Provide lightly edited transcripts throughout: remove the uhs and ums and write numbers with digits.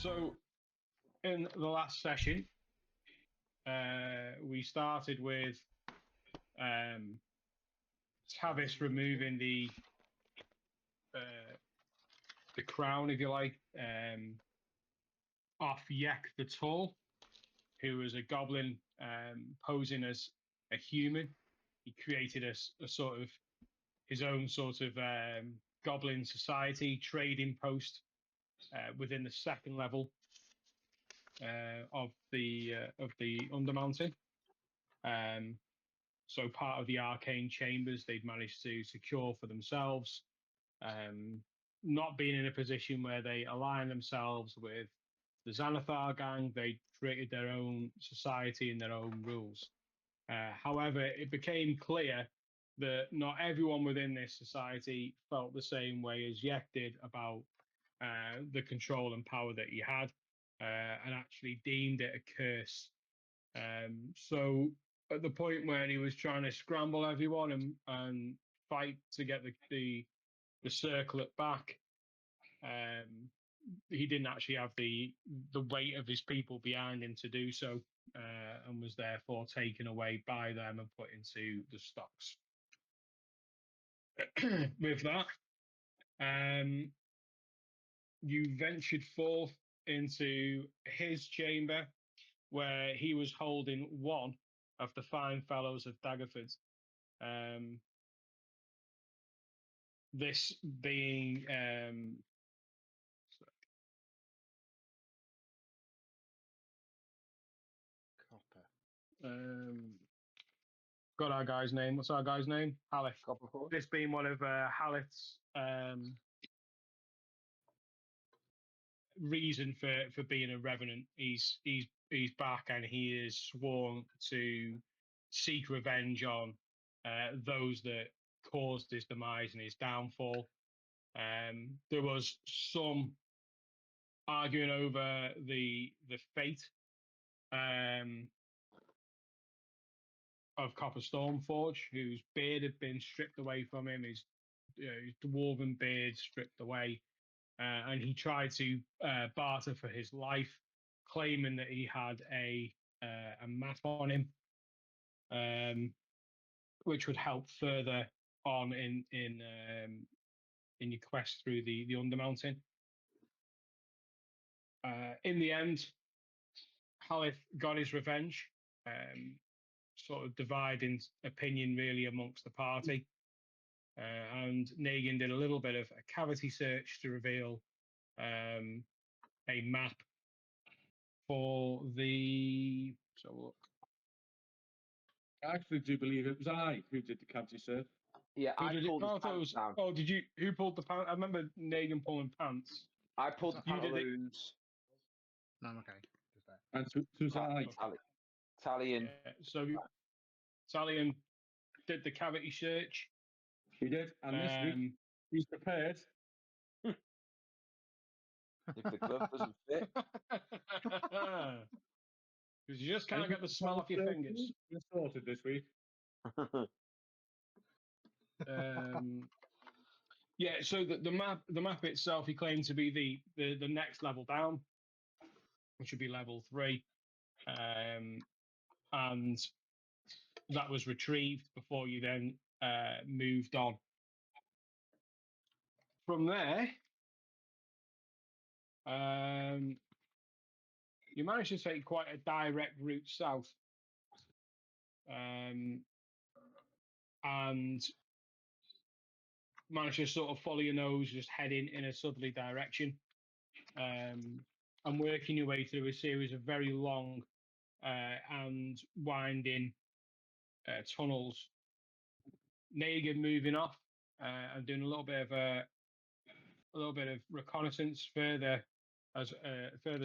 So, in the last session, we started with Tavis removing the crown, if you like, off Yek the Tall, who was a goblin posing as a human. He created a sort of his own sort of goblin society trading post within the second level of the Undermountain. So part of the arcane chambers they'd managed to secure for themselves, not being in a position where they align themselves with the Xanathar gang. They created their own society and their own rules. However, it became clear that not everyone within this society felt the same way as Yek did about the control and power that he had, and actually deemed it a curse. So at the point where he was trying to scramble everyone and fight to get the circlet back, he didn't actually have the weight of his people behind him to do so, and was therefore taken away by them and put into the stocks. With that, you ventured forth into his chamber, where he was holding one of the fine fellows of Daggerford. This being got our guy's name. What's our guy's name? Halith. This being one of Halith's reason for being a revenant. He's back, and he is sworn to seek revenge on those that caused his demise and his downfall. There was some arguing over the fate of Copper Stormforge, whose beard had been stripped away from him, his dwarven beard stripped away, and he tried to barter for his life, claiming that he had a map on him, which would help further on in your quest through the Undermountain. In the end, Halith got his revenge, sort of dividing opinion really amongst the party. And Negan did a little bit of a cavity search to reveal a map for the. So look. I actually do believe it was I who did the cavity search. Yeah, I pulled his pants down. Oh, did you? Who pulled the pants? I remember Negan pulling pants. I pulled the pantaloons. No, I'm okay. Just there. And Susan, Talion. Yeah, so Talion did the cavity search. He did, and this week he's prepared. If the glove doesn't fit. Because you just can't get the smell off your fingers. You're sorted this week. Yeah, so the map itself, he claimed to be the next level down, which would be level 3, and that was retrieved before you then moved on. From there, you managed to take quite a direct route south, and managed to sort of follow your nose, just heading in a southerly direction, and working your way through a series of very long and winding tunnels. Negan moving off and doing a little bit of reconnaissance further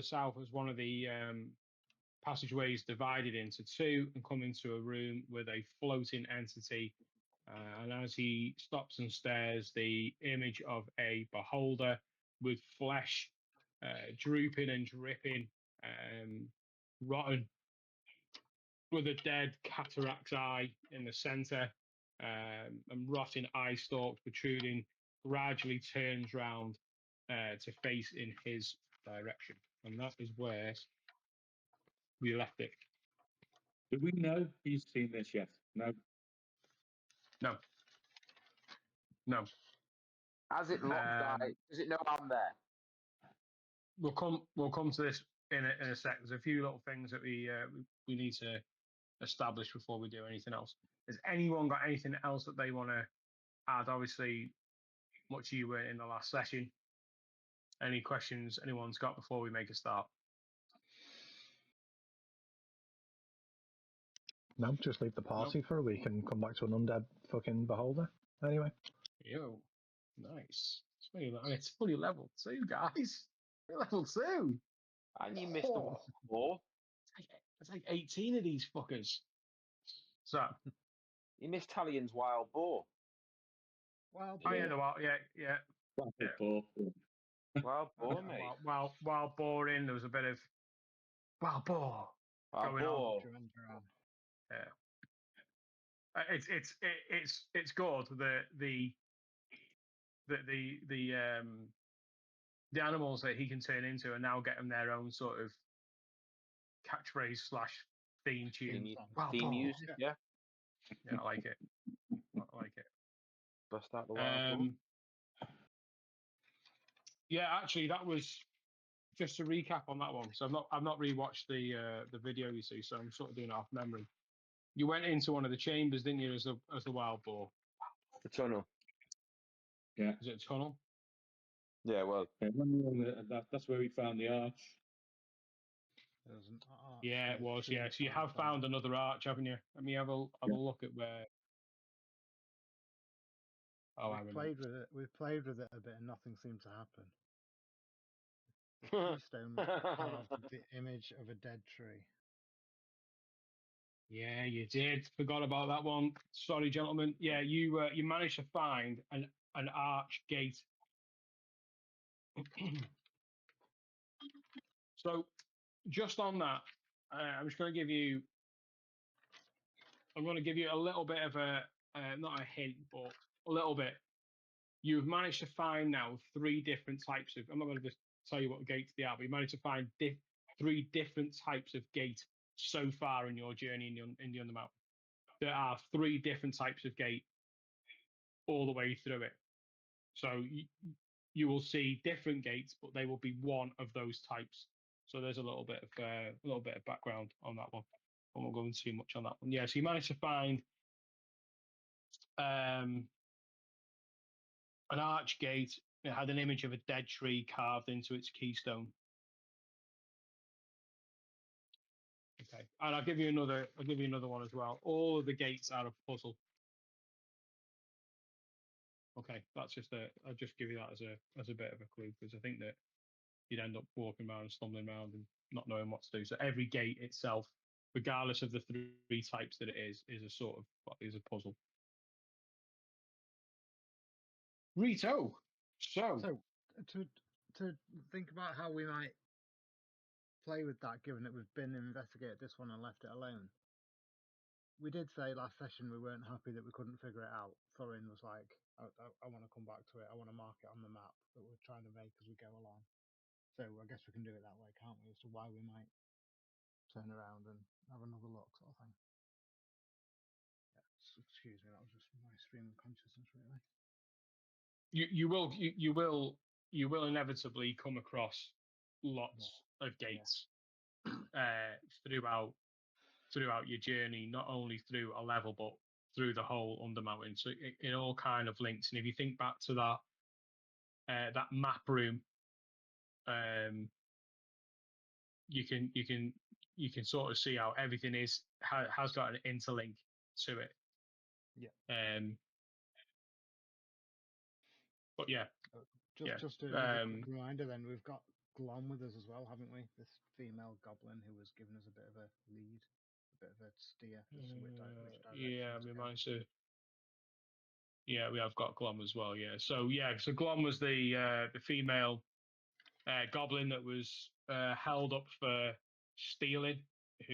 south, as one of the passageways divided into two and come into a room with a floating entity. And as he stops and stares, the image of a beholder with flesh drooping and dripping, rotten, with a dead cataract's eye in the center, and rotting eye stalks protruding, gradually turns round to face in his direction, and that is where we left it. Do we know he's seen this yet? No. No. No. Has it looked like? Does it know I'm there? We'll come to this in a sec. There's a few little things that we need to establish before we do anything else. Has anyone got anything else that they want to add? Obviously, much you were in the last session. Any questions anyone's got before we make a start? No, just leave the party for a week and come back to an undead fucking beholder. Anyway. Yo, nice. It's fully level 2, guys. We're level 2. And you missed the wild boar. It's like 18 of these fuckers. So You missed Talion's wild boar. Wild oh boar. yeah, the wild, yeah. Wild boar, mate. Wild boar in. There was a bit of wild boar Wild going boar. on. Yeah. It's good. The animals that he can turn into are now getting their own sort of catchphrase / theme tune. Theme music, yeah. Yeah, I like it. I like it. Bust out the wild boar. Yeah, actually, that was just to recap on that one. So I've not rewatched the video, you see. So I'm sort of doing it off memory. You went into one of the chambers, didn't you, as the wild boar? The tunnel. Yeah. Is it a tunnel? Yeah, well. That's where we found the arch. Yeah, it was. Yeah, so you have found another arch, haven't you? Let me have a look at where. Oh, We've played with it a bit, and nothing seemed to happen. The keystone was carved with the image of a dead tree. Yeah, you did. Forgot about that one. Sorry, gentlemen. Yeah, you managed to find an arch gate. So, just on that, I'm going to give you a little bit of a not a hint, but a little bit. You've managed to find now 3 different types of. I'm not going to just tell you what gates they are, but you managed to find 3 different types of gate so far in your journey in the Undermountain. There are 3 different types of gate all the way through it. So you will see different gates, but they will be one of those types. So there's a little bit of background on that one. I won't go into too much on that one. Yeah, so you managed to find an arch gate. It had an image of a dead tree carved into its keystone. Okay, and I'll give you another one as well. All of the gates are a puzzle. Okay, that's I'll just give you that as a bit of a clue, because I think that you'd end up walking around and stumbling around and not knowing what to do. So every gate itself, regardless of the 3 types that it is a sort of a puzzle. Rito. So to think about how we might play with that, given that we've been investigated this one and left it alone. We did say last session we weren't happy that we couldn't figure it out. Thorin was like, I want to come back to it. I want to mark it on the map that we're trying to make as we go along. So I guess we can do it that way, can't we? As to why we might turn around and have another look, sort of thing. Yeah, excuse me, that was just my stream of consciousness, really. You will inevitably come across lots of gates throughout your journey, not only through a level but through the whole Undermountain. So it all kind of links. And if you think back to that map room, you can sort of see how everything has got an interlink to it. Yeah. But yeah. Just a quick reminder then, we've got Glom with us as well, haven't we? This female goblin who was giving us a bit of a lead, a bit of a steer as to which direction. We have got Glom as well. Yeah. So Glom was the female goblin that was held up for stealing, who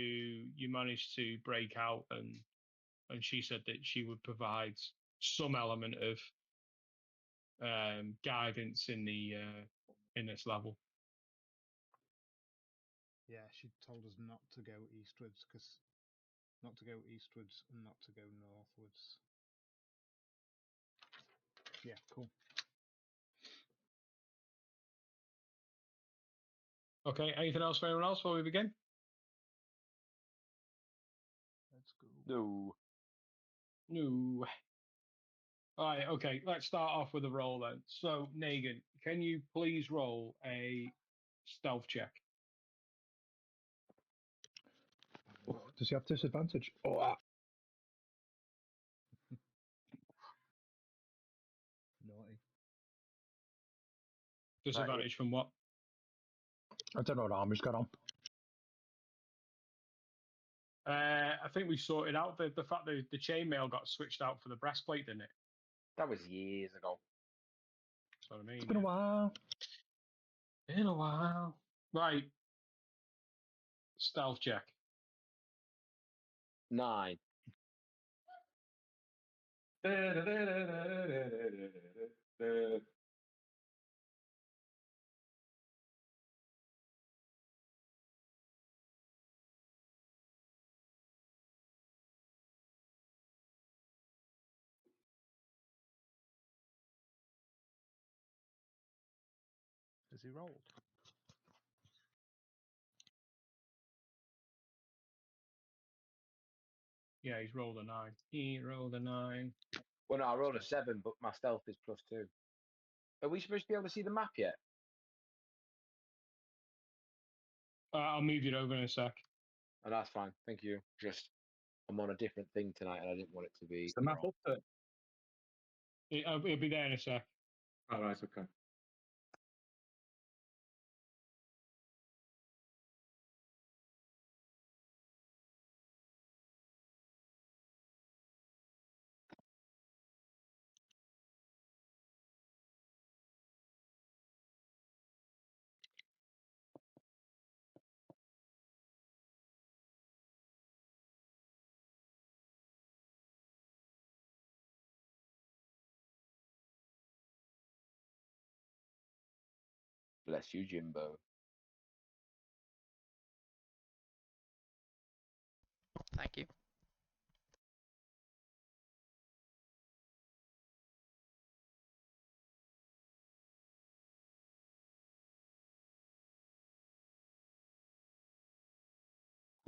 you managed to break out, and she said that she would provide some element of guidance in this level. Yeah, she told us not to go eastwards, not to go eastwards and not to go northwards. Yeah, cool. Okay, anything else for anyone else before we begin? Let's go. No. No. All right, okay, let's start off with a roll then. So, Negan, can you please roll a stealth check? Oh, does he have disadvantage? Oh, Naughty. Disadvantage from what? I don't know what armor he's got on. I think we sorted out the fact that the chainmail got switched out for the breastplate, didn't it? That was years ago. That's what I mean. It's been a while. Been a while. Right. Stealth check. 9. Has he rolled? Yeah, he's rolled a 9. He rolled a 9. Well, no, I rolled a 7, but my stealth is +2. Are we supposed to be able to see the map yet? I'll move you over in a sec. Oh, that's fine. Thank you. Just, I'm on a different thing tonight, and I didn't want it to be. Is the map up there? It'll be there in a sec. All right, okay. Bless you, Jimbo. Thank you.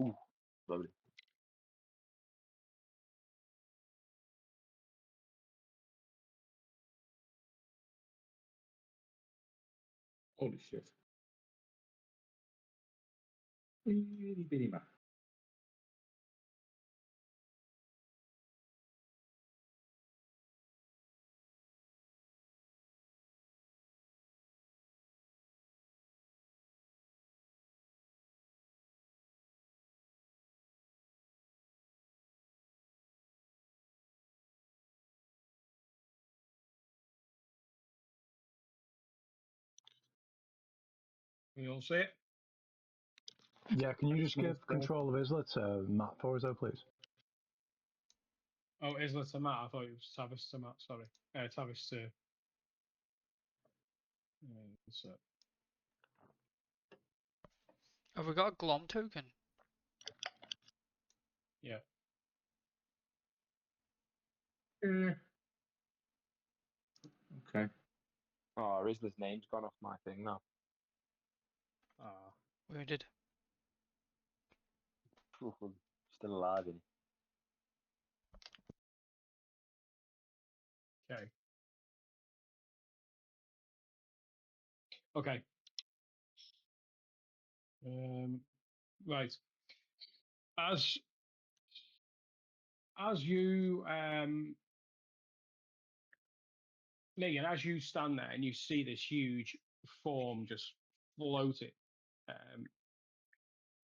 Ooh, lovely. Holy shit. Itty bitty map. We all see it? Yeah, can you just give control of Isla to Matt for us, though, please? Oh, Isla to Matt. I thought it was Tavis to Matt. Sorry. Tavis to. So. Have we got a Glom token? Yeah. Okay. Oh, Rizla's name's gone off my thing now. Ah. We did. Oof, I'm still alive. Isn't Okay. Okay. Right. As you Megan, as you stand there and you see this huge form just floating,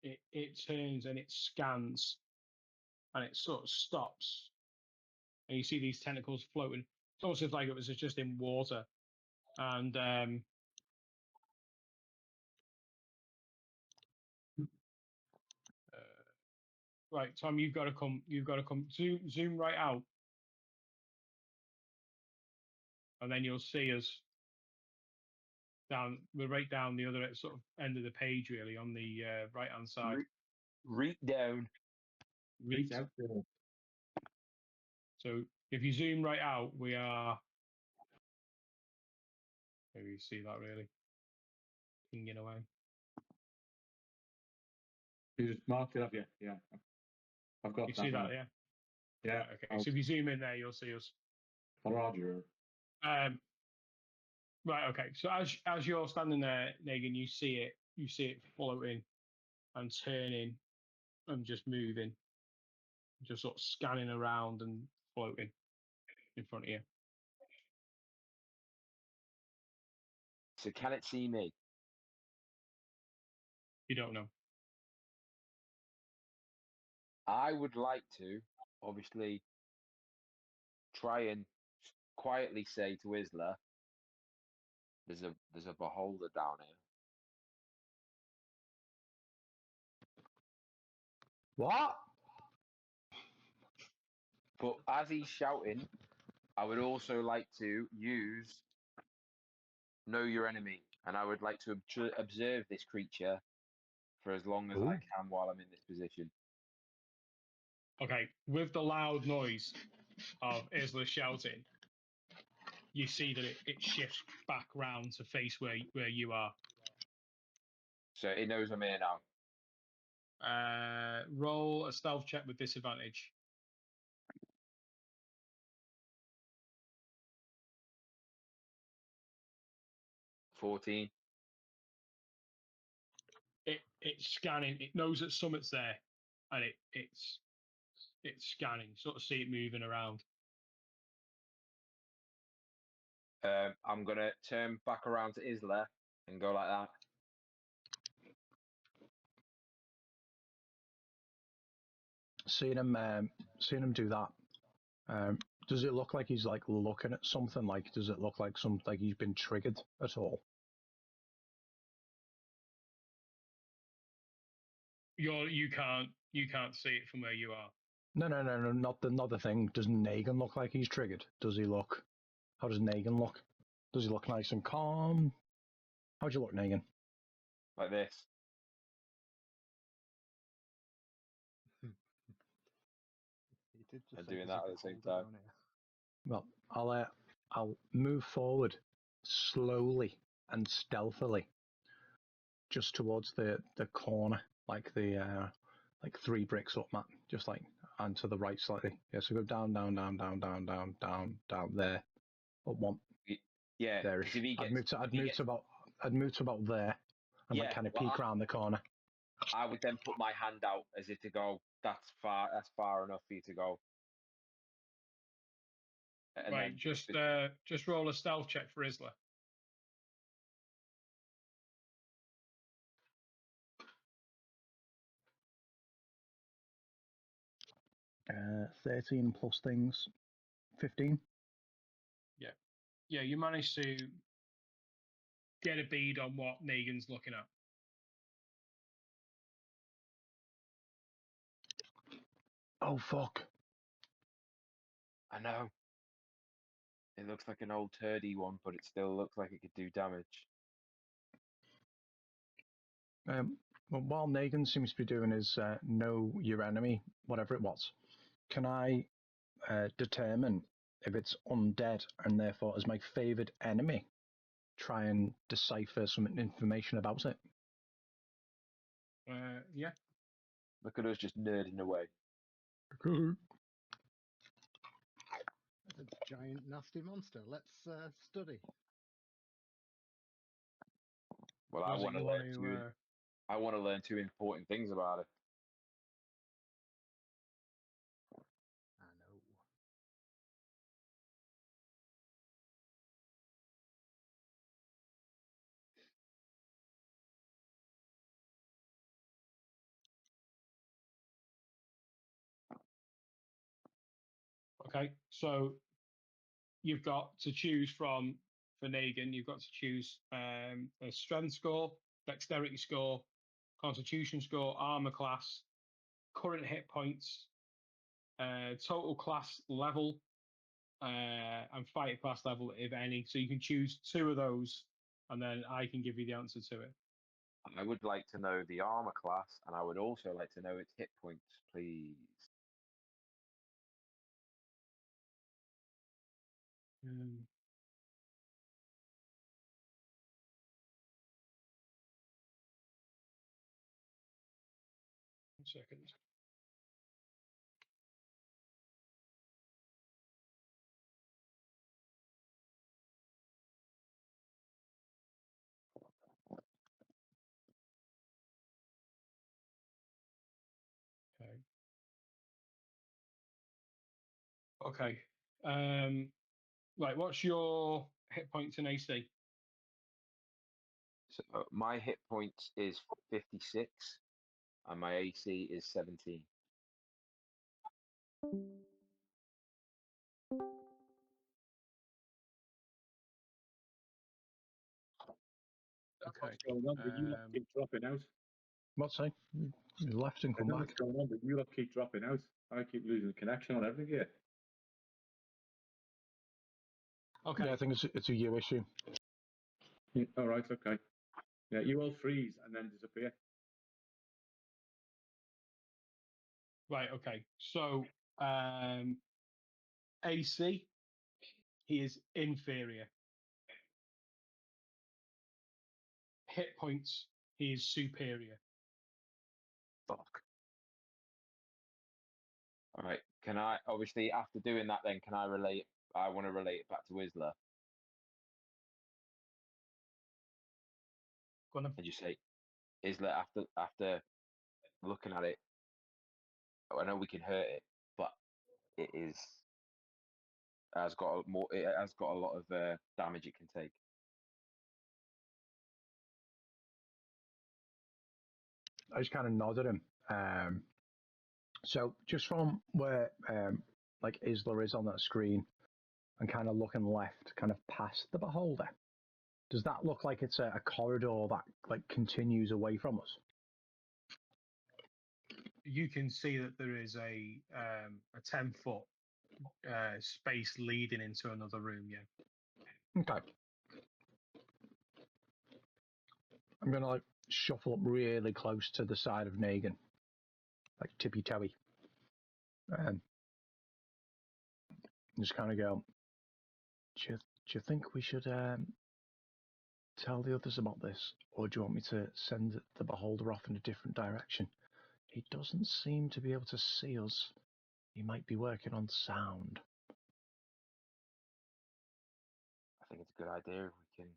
it turns and it scans and it sort of stops, and you see these tentacles floating. It's almost as like it was just in water, and right, Tom, you've got to come. You've got to come. Zoom right out, and then you'll see us we're right down the other sort of end of the page, really, on the right hand side. Reach down. Reach out there. So if you zoom right out, we are. Maybe you see that really. Pinging away. You just marked it up, yeah. Yeah. I've got You that. see that, right. yeah? Yeah. Right, okay. So if you zoom in there, you'll see us. Roger. Right, okay. So as you're standing there, Negan, you see it floating and turning and just moving, just sort of scanning around and floating in front of you. So can it see me? You don't know. I would like to, obviously, try and quietly say to Isla, there's a beholder down here. What? But as he's shouting, I would also like to use know your enemy, and I would like to observe this creature for as long as I Ooh. can while I'm in this position. Okay, with the loud noise of Isla shouting, you see that it shifts back round to face where you are. So it knows I'm here now. Roll a stealth check with disadvantage. $14. It's scanning. It knows that Summit's there, and it's scanning. Sort of see it moving around. I'm gonna turn back around to Isla and go like that. Seeing him do that. Does it look like he's like looking at something? Like, does it look like he's been triggered at all? You can't see it from where you are. No, not the thing. Does Negan look like he's triggered? Does he look? How does Negan look? Does he look nice and calm? How'd you look, Negan? Like this. He did just And say doing there's that a at the same beholder time. down here. Well, I'll move forward slowly and stealthily, just towards the corner, like the like 3 bricks up, Matt, just like and to the right slightly. Yeah, so go down there, up one. Yeah. There. 'cause if he I'd gets, move to about there, and Yeah, like kind of well, peek around the corner. I would then put my hand out as if to go, that's far enough for you to go. And Right, then just roll a stealth check for Isla. 13 plus things, 15. Yeah, you managed to get a bead on what Negan's looking at. Oh fuck! I know. It looks like an old turdy one, but it still looks like it could do damage. Well, while Negan seems to be doing his know your enemy, whatever it was, can I determine if it's undead and therefore as my favoured enemy, try and decipher some information about it? Yeah. Look at us just nerding away. It's a giant nasty monster. Let's study. Well, What I is it want to you learn want to? I want to learn 2 important things about it. I know. Okay, so you've got to choose from for Negan. You've got to choose a strength score, dexterity score, constitution score, armor class, current hit points, total class level, and fighter class level, if any. So you can choose 2 of those and then I can give you the answer to it. I would like to know the armor class, and I would also like to know its hit points, please. Um, one second. Okay. Okay. Right. What's your hit points in AC? So my hit points is 56, and my AC is 17. Okay. What's going on? But you lot keep dropping out. What's say? You left and I come know back. what's going on, but you lot keep dropping out. I keep losing connection on everything here. Okay. Yeah, I think it's a you issue. All right, okay. Yeah, you all freeze and then disappear. Right. Okay. So AC, he is inferior. Hit points, he is superior. Fuck. All right. Can I, obviously, after doing that, then can I relate? I want to relate it back to Isla Go on then. and just say, Isla, after looking at it, I know we can hurt it, but it has got a lot of damage it can take. I just kind of nodded him. So just from where like Isla is on that screen and kind of looking left, kind of past the beholder, does that look like it's a corridor that like continues away from us? You can see that there is a 10-foot space leading into another room. Yeah. Okay. I'm gonna like shuffle up really close to the side of Negan, like tippy toey, and just kind of go. Do you think we should tell the others about this, or do you want me to send the beholder off in a different direction? He doesn't seem to be able to see us. He might be working on sound. I think it's a good idea if we can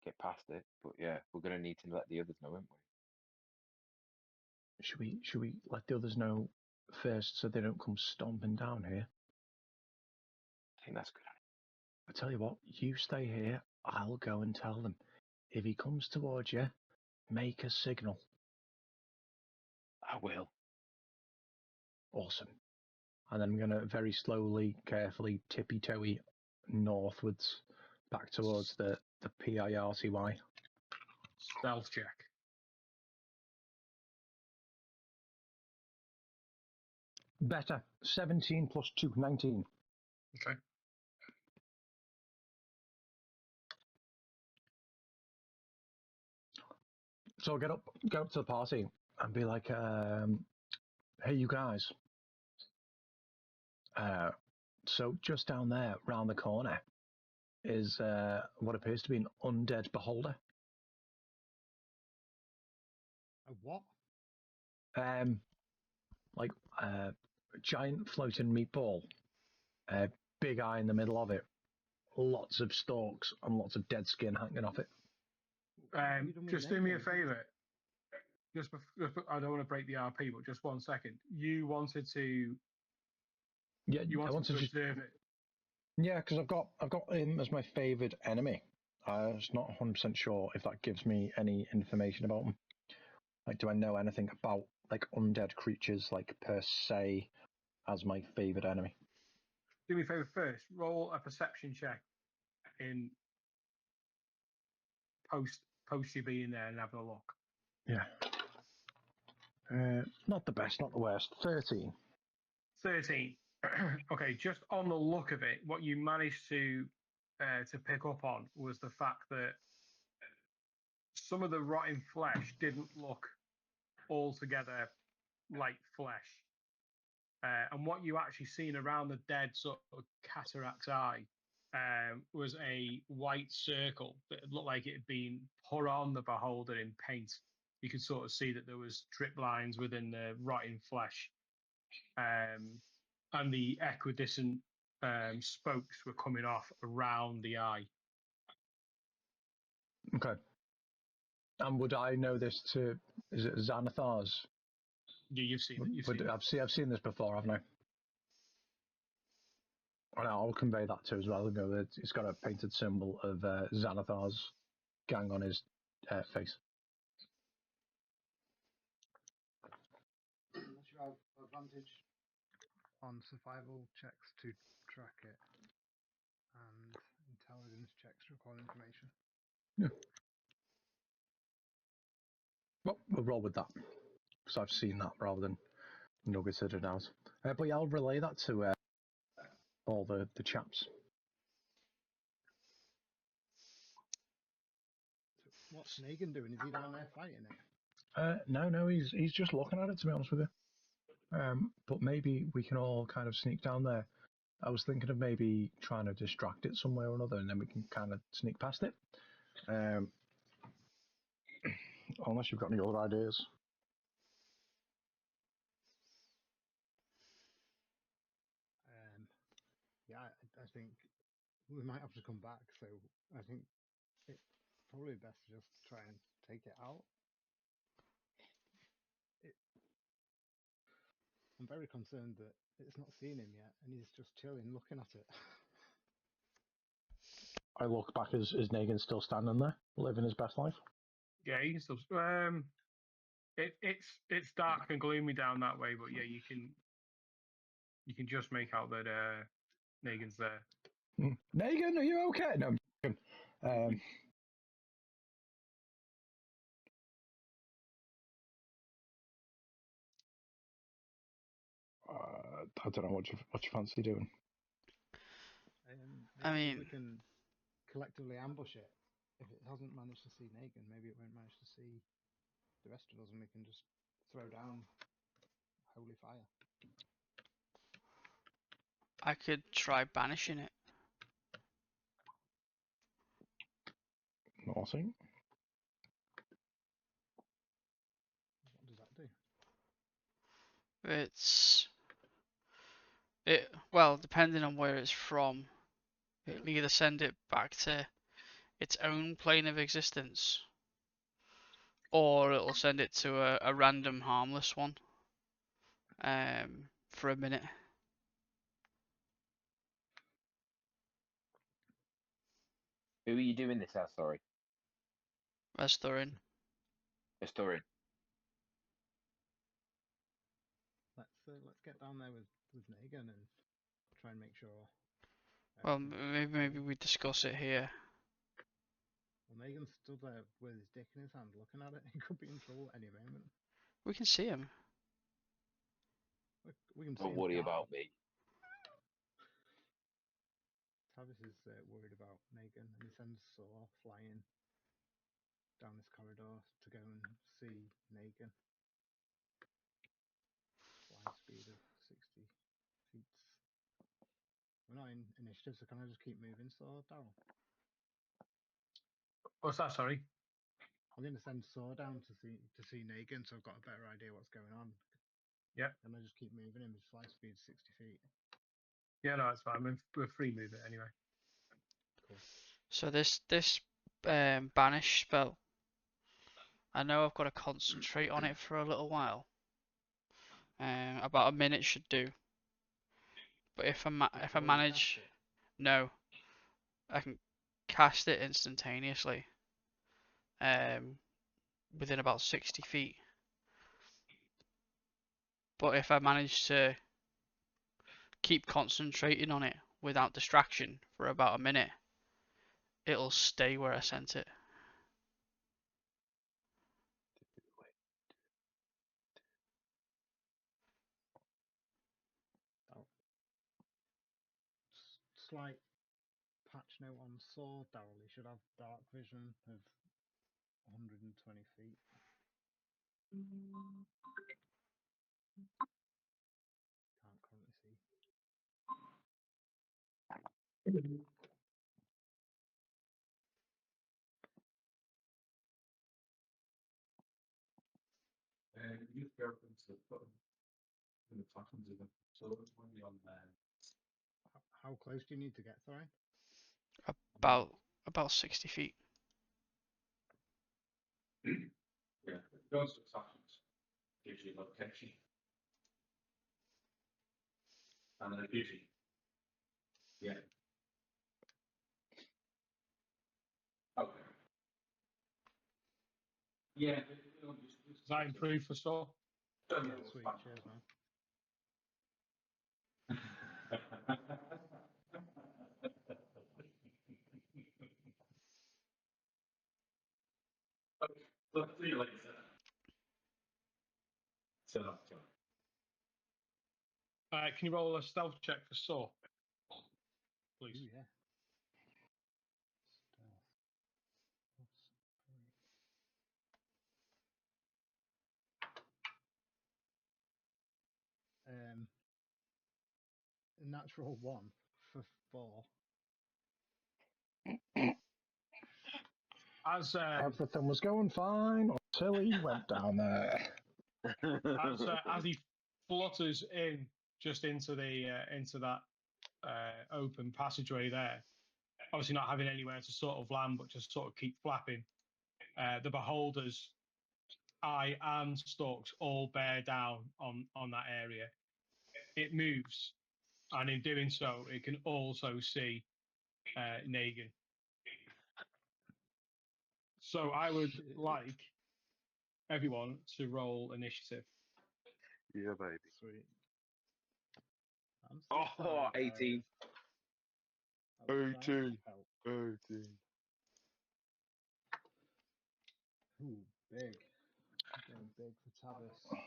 get past it. But yeah, we're going to need to let the others know, aren't we? Should we let the others know first so they don't come stomping down here? I think that's a good I tell you what, you stay here. I'll go and tell them. If he comes towards you, make a signal. idea. I will. Awesome. And then I'm going to very slowly, carefully, tippy-toey northwards back towards the PIRTY. Stealth check. Better. 17 plus 2, 19. Okay. So I'll go up to the party and be like, hey, you guys. So just down there, round the corner, is what appears to be an undead beholder. A what? Like a giant floating meatball, a big eye in the middle of it, lots of stalks and lots of dead skin hanging off it. Just do me a favour. I don't want to break the RP, but just 1 second. You wanted to. Yeah, You I wanted want to to just. observe it. Yeah, because I've got him as my favoured enemy. I was not 100% sure if that gives me any information about him. Like, do I know anything about like undead creatures, like per se, as my favoured enemy? Do me a favour first. Roll a perception check in post you being there and having a look. Yeah. Not the best, not the worst. 13. 13. Okay, just on the look of it, what you managed to pick up on was the fact that some of the rotting flesh didn't look altogether like flesh. And what you actually seen around the dead sort of cataract's eye was a white circle that looked like it had been put on the beholder in paint. You could sort of see that there was drip lines within the rotting flesh, and the equidistant spokes were coming off around the eye. Okay. And would I know this to? Is it Xanathar's? You've seen it. You've seen it. I've seen this before, haven't I? And I'll convey that to as well. You know, it's got a painted symbol of Xanathar's gang on his face. Unless you have advantage on survival checks to track it and intelligence checks to recall information. Yeah. Well, we'll roll with that because I've seen that rather than nuggeted it out. But yeah, I'll relay that to all the chaps. So what's Negan doing? Is he down there fighting it? No, he's just looking at it, to be honest with you. But maybe we can all kind of sneak down there. I was thinking of maybe trying to distract it some way or another, and then we can kind of sneak past it. Unless you've got any other ideas. Yeah, I think we might have to come back. So I think it's probably best to just try and take it out. I'm very concerned that it's not seen him yet, and he's just chilling, looking at it. I look back as Negan's still standing there, living his best life. Yeah, you can still. It's dark and gloomy down that way, but yeah, you can just make out that Negan's there. Negan, are you okay? No, I'm joking. I don't know what you fancy doing. I Maybe mean, we can collectively ambush it. If it hasn't managed to see Negan, maybe it won't manage to see the rest of us, and we can just throw down holy fire. I could try banishing it. Nothing. What does that do? Well, depending on where it's from, it'll either send it back to its own plane of existence, or it'll send it to a random harmless one for a minute. Who are you doing this as? Sorry, As Thorin. Historian. Let's get down there with Negan and try and make sure. Well, maybe we discuss it here. Well, Negan's stood there with his dick in his hand, looking at it. He could be in trouble at any moment. We can see him. We can see Don't him worry die. about me. Travis is worried about Negan, and he sends Saw flying down this corridor to go and see Negan. Fly speed of 60 feet. We're not in initiative, so can I just keep moving, Saw, Daryl? What's that? Sorry. I'm going to send Saw down to see Negan, so I've got a better idea what's going on. Yeah. And I just keep moving him. His fly speed 60 feet. Yeah, no, it's fine. We're free moving anyway. Cool. So this banish spell, I know I've got to concentrate on it for a little while. About a minute should do. But if I manage, no, I can cast it instantaneously. Within about 60 feet. But if I manage to keep concentrating on it without distraction for about a minute, it'll stay where I sent it. Slight patch note on Saw, Daryl. He should have dark vision of 120 feet. Can't currently see. Youth girlfriends have put them in the platforms of them. So it's when you're on there. How close do you need to get, sorry? About 60 feet. Yeah, those platforms gives you location. And then it gives you. Yeah. Okay. Yeah. Does that improve for store? Yeah, sweet. Cheers, man. Let's see you later. So, Can you roll a stealth check for Saw, please? Ooh, yeah. A natural 1 for 4. As Everything was going fine until he went down there. as he flutters in just into that open passageway there, obviously not having anywhere to sort of land, but just sort of keep flapping. The beholders' eye and stalks all bear down on that area. It moves, and in doing so, it can also see Negan. So I would like everyone to roll initiative. Yeah, baby. Sweet. I'm still Oh, sorry, 18. guys. I was trying to 18. help. 18. Ooh, big. Going big for Tavis. Oh, nice.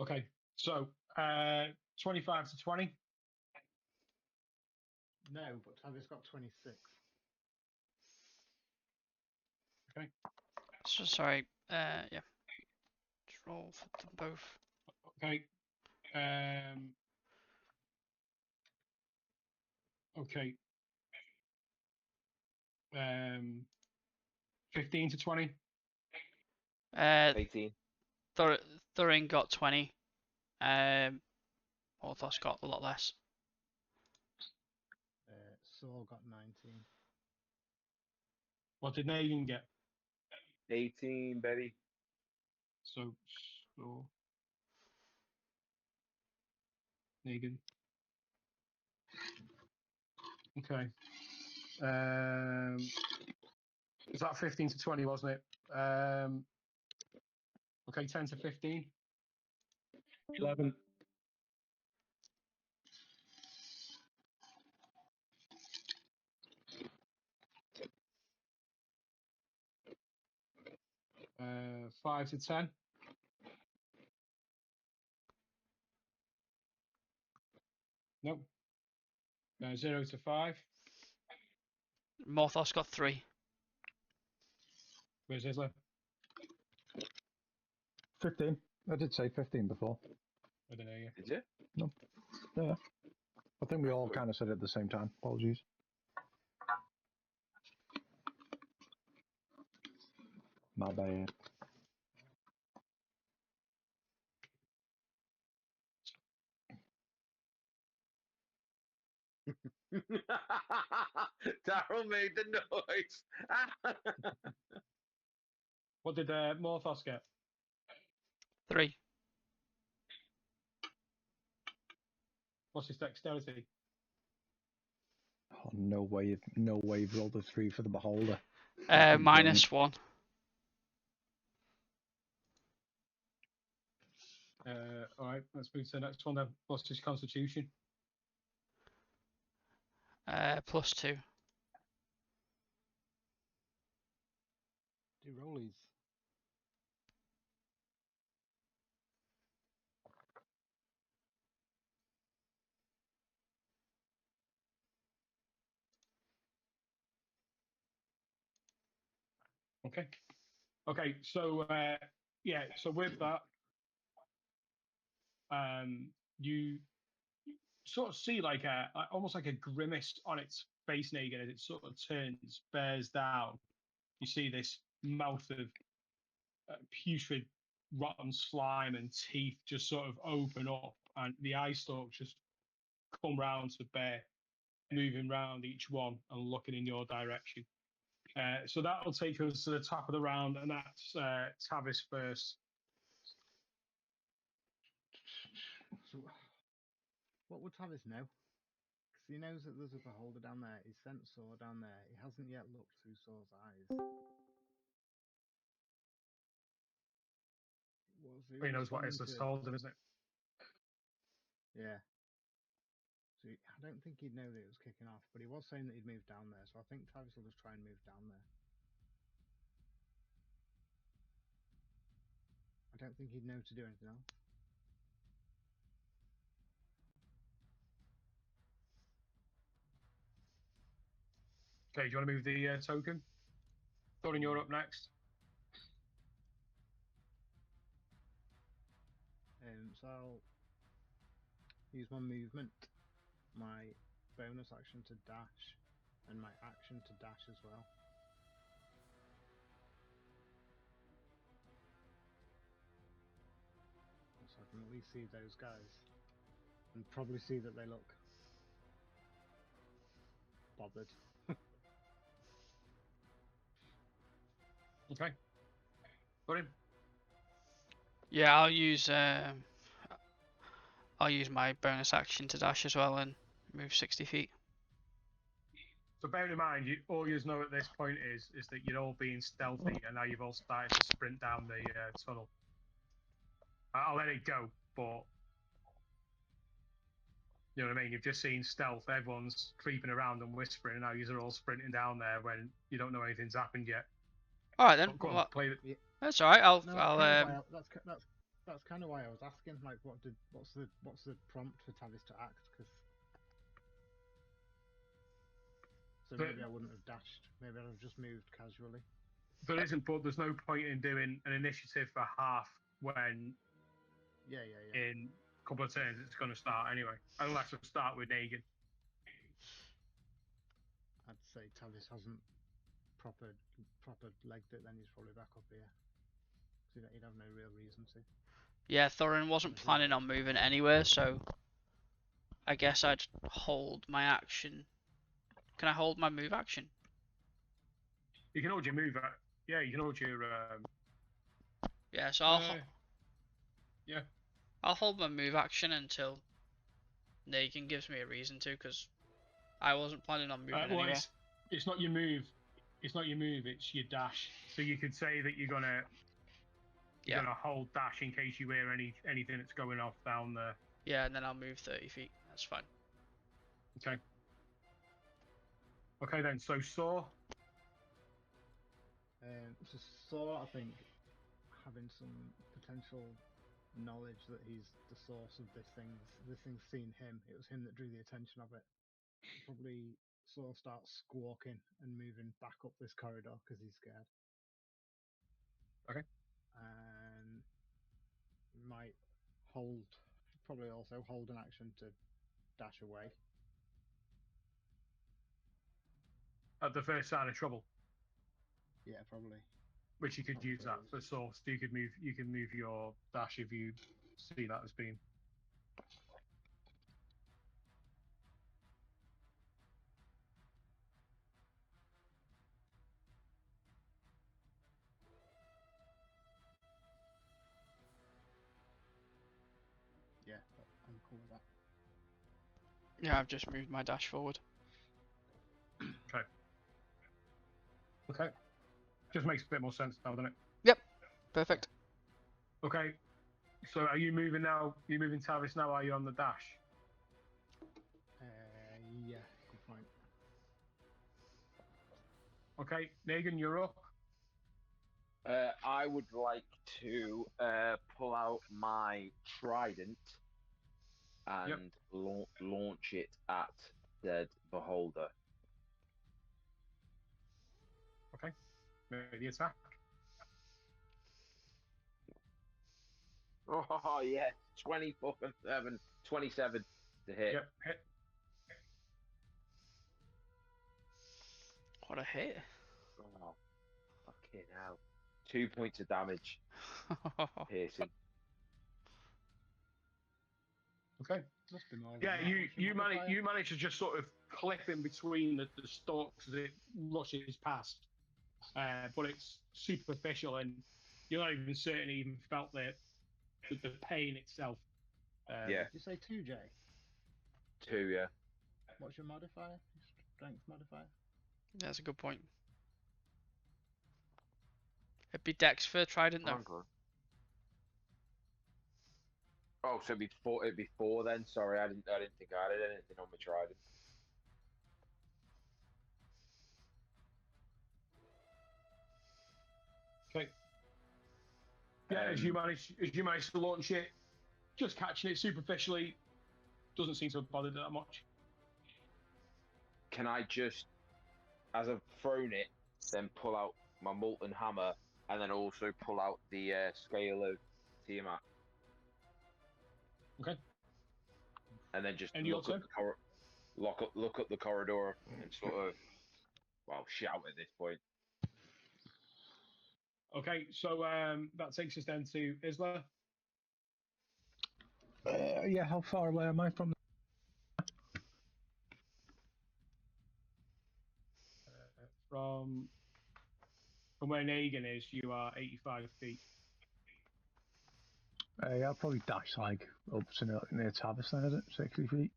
Okay, so 25 to 20. No, but Tavis got 26. Okay. So sorry. Yeah. Just roll for them both. Okay. Okay. 15 to 20. 18. Thurin got 20. Orthos got a lot less. Saul got 19. What did Negan get? 18, Betty. So Negan. Okay. Is that 15 to 20, wasn't it? Okay, 10 to 15. 11. Uh, 5 to 10. Nope. 0 to 5. Morthos got 3. Where's Isla? 15. I did say 15 before. I don't know you. Did you? No. Yeah. I think we all kind of said it at the same time. Apologies. My bad. Daryl made the noise. What did Morthos get? 3. What's his dexterity? Oh, no way you've rolled a 3 for the beholder. Minus 1. All right, let's move to the next one then. What's his constitution? +2. Do rollies. Okay. Okay. So yeah. So with that, you sort of see like almost like a grimace on its face, Negan, as it sort of turns, bears down. You see this mouth of putrid, rotten slime and teeth just sort of open up, and the eye stalks just come round to bear, moving round each one and looking in your direction. So that'll take us to the top of the round, and that's Tavis first. So, what would Tavis know? Because he knows that there's a beholder down there. He's sent Saw down there. He hasn't yet looked through Saw's eyes. He knows what Isla's told him, isn't it? Yeah. So I don't think he'd know that it was kicking off, but he was saying that he'd moved down there. So I think Tavis will just try and move down there. I don't think he'd know to do anything else. Okay, do you want to move the token? Thorin, you're up next. So I'll use my movement, my bonus action to dash, and my action to dash as well. So I can at least see those guys, and probably see that they look bothered. Okay. Thorin. Yeah, I'll use my bonus action to dash as well and move 60 feet. So bearing in mind, all you know at this point is that you're all being stealthy, and now you've all started to sprint down the tunnel. I'll let it go, but you know what I mean? You've just seen stealth. Everyone's creeping around and whispering, and now you're all sprinting down there when you don't know anything's happened yet. All right then. Go on, Well, play it. Yeah. that's all right. No, that's kind of why I was asking. Like, what's the prompt for Tavis to act? Because so maybe I wouldn't have dashed. Maybe I'd have just moved casually. There isn't, but there's no point in doing an initiative for half when Yeah. in a couple of turns it's going to start anyway. Unless we start with Negan. I'd say Tavis hasn't proper legged it. Then he's probably back up here. So he'd have no real reason to. yeah, Thorin wasn't planning on moving anywhere, so I guess I'd hold my action. Can I hold my move action? You can hold your move. Yeah, you can hold your. Yeah, so yeah. I'll hold my move action until Negan gives me a reason to, because I wasn't planning on moving Well, anywhere. it's not your move. It's not your move. It's your dash. So you could say that you're gonna hold dash in case you hear anything that's going off down there. Yeah, and then I'll move 30 feet. That's fine. Okay. Okay then. So Saw. So Saw, I think, having some potential knowledge that he's the source of this thing's seen him. It was him that drew the attention of it. Probably Saw starts squawking and moving back up this corridor because he's scared. Okay. And might probably also hold an action to dash away. At the first sign of trouble. Yeah, probably. Which you could use that for source. You can move your dash if you see that as being. Yeah, I'm cool with that. Yeah, I've just moved my dash forward. Okay. Okay. Just makes a bit more sense now, doesn't it? Yep. Perfect. Okay. So are you moving now? Are you moving Tavis now? Are you on the dash? Yeah, good point. Okay, Negan, you're up. I would like to pull out my trident and launch it at said beholder. Okay, make the attack. Oh yeah, 27 to hit. Yep, hit. What a hit. Oh, fucking hell. 2 points of damage, piercing. Okay. Must be more. Yeah, than that. What's your modifier? you manage to just sort of clip in between the stalks as it rushes past, but it's superficial, and you're not even certain you even felt the pain itself. Yeah, Did you say 2J? 2, yeah. What's your modifier? Strength modifier? That's a good point. It'd be Dex for Trident, though. Hang on. Oh, so it'd be 4 then. Sorry, I didn't think I had anything on my trident. Okay. Yeah, as you manage to launch it, just catching it superficially, doesn't seem to have bothered it that much. Can I just, as I've thrown it, then pull out my molten hammer and then also pull out the scale of Tiamat? Okay. And then just And look your up look up the corridor and sort of, well, shout at this point. Okay, so that takes us then to Isla. Yeah, how far away am I from? From where Negan is, you are 85 feet. Yeah, I'll probably dash like up to near Tavis then, is it? 60 feet.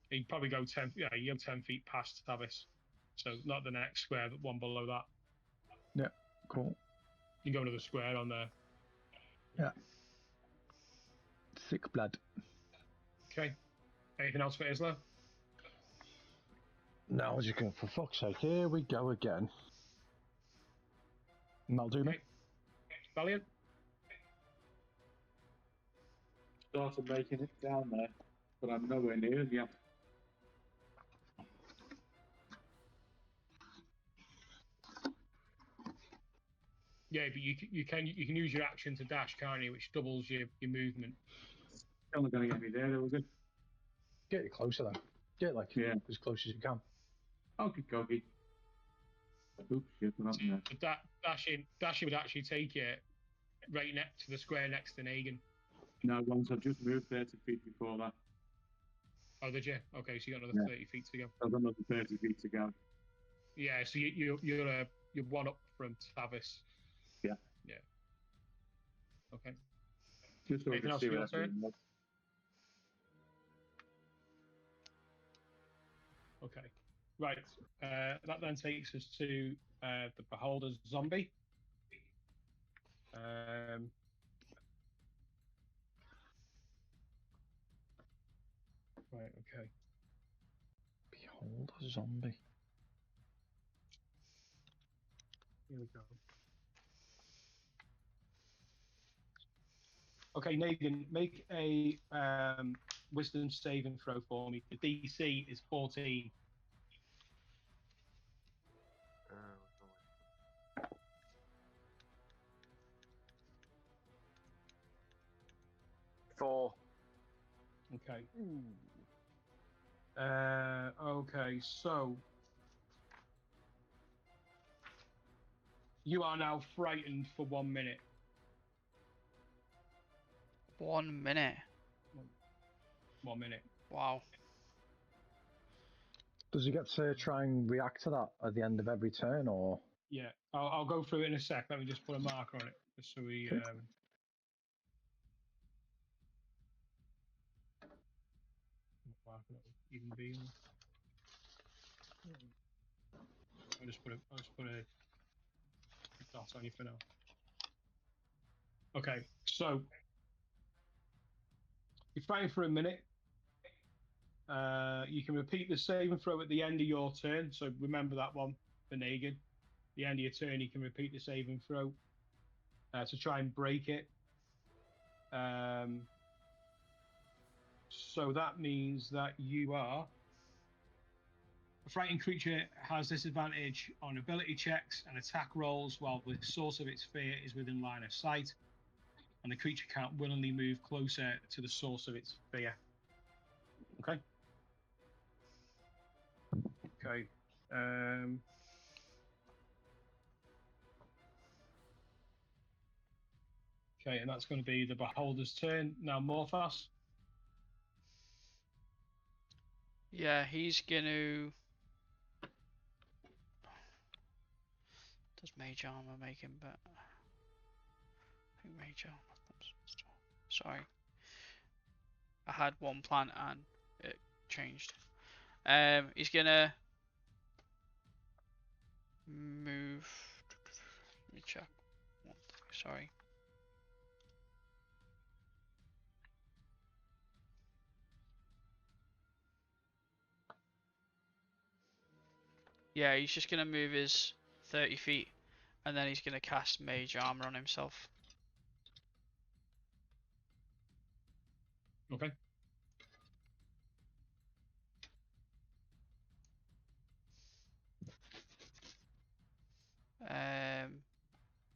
You'd probably go 10. Yeah, you go 10 feet past Tavis, so not the next square, but one below that. Yeah, cool. You can go another square on there. Yeah. Thick blood. Okay. Anything else for Isla? Now, as you can, for fuck's sake, here we go again. And that'll do me. Okay. Valiant. Started making it down there, but I'm nowhere near yet. Yeah, but you can use your action to dash, can't you? Which doubles your movement. Only going to get me there, though, is it? Get it closer then. Get like as close as you can. Okay, cookie. Oops, shit, what happened there? But that dashing would actually take you right next to the square next to Negan. No, once I've just moved 30 feet before that. Oh, did you? Okay, so you got another 30 feet to go. I've got another 30 feet to go. Yeah, so you're one up from Tavis. Yeah. Yeah. Okay. Just so we Anything can else see for what your turn? I'm Okay. Right. That then takes us to the Beholder's zombie. Right. Okay. Behold a zombie. Here we go. Okay, Negan, make a wisdom saving throw for me. The DC is 14. Four. Okay. Okay, so you are now frightened for 1 minute. 1 minute. 1 minute. Wow. Does he get to try and react to that at the end of every turn, or? Yeah, I'll go through it in a sec. Let me just put a marker on it, just so we. Okay. Marker even be. I'll just put a dot on you for now. Okay, so you're fighting for a minute. You can repeat the save and throw at the end of your turn. So remember that one for Negan. The end of your turn, you can repeat the save and throw to try and break it. So that means that you are. A frightened creature has disadvantage on ability checks and attack rolls while the source of its fear is within line of sight, and the creature can't willingly move closer to the source of its fear. Okay. Okay. Okay, and that's going to be the Beholder's turn. Now, Morphos. Yeah, he's gonna. Does Mage Armor make him better? I think Mage Armor. Sorry. I had one plan and it changed. He's gonna move. Let me check. Sorry. Yeah, he's just gonna move his 30 feet, and then he's gonna cast Mage Armor on himself. Okay.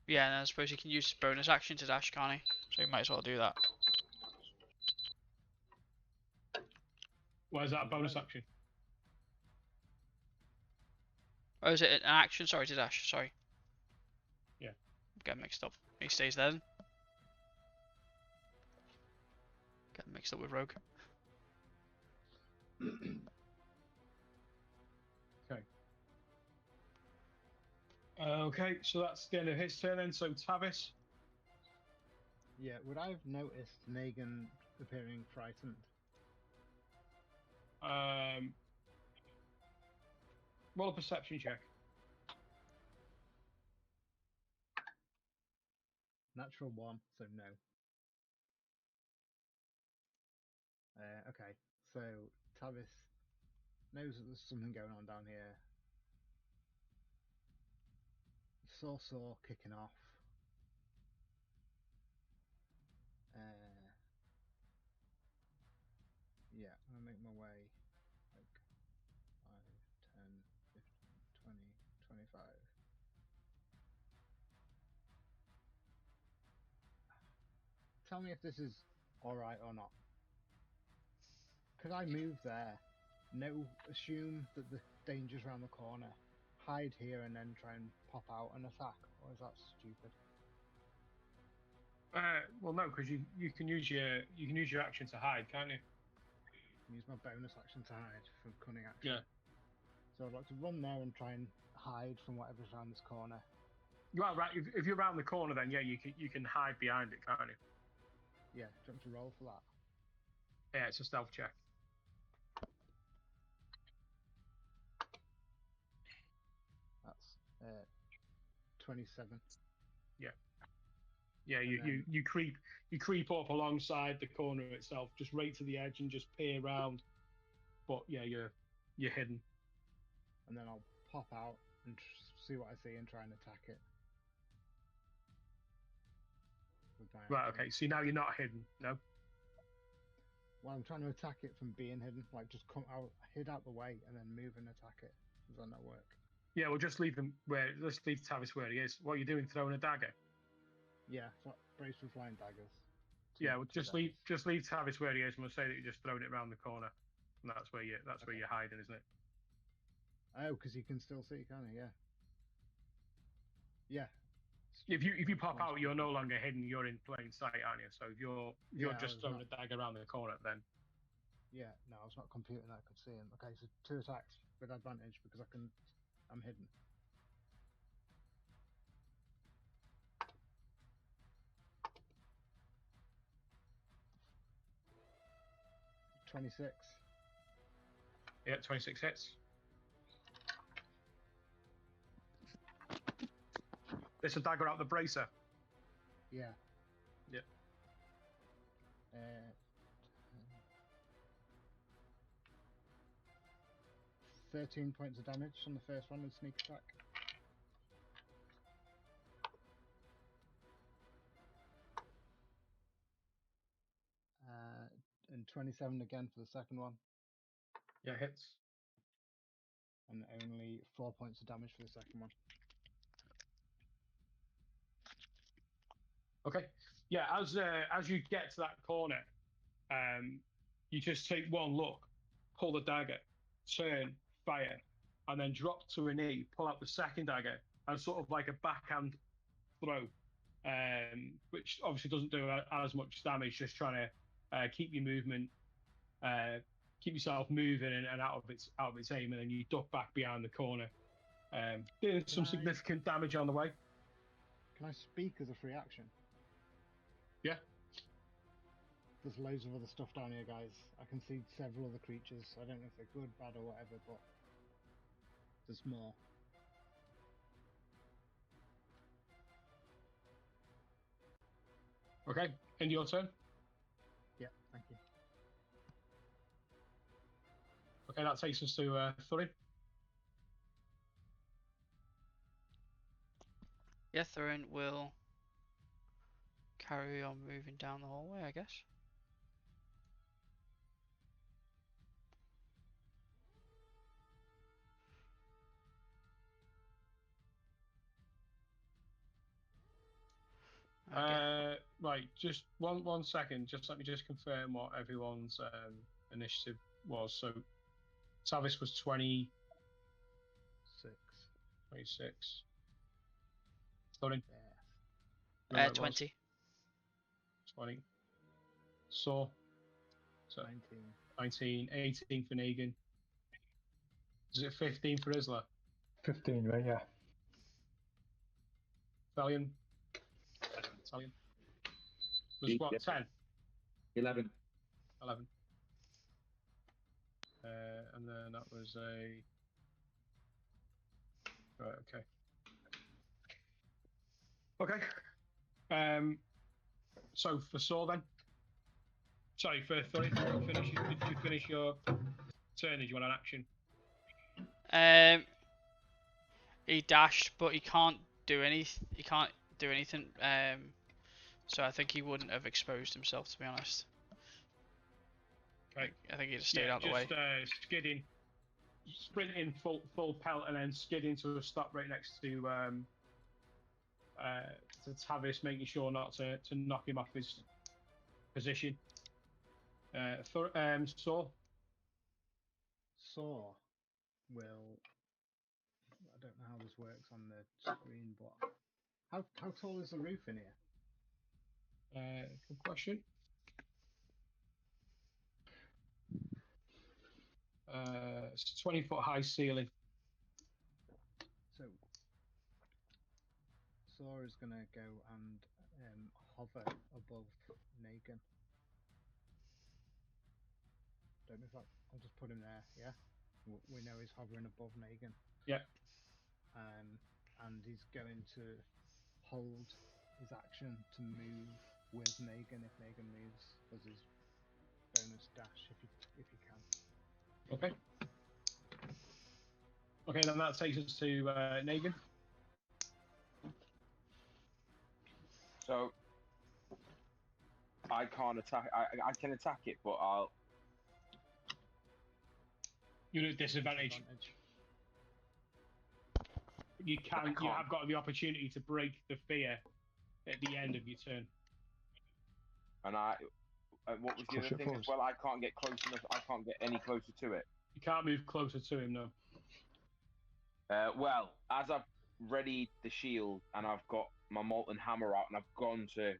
Yeah, and I suppose he can use his bonus action to dash, can't he? So he might as well do that. Why is that a bonus action? Oh, is it an action? Sorry, to dash. Sorry. Yeah. Getting mixed up. He stays there then. Getting mixed up with Rogue. Okay. Okay, so that's the end of his turn then. So Tavis. Yeah, would I have noticed Negan appearing frightened? Roll a perception check. Natural 1, so no. Okay, so Tavis knows that there's something going on down here. Saw kicking off. Yeah, I'm gonna make my way like 5, 10, 15, 20, 25. Tell me if this is alright or not. Could I move there? No, assume that the danger's around the corner. Hide here and then try and pop out and attack, or is that stupid? Well, no, because you can use your action to hide, can't you? Use my bonus action to hide from cunning action. Yeah. So I'd like to run there and try and hide from whatever's around this corner. Well, right. If you're around the corner, then yeah, you can hide behind it, can't you? Yeah, do you want to roll for that? Yeah, it's a stealth check. That's 27. Yeah, you creep up alongside the corner itself, just right to the edge, and just peer around. But yeah, you're hidden. And then I'll pop out and see what I see and try and attack it. With my Right. action. Okay. So now you're not hidden. No. Well, I'm trying to attack it from being hidden. Like just come out, hid out the way, and then move and attack it. Does that not work? Yeah. We'll just leave him where. Let's leave Tavis where he is. What are you doing? Throwing a dagger? Yeah, so brace for flying daggers. Yeah. Well, just leave Tavis where he is, and we'll say that you're just throwing it around the corner, and that's where you're hiding, isn't it? Oh, because you can still see, can't you? Yeah. Yeah. If you pop out, you're no longer hidden. You're in plain sight, aren't you? So if you're just throwing a dagger around the corner, then. Yeah. No, I was not computing that I could see him. Okay, so 2 attacks with advantage because I'm hidden. $26. Yeah, 26 hits. There's a dagger out the bracer. Yeah. Yeah. 13 points of damage on the first one with sneak attack. And 27 again for the second one, Yeah, hits. and only 4 points of damage for the second one. Okay. Yeah, as you get to that corner, you just take one look, pull the dagger, turn, fire, and then drop to a knee, pull out the second dagger, and sort of like a backhand throw, which obviously doesn't do as much damage, just trying to keep your movement, keep yourself moving and out of its aim, and then you duck back behind the corner, doing some significant damage on the way. Can I speak as a free action? Yeah. There's loads of other stuff down here, guys. I can see several other creatures. I don't know if they're good, bad, or whatever, but there's more. Okay, end your turn. Yeah, thank you. Okay, that takes us to Thurin. Yeah, Thurin will carry on moving down the hallway, I guess. Okay. Right, just one second. Just let me just confirm what everyone's initiative was. So, Tavis was 20, 26. Thurin, Yes. 20. 20. So, 19. 19, 18 for Negan. Is it 15 for Isla? 15, right? Yeah. Italian? Italian? Was what, 10? 11. 11. And then that was a... Right, okay. Okay. So for Saw then? Sorry, for Thurin, did you finish your turn? Did you want an action? He dashed, but he can't do anything. He can't do anything. So I think he wouldn't have exposed himself, to be honest. Okay. I think he'd have stayed out the way. Just skidding, sprinting full pelt, and then skidding to a stop right next to Tavis, making sure not to knock him off his position. Saw. Saw will. I don't know how this works on the screen, but how tall is the roof in here? Good question. It's a 20-foot high ceiling. So Saw is gonna go and hover above Negan. Don't know if I'll just put him there. Yeah, we know he's hovering above Negan. Yeah. And he's going to hold his action to move with Negan if Negan moves as his bonus dash if he can. Okay. Okay, then that takes us to Negan. So I can't attack. I can attack it, but I'll. You're at disadvantage. You have got the opportunity to break the fear at the end of your turn. And what was the other thing as well? I can't get close enough. I can't get any closer to it. You can't move closer to him, no. Well, as I've readied the shield and I've got my molten hammer out and I've gone to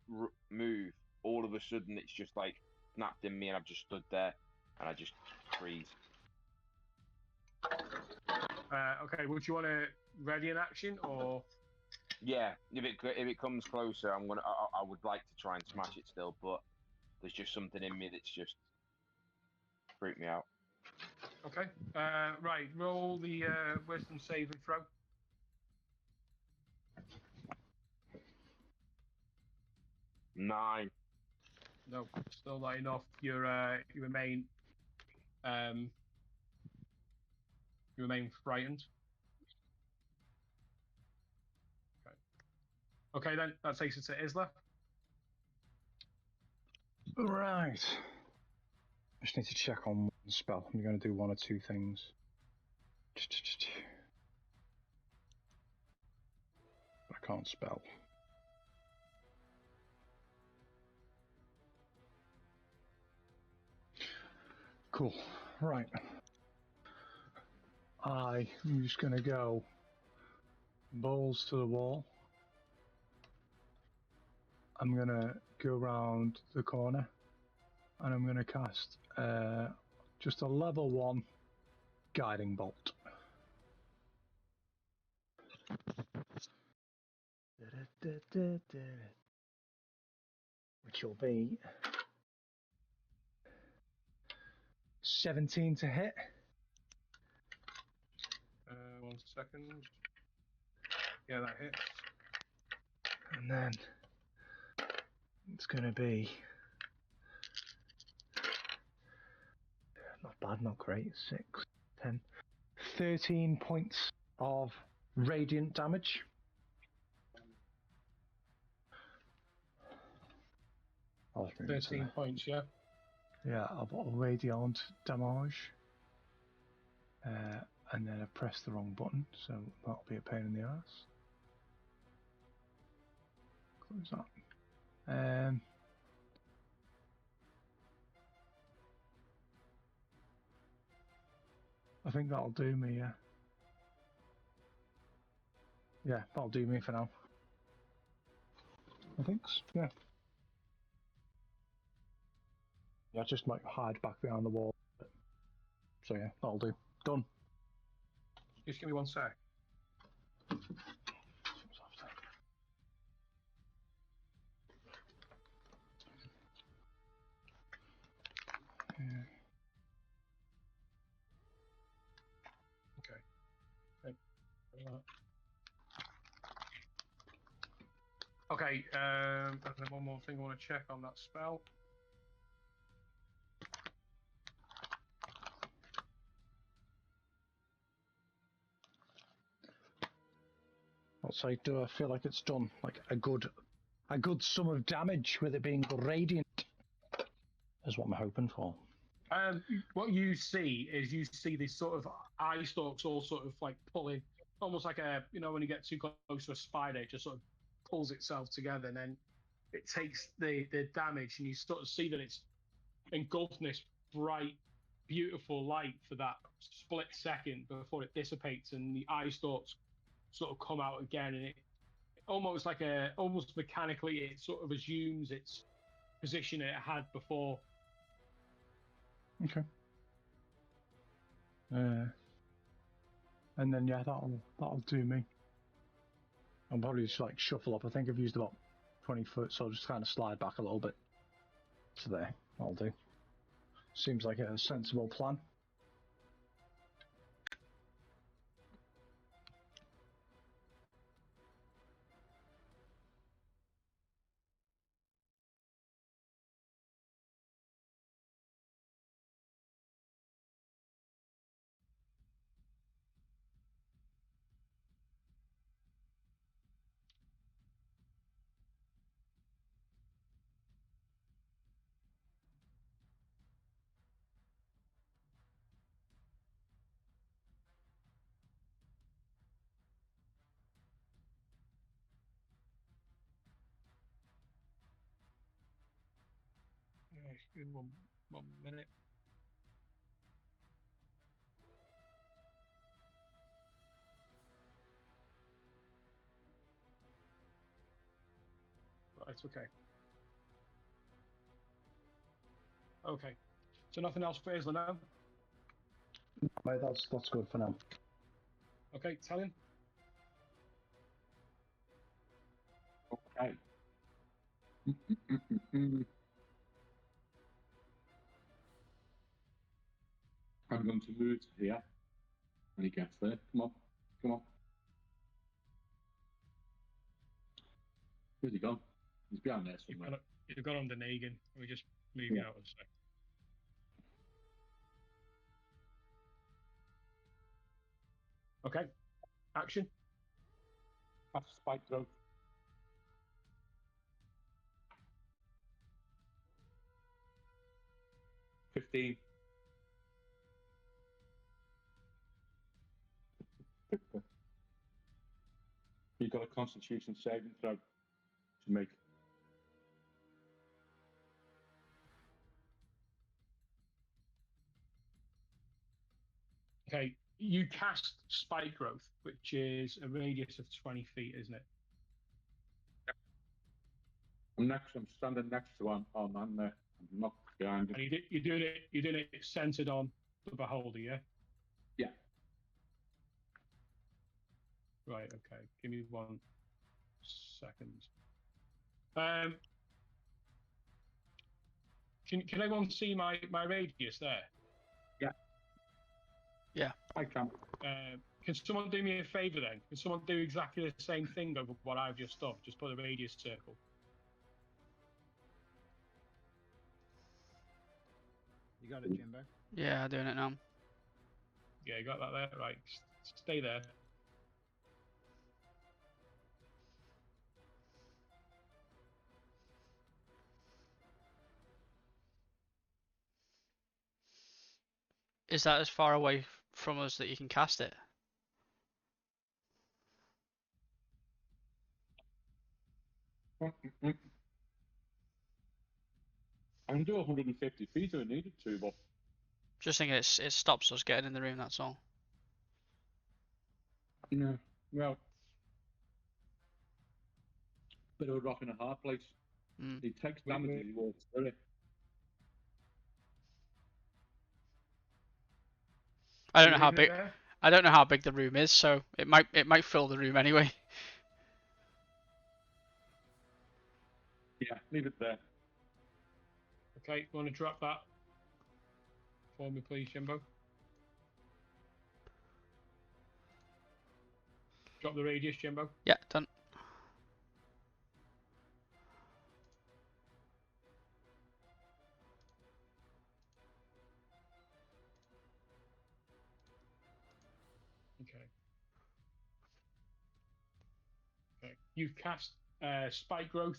move, all of a sudden it's just like snapped in me and I've just stood there and I just freeze. Okay, would you want to ready an action or? Yeah, if it comes closer, I would like to try and smash it still, but there's just something in me that's just freaked me out. Okay, right. Roll the wisdom saving throw. Nine. No, still not enough. You remain You remain frightened. Okay, then that takes us to Isla. Right. I just need to check on one spell. I'm going to do one or two things. I can't spell. Cool. Right. I'm just going to go balls to the wall. I'm going to go around the corner and I'm going to cast just a level 1 guiding bolt. Which will be 17 to hit. 1 second. Yeah, that hits. And then it's going to be not bad, not great. 6, 10, 13 points of radiant damage. I'll just move it to 13 points, yeah. yeah, I've got radiant damage. And then I pressed the wrong button, so that'll be a pain in the ass. Close that. I think that'll do me, yeah. Yeah, that'll do me for now. I think, yeah. Yeah, just like hide back behind the wall. So yeah, that'll do. Done. Just give me 1 sec. Okay, and then one more thing I want to check on that spell. I'll say, do I feel like it's done like a good sum of damage with it being radiant? Is what I'm hoping for. What you see is this sort of eye stalks all sort of like pulling, almost like a, you know, when you get too close to a spider, it just sort of pulls itself together, and then it takes the damage, and you sort of see that it's engulfed in this bright, beautiful light for that split second before it dissipates, and the eye stalks sort of come out again, and it almost mechanically it sort of assumes its position it had before. Okay. And then yeah, that'll do me. I'll probably just like shuffle up. I think I've used about 20 foot, so I'll just kind of slide back a little bit. So there, that'll do. Seems like a sensible plan. Yeah, give me one minute. Right, okay. Okay. So nothing else for Isla now? Right, that's good for now. Okay, Talion? Okay. I'm going to move to here when he gets there. Come on, come on. Where's he gone? He's behind there somewhere. You've got under Negan. We just move you out a sec. Okay. Action. That's spike growth. 15. You've got a Constitution saving throw to make. Okay. You cast spike growth, which is a radius of 20 feet, isn't it? I'm standing next to our man there. I'm not behind him. And you're doing it centered on the beholder, yeah? Yeah. Right, okay. Give me 1 second. Can everyone see my radius there? Yeah. Yeah. I can. Can someone do me a favor then? Can someone do exactly the same thing over what I've just done? Just put a radius circle. You got it, Jimbo? Yeah, doing it now. Yeah, you got that there? Right. Stay there. Is that as far away from us that you can cast it? I can do 150 feet if I needed to, but Just thinking it stops us getting in the room, that's all. no. Well, bit of a rock in a hard place. Mm. He takes Wait, damage wait. as he walks through it. I don't know how Leave it big there? I don't know how big the room is, so it might fill the room anyway. Yeah, leave it there. Okay, you want to drop that for me, please, Jimbo? Drop the radius, Jimbo. Yeah, done. Okay. Okay. You've cast spike growth.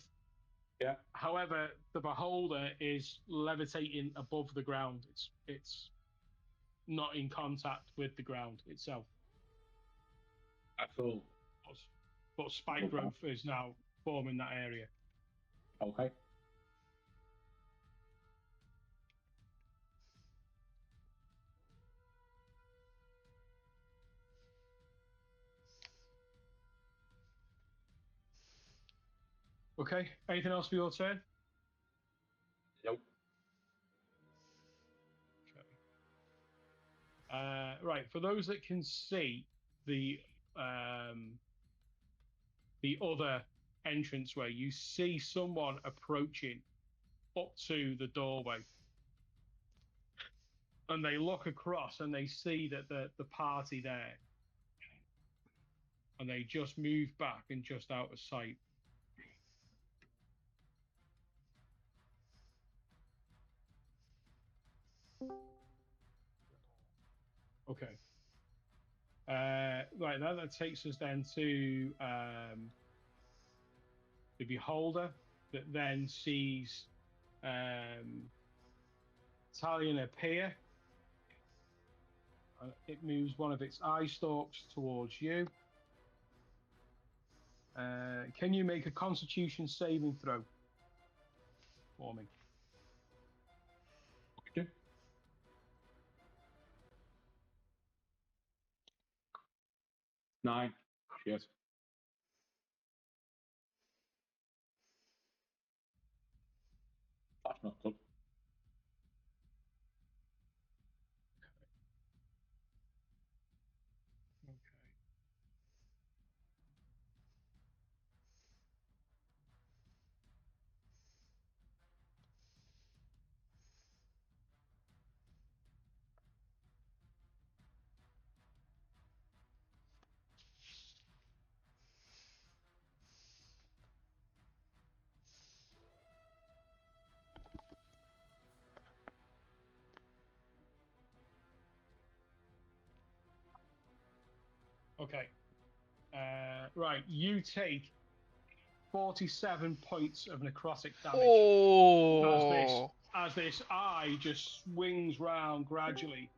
Yeah. However, the beholder is levitating above the ground. It's not in contact with the ground itself. That's all. But spike growth is now forming that area. Okay. Okay. Anything else for your turn? Nope. Right. For those that can see the other entranceway, you see someone approaching up to the doorway, and they look across and they see that the party there, and they just move back and just out of sight. Okay. Right, now that takes us then to the beholder that then sees Talion appear. It moves one of its eye stalks towards you. Can you make a Constitution saving throw for me? Okay. Nine. Yes. That's not good. Okay. Right, you take 47 points of necrotic damage Oh. as this eye just swings round gradually,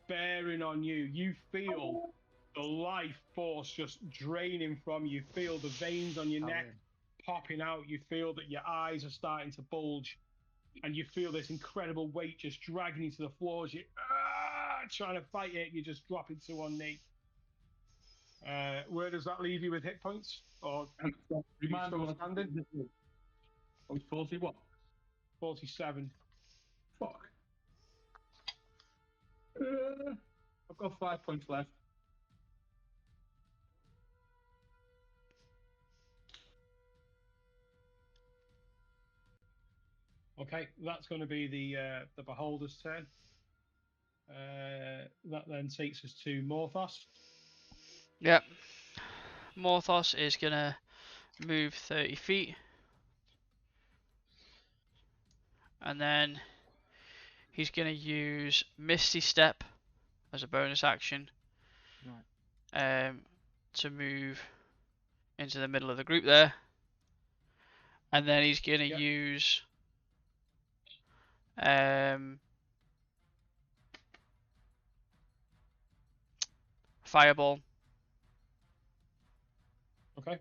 bearing on you. You feel the life force just draining from you. Feel the veins on your neck popping out. You feel that your eyes are starting to bulge, and you feel this incredible weight just dragging you to the floor. As you trying to fight it, you just drop into one knee. Where does that leave you with hit points? Or Remind me still what standing? Oh, it's 40 what? 47. Fuck. I've got 5 points left. Okay, that's going to be the beholder's turn. That then takes us to Morthos. Yep. Morthos is gonna move 30 feet. And then he's gonna use Misty Step as a bonus action. Right. To move into the middle of the group there. And then he's gonna Yep. use Fireball. Okay.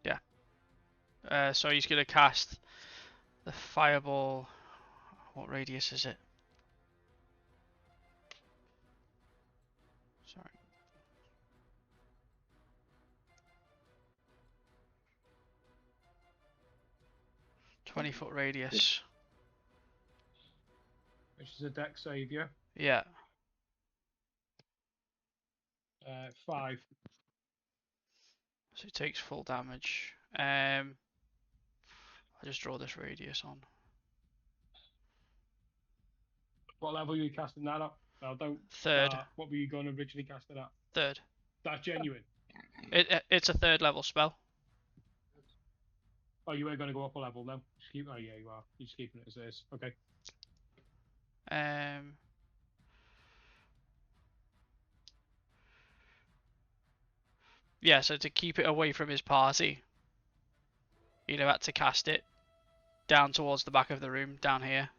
Yeah. So he's gonna cast the Fireball. What radius is it? Sorry. 20-foot radius. Which is a dex save, yeah? Yeah. 5. So he takes full damage. I'll just draw this radius on. What level are you casting that at? No, don't. Third. What were you going to originally cast it at? Third. That's genuine. It's a third level spell. Oh, you weren't going to go up a level, no? Oh, yeah, you are. You're just keeping it as is. Okay. Yeah, so to keep it away from his party, he'd have had to cast it down towards the back of the room, down here.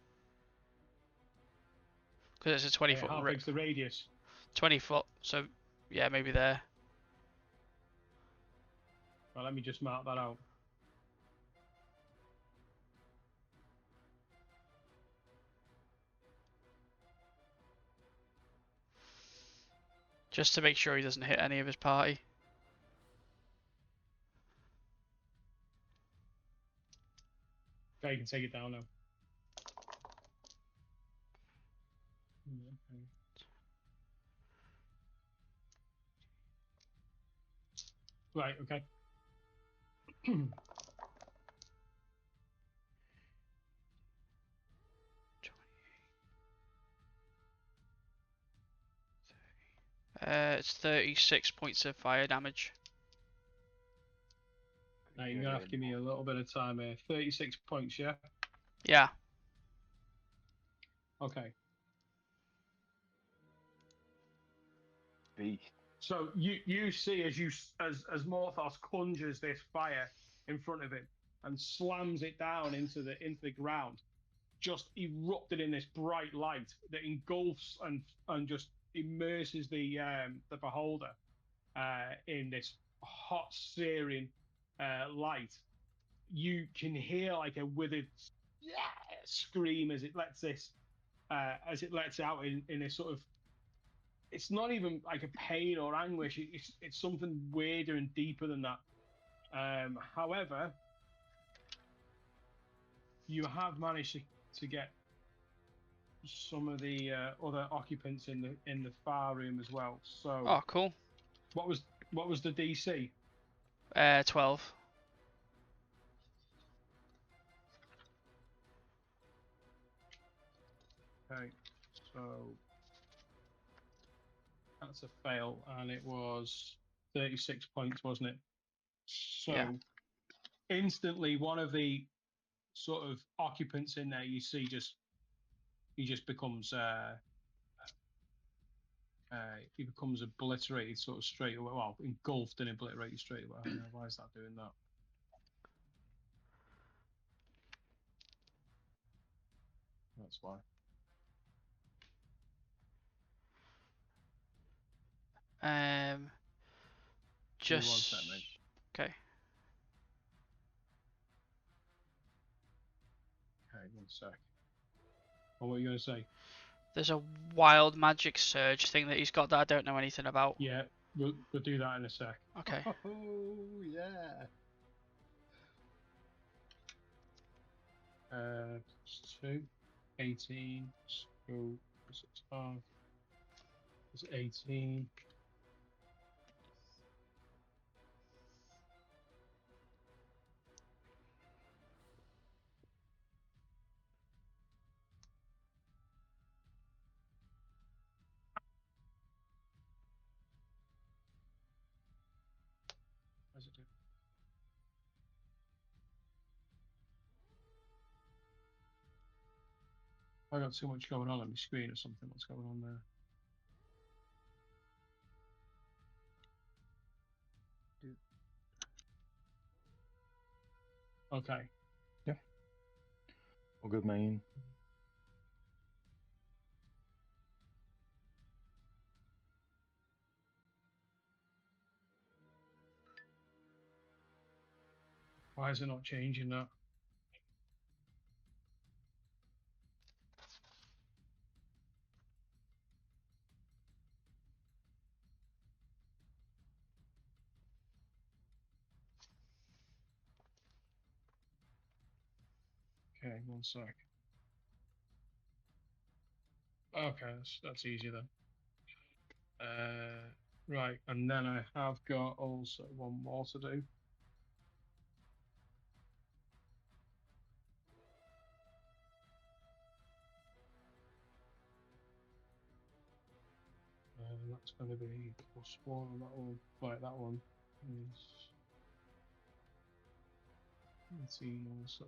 Because it's a 20-foot. How big's the radius? 20 foot, so yeah, maybe there. Well, let me just mark that out. Just to make sure he doesn't hit any of his party. Okay, you can take it down now. Right, okay. It's 36 points of fire damage. Now you're going to have to give me a little bit of time here. 36 points, yeah? Yeah. Okay. Beast. So you see as Morthos conjures this fire in front of him and slams it down into the ground, just erupted in this bright light that engulfs and just immerses the beholder in this hot searing light. You can hear like a withered scream as it lets out in a sort of, it's not even like a pain or anguish. It's something weirder and deeper than that. However, you have managed to get some of the other occupants in the far room as well. So, Oh, cool. what was the DC? 12. Okay, so that's a fail, and it was 36 points, wasn't it? So, Yeah. instantly, one of the sort of occupants in there you see just he just becomes he becomes obliterated sort of straight away. Well, engulfed and obliterated straight away. I don't know, why is that doing that? That's why. Give me one Just sec, mate. okay. Okay, one sec. What were you going to say? There's a wild magic surge thing that he's got that I don't know anything about. Yeah, we'll do that in a sec. Okay. Oh yeah. 2, 18, so 65, it's 18. What does it do? I got too much going on my screen or something. What's going on there? Okay. All good, man. Why is it not changing that? Okay, one sec. Okay, that's easy then. Right, and then I have got also one more to do. That's going to be +1 on that one. Right, that one is 18 also.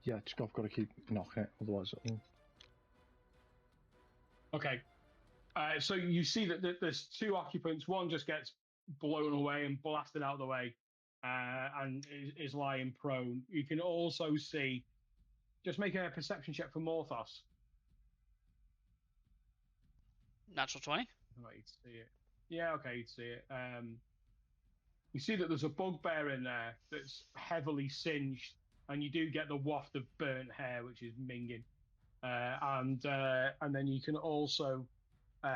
Yeah, I've got to keep knocking it, otherwise it'll... Okay, so you see that there's 2 occupants. One just gets blown away and blasted out of the way, and is lying prone. You can also see, just make a perception check for Morthos. Natural 20. Right, you'd see it. Yeah, okay, you'd see it. You see that there's a bugbear in there that's heavily singed, and you do get the waft of burnt hair, which is minging. And then you can also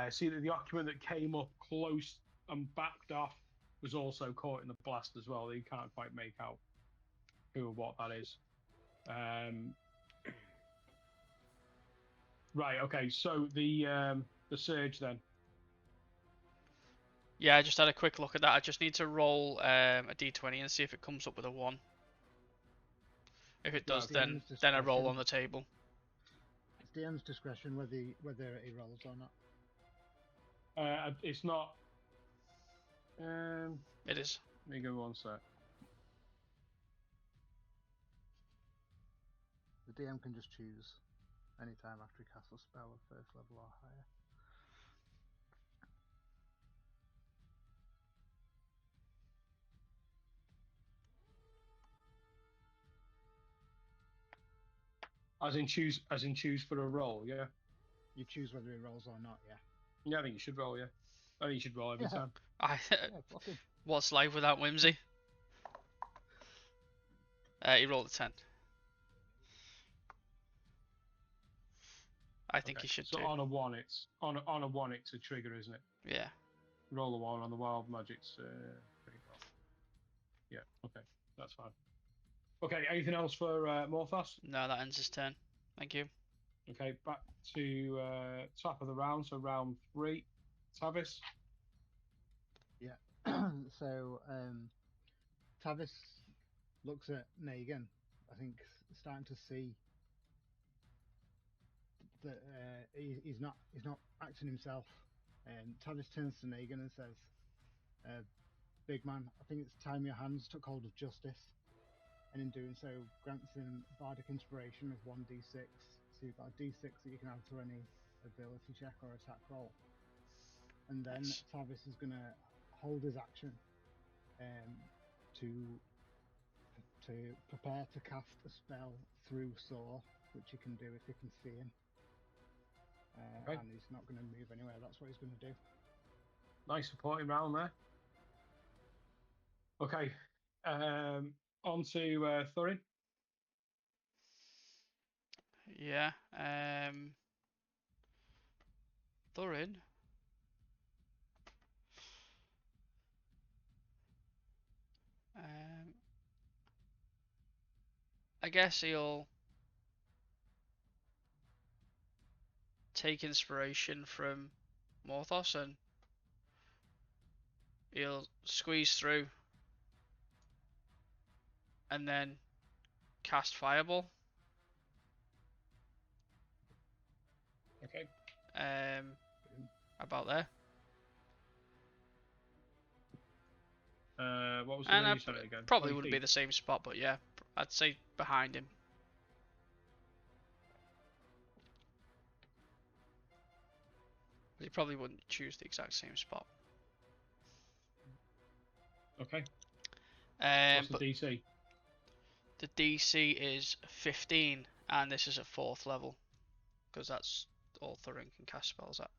see that the occupant that came up close and backed off was also caught in the blast as well. You can't quite make out who or what that is. Right. Okay. So the surge then. Yeah, I just had a quick look at that. I just need to roll a d20 and see if it comes up with a 1. If it does, Right, then I roll on the table. It's DM's discretion whether he rolls or not. It's not. It is. Let me go one sec. The DM can just choose any time after he casts a spell of 1st level or higher. As in choose for a roll. Yeah. You choose whether he rolls or not. Yeah. Yeah, I think you should roll. Yeah. I think you should roll every time. Yeah. Fucking. What's life without whimsy? He rolled a 10. I think Okay, he should so do. on a 1, it's on a 1, it's a trigger, isn't it? Yeah. Roll a 1 on the wild magic's trigger. Yeah. Okay, that's fine. Okay, anything else for Morthos? No, that ends his turn. Thank you. Okay, back to top of the round, so round 3. Tavis. Yeah. So Tavis looks at Negan. I think starting to see that he's not acting himself. Tavis turns to Negan and says, big man. I think it's Time Your Hands took hold of justice, and in doing so, grants him bardic inspiration of 1d6. So you've got a d6 that you can add to any ability check or attack roll. And then Nice. Tavis is going to hold his action to prepare to cast a spell through Saw, which he can do if he can see him. Okay. And he's not going to move anywhere. That's what he's going to do. Nice supporting round there. Okay. On to Thorin. Yeah. Thorin. I guess he'll take inspiration from Morthos and he'll squeeze through and then cast Fireball. Okay. About there. What was the And name I you said it again? probably 20 wouldn't feet. be the same spot, but yeah, I'd say behind him. He probably wouldn't choose the exact same spot. Okay. What's the But DC? the DC is 15, and this is at 4th level, because that's all Thorin can cast spells at.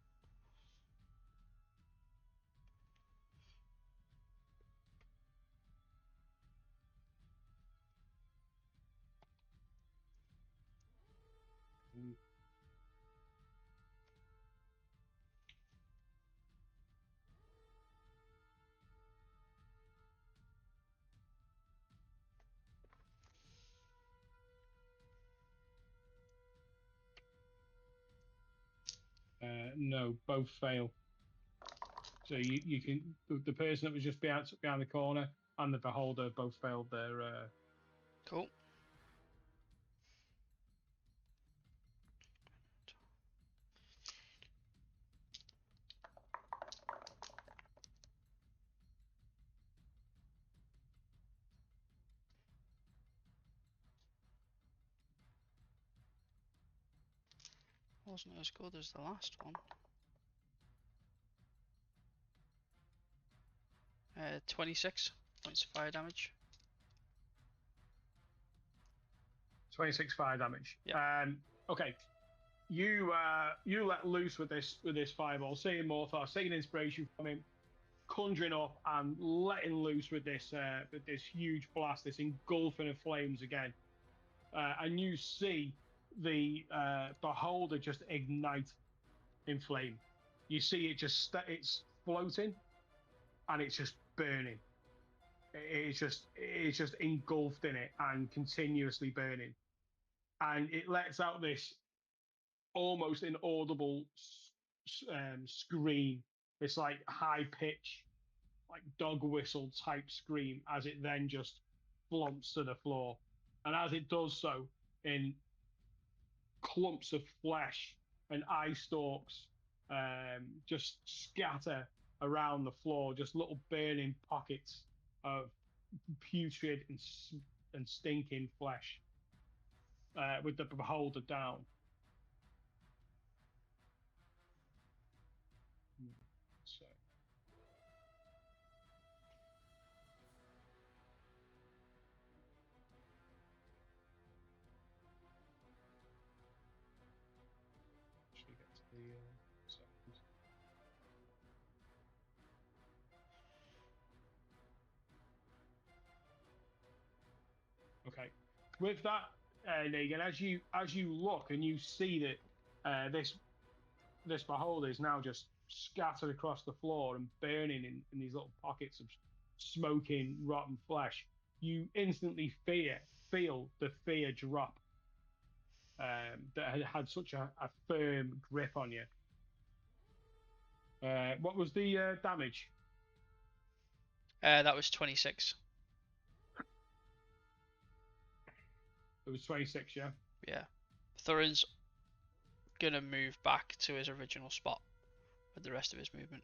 No, both fail. So you can the person that was just behind the corner and the beholder both failed their. Cool. Wasn't as good as the last one. 26 points of fire damage. 26 fire damage. Yeah. Okay. You let loose with this fireball, seeing Morthos, taking inspiration from him, conjuring up and letting loose with this huge blast, this engulfing of flames again, and you see the beholder just ignite in flame. You see it it's floating, and it's just burning. It's just engulfed in it and continuously burning, and it lets out this almost inaudible scream. It's like high pitch, like dog whistle type scream as it then just flumps to the floor. And as it does so, in clumps of flesh and eye stalks just scatter around the floor, just little burning pockets of putrid and stinking flesh with the beholder down. So. Actually get to the settings. Okay. With that, Negan, as you look and you see that this beholder is now just scattered across the floor and burning in these little pockets of smoking, rotten flesh, you instantly feel the fear drop that had such a firm grip on you. What was the damage? That was 26. It was 26, yeah? Yeah. Thorin's gonna move back to his original spot with the rest of his movement.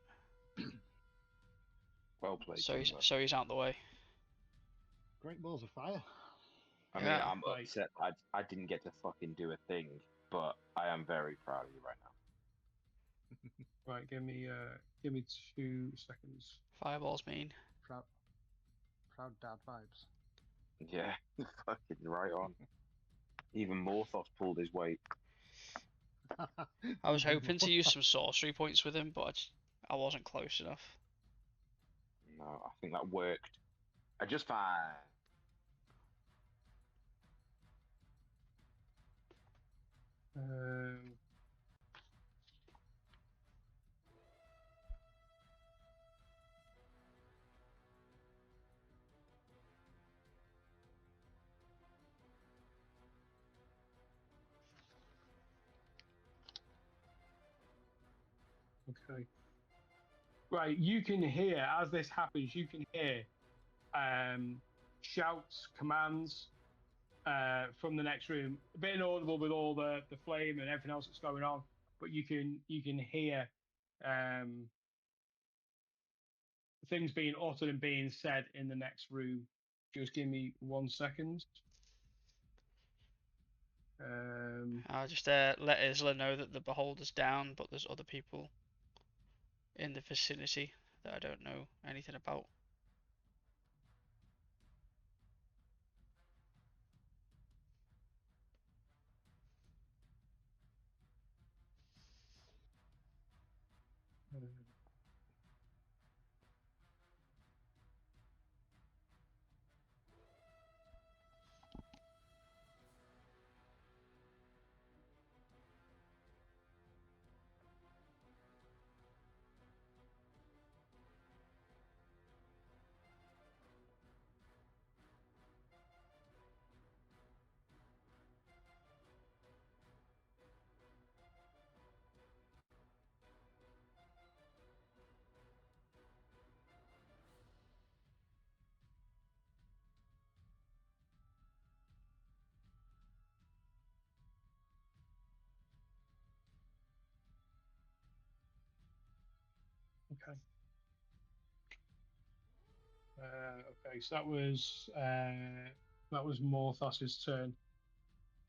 Well played, So teamwork. he's out the way. Great balls of fire. I mean, Yeah. I'm Right. upset I didn't get to fucking do a thing, but I am very proud of you right now. Right, give me 2 seconds. Fireball's mean. Proud dad vibes. Yeah, fucking right on. Even Morthos pulled his weight. I was hoping to use some sorcery points with him, but I wasn't close enough. No, I think that worked. Just fine. Okay. Right, you can hear as this happens. You can hear shouts, commands from the next room. A bit inaudible with all the flame and everything else that's going on, but you can hear things being uttered and being said in the next room. Just give me 1 second. I'll just let Isla know that the beholder's down, but there's other people in the vicinity that I don't know anything about. Okay. Okay, so that was Morthos's turn.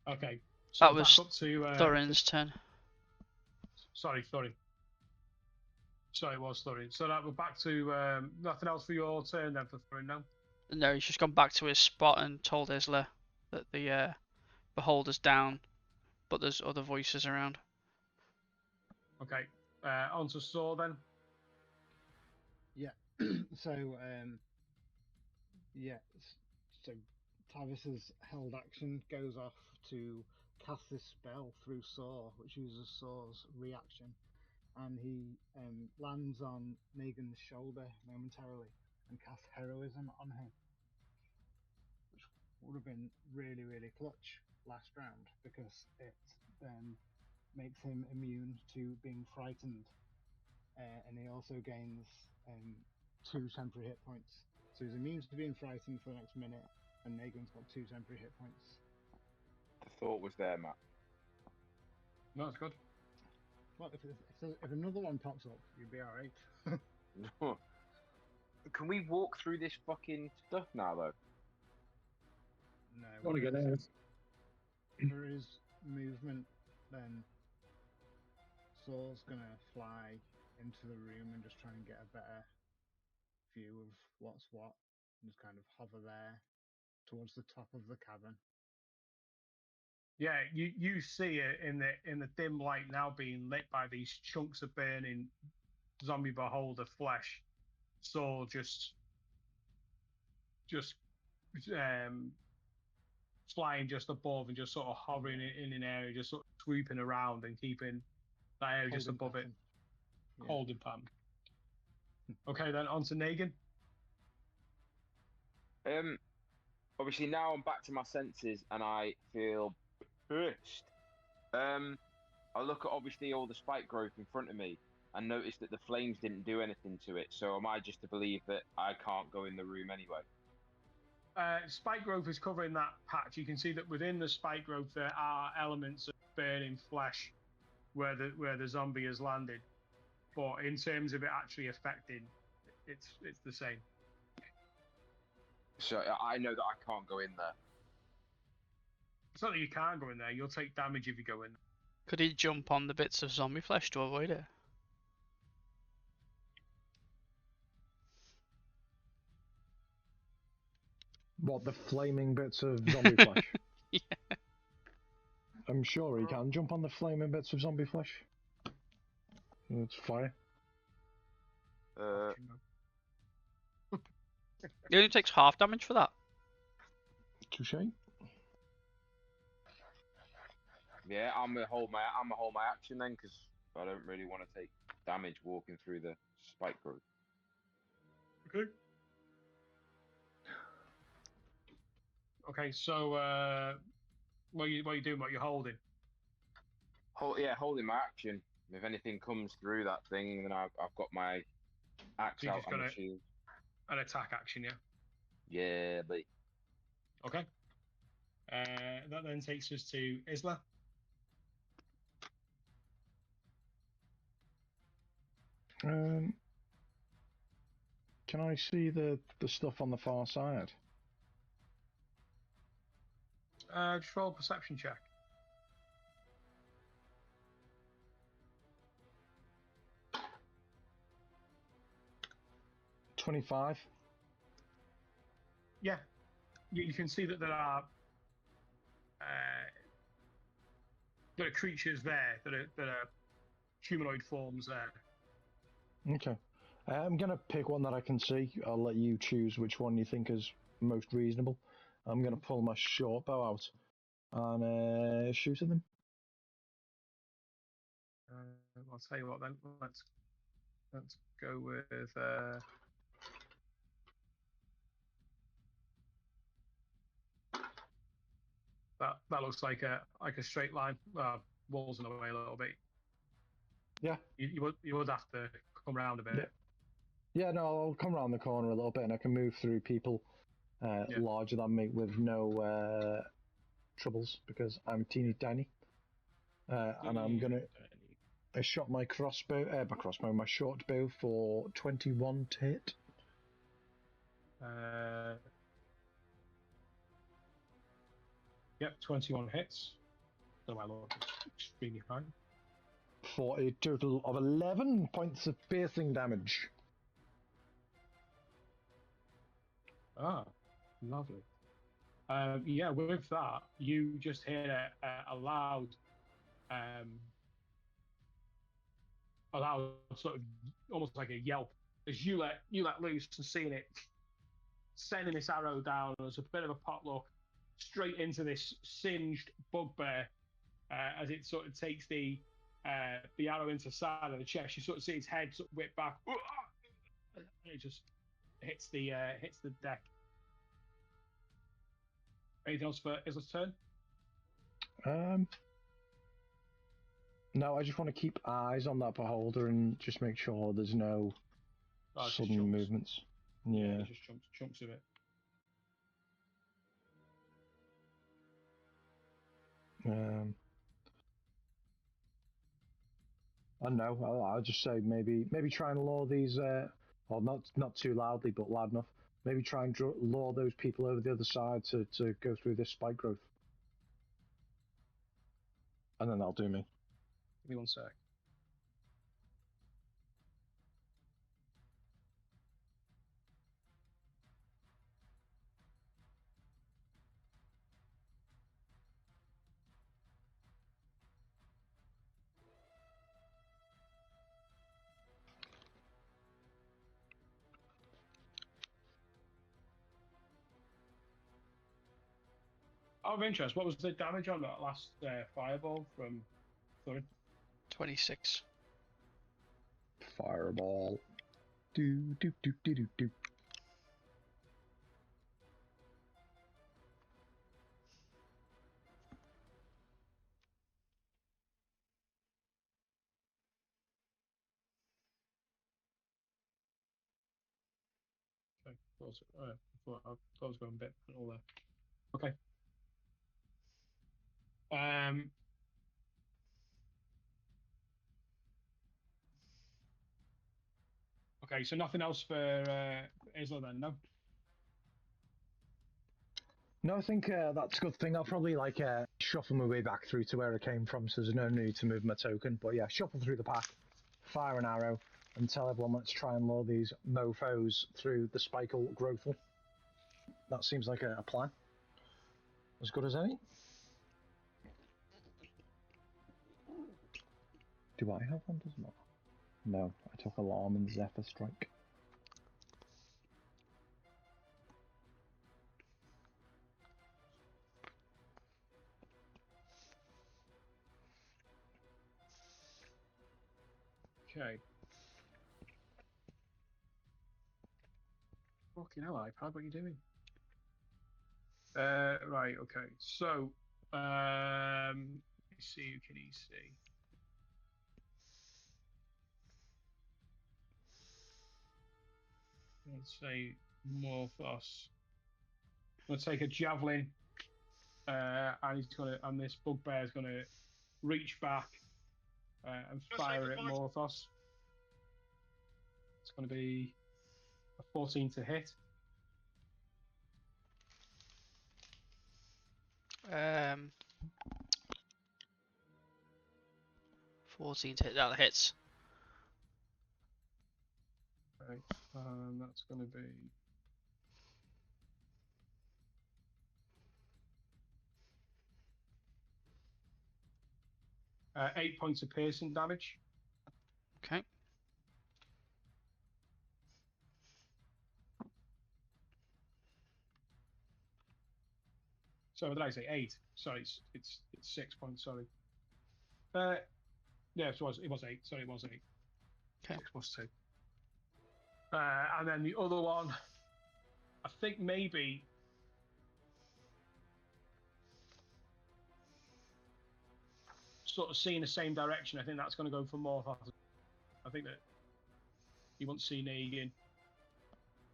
Okay, so That back was up to Thorin's turn. sorry, Thorin. Sorry, it was Thorin. So that we're back to nothing else for your turn then for Thorin now. No, he's just gone back to his spot and told Isla that the beholder's down, but there's other voices around. Okay, on to Saw then. Yeah. So yeah. So Tavis's held action goes off to cast this spell through Saw, which uses Saw's reaction, and he lands on Negan's shoulder momentarily and casts heroism on him, which would have been really, really clutch last round because it makes him immune to being frightened, and he also gains 2 temporary hit points. So he's immune to being frightened for the next minute, and Negan's got 2 temporary hit points. The thought was there, Matt. No, that's good. Well, if another one pops up, you'd be alright. Can we walk through this fucking stuff now, though? No. Want to get out? For his movement, then Saw's gonna fly into the room and just try and get a better view of what's what, and just kind of hover there towards the top of the cavern. Yeah, you see it in the dim light now being lit by these chunks of burning zombie beholder flesh. Saw just flying just above and just sort of hovering in an area, just sort of swooping around and keeping that area just Holding above pattern. it, Yeah. holding pattern. Okay, then on to Negan. Obviously now I'm back to my senses and I feel pissed. I look at obviously all the spike growth in front of me and notice that the flames didn't do anything to it. So am I just to believe that I can't go in the room anyway? Spike growth is covering that patch. You can see that within the spike growth there are elements of burning flesh where the zombie has landed. But in terms of it actually affecting, it's the same. So I know that I can't go in there. It's not that you can't go in there. You'll take damage if you go in. Could he jump on the bits of zombie flesh to avoid it? What, the flaming bits of zombie flesh? Yeah. I'm sure he can jump on the flaming bits of zombie flesh. It's fire. He only takes half damage for that. Touche. Yeah, I'm gonna hold my action then, because I don't really want to take damage walking through the spike growth. Okay. Okay, so what are you doing? What you're holding? Holding my action. If anything comes through that thing, then I've got my axe So you out just and got the shield. an attack action, yeah. Yeah, but Okay. That then takes us to Isla. Can I see the stuff on the far side? Just roll a perception check. $25. Yeah, you can see that there are creatures there that are humanoid forms there. Okay. I'm going to pick one that I can see. I'll let you choose which one you think is most reasonable. I'm going to pull my short bow out and shoot at them. I'll tell you what then. Let's go with. That looks like a straight line. Walls in the way a little bit. Yeah. You would have to come around a bit. Yeah, no, I'll come around the corner a little bit and I can move through people larger than me with no troubles because I'm teeny tiny. And I'm going to... I shot my my short bow for 21 to hit. Yep, 21 hits. So my lord is extremely high. For a total of 11 points of piercing damage. Ah, lovely. Yeah, with that, you just hear a loud sort of almost like a yelp as you let loose and seeing it sending this arrow down as a bit of a potluck straight into this singed bugbear as it sort of takes the arrow into the side of the chest. You sort of see its head sort of whip back and it just hits the deck. Anything else for Isla's turn? No, I just want to keep eyes on that beholder and just make sure there's no sudden movements. Yeah. Just chunks of it. I don't know. I'll just say maybe try and lure these. Well, not too loudly, but loud enough. Maybe try and lure those people over the other side to go through this spike growth, and then that'll do me. Give me one sec. Out of interest, what was the damage on that last fireball from Thorin? 26. Fireball. Do do do do do do. Okay, I thought I was going a bit all there. Okay. Okay, so nothing else for Isla then, no? No, I think that's a good thing. I'll probably like shuffle my way back through to where I came from, so there's no need to move my token. But yeah, shuffle through the pack, fire an arrow, and tell everyone let's try and lure these mofos through the Spikle Growthal. That seems like a plan. As good as any. Do I have one? Does not. No, I took Alarm and Zephyr Strike. Okay. Fucking hell, iPad, what are you doing? Right, okay. So, let's see, who can he see? Let's say Morphos. Let's take a javelin, and this bugbear is gonna reach back and fire at Morphos. It's gonna be a 14 to hit. 14 to hit. That hits. Right, and that's gonna be 8 points of piercing damage. Okay. So did I say 8? Sorry, it's 6 points. Sorry. Yeah, it was 8. Sorry, it was 8. Okay. 6 plus 2. And then the other one, I think maybe sort of seeing the same direction. I think that's going to go for Morphos. I think that you won't see Negan.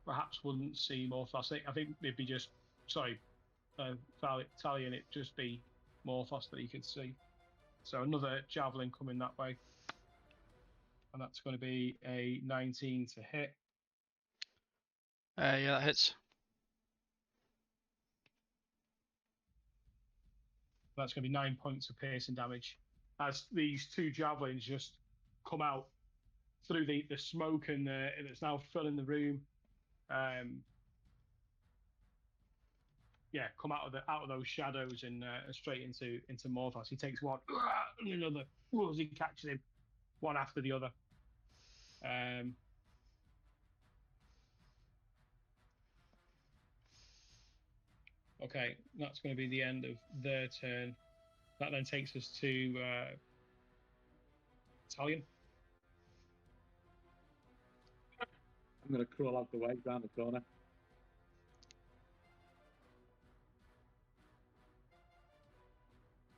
Perhaps wouldn't see Morphos. I think it'd be just, sorry, Italian, it'd just be Morphos that you could see. So another javelin coming that way. And that's going to be a 19 to hit. Yeah, that hits. That's going to be 9 points of piercing damage. As these two javelins just come out through the smoke and it's now filling the room. Yeah, come out of those shadows and straight into Morphos. He takes one and another as he catches him, one after the other. Okay, that's going to be the end of their turn. That then takes us to Italian. I'm going to crawl out the way round the corner.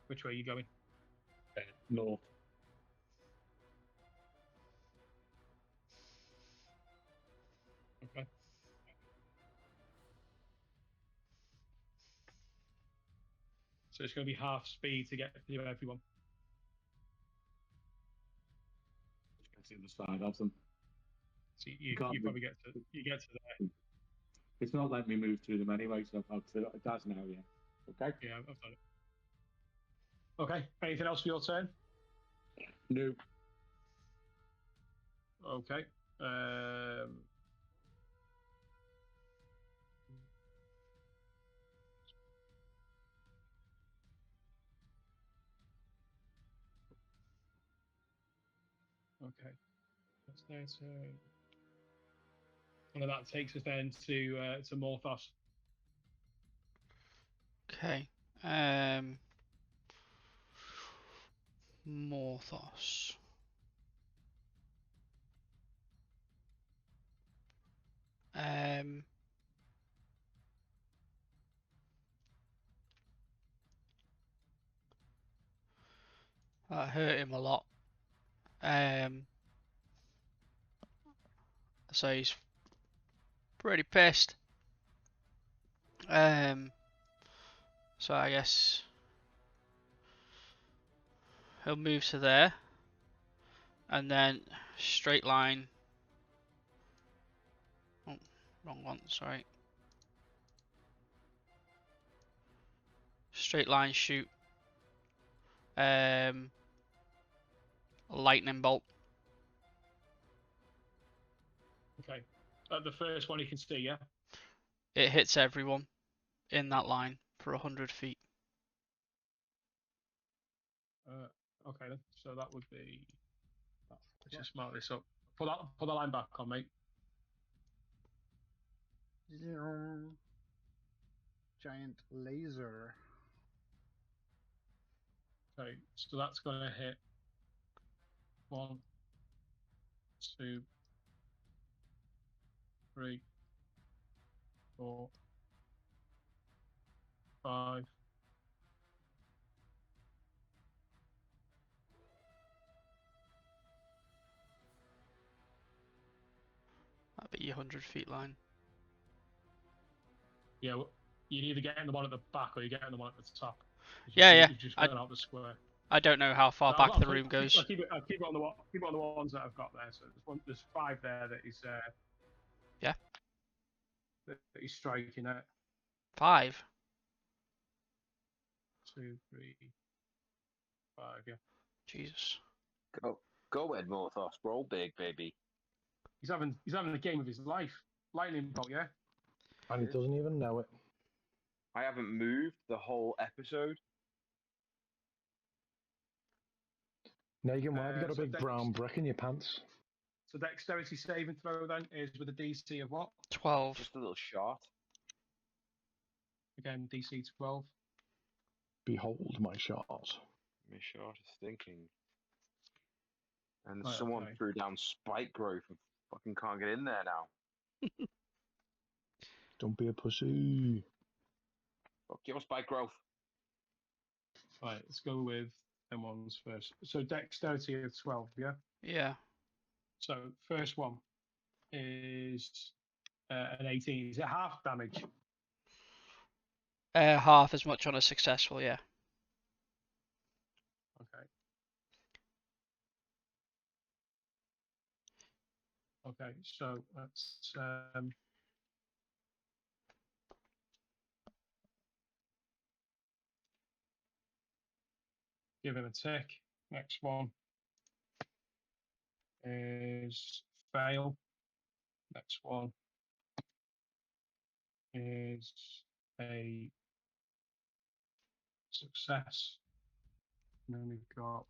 Which way are you going? North. Okay. So it's going to be half speed to get to everyone. Get to the other side of them. So you probably get to there. It's not letting me move through them anyway, so it does now, yeah. Okay? Yeah, I've done it. Okay, anything else for your turn? No. Okay. Okay. That's their turn. And then that takes us then to Morphos. Okay. Morphos. That hurt him a lot. So he's pretty pissed. So I guess he'll move to there, and then straight line Wrong one, sorry. Straight line shoot. Lightning bolt. Okay. The first one you can see, yeah? It hits everyone in that line for 100 feet. Okay then. So that would be. Let's just mark this up. Put the line back on, mate. Giant laser. Okay, so that's going to hit 1, 2, 3, 4, 5. That'd be your 100 feet line. Yeah, you're either getting the one at the back or you're getting the one at the top. Yeah. You've just gone out the square. I don't know how far back the room goes. I'll keep it on the ones that I've got there. So there's 5 there that is Yeah. that he's striking at. 5. 2, 3, 5. Yeah. Jesus. Go Ed Morthos, roll big, baby. He's having the game of his life. Lightning bolt, yeah. And he doesn't even know it. I haven't moved the whole episode. Negan, why have you got a so big brown brick in your pants? So dexterity saving throw then is with a DC of what? 12. Just a little shot. Again, DC 12. Behold my shot. My shot is thinking. And Right, someone okay. threw down spike growth and fucking can't get in there now. Don't be a pussy. Fuck your spike growth. Right, let's go with them ones first. So dexterity of 12, yeah? Yeah. So first one is an 18. Is it half damage? Half as much on a successful, yeah. Okay. Okay, so let's give him a tick. Next one is fail. Next one is a success. And then we've got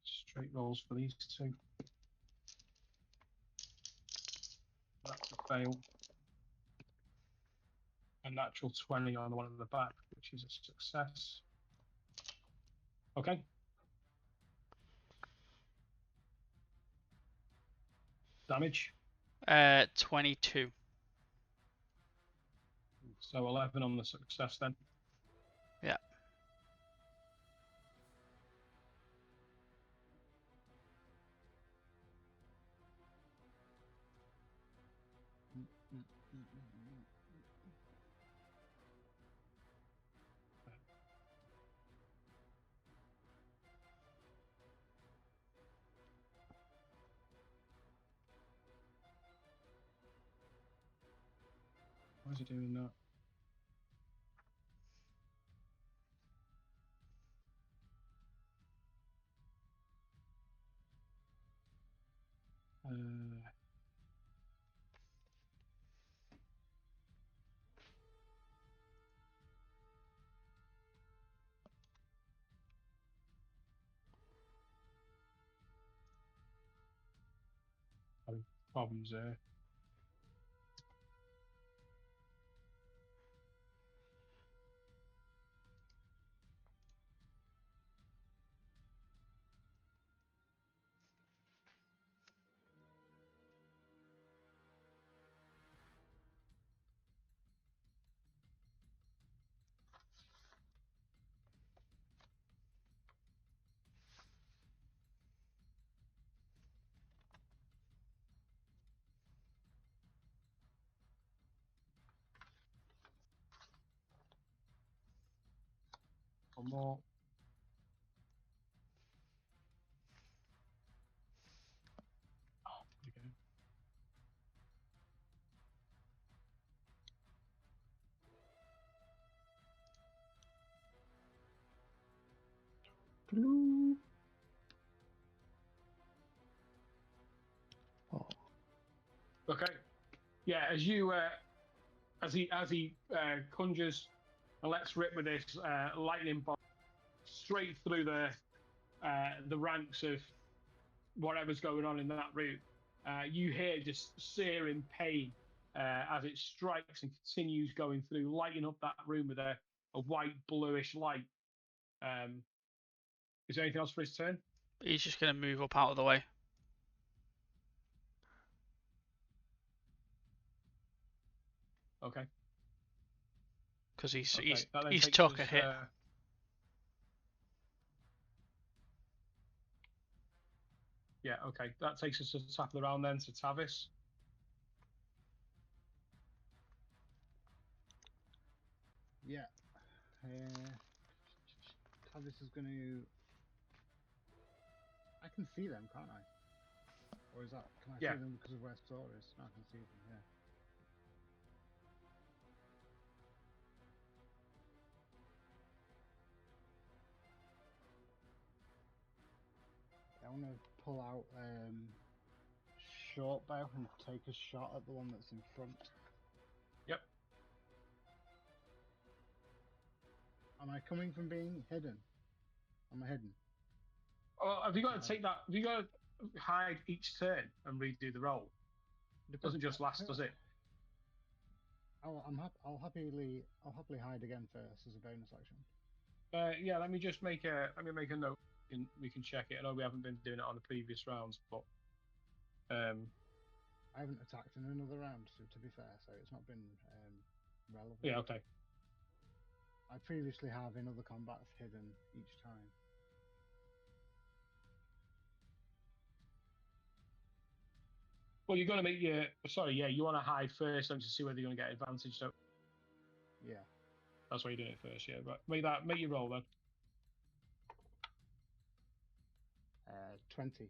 straight rolls for these two. That's a fail. A natural 20 on the one at the back, which is a success. Okay. Damage. 22. So 11 on the success then. Yeah. Why is he doing that? Having problems there. One more. Oh, there we go. Hello. Oh. Okay. Yeah, as you as he conjures and lets rip with this lightning bolt straight through the ranks of whatever's going on in that room, you hear just searing pain as it strikes and continues going through, lighting up that room with a white bluish light. Is there anything else for his turn? He's just going to move up out of the way. Okay. Because he's Okay. That then he's takes took a us, hit. Yeah, okay. That takes us to the top of the round then to Tavis. Yeah. Tavis is going to. I can see them, can't I? Or is that? Can I Yeah. see them because of where Sora is? No, I can see them. Yeah. I want to pull out short bow and take a shot at the one that's in front. Yep. Am I coming from being hidden? Am I hidden? Oh, have you got to take that? Have you got to hide each turn and redo the roll? It doesn't just last, does it? I'll happily hide again first as a bonus action. Yeah. Let me make a note. And we can check it. I know we haven't been doing it on the previous rounds, but I haven't attacked in another round, so to be fair, so it's not been relevant. yeah. Okay. I previously have in other combats hidden each time. Well, you're going to make your. Sorry, yeah. You want to hide first, don't you, to see whether you're going to get advantage. So Yeah. that's why you're doing it first. Yeah. But make your roll then. 20.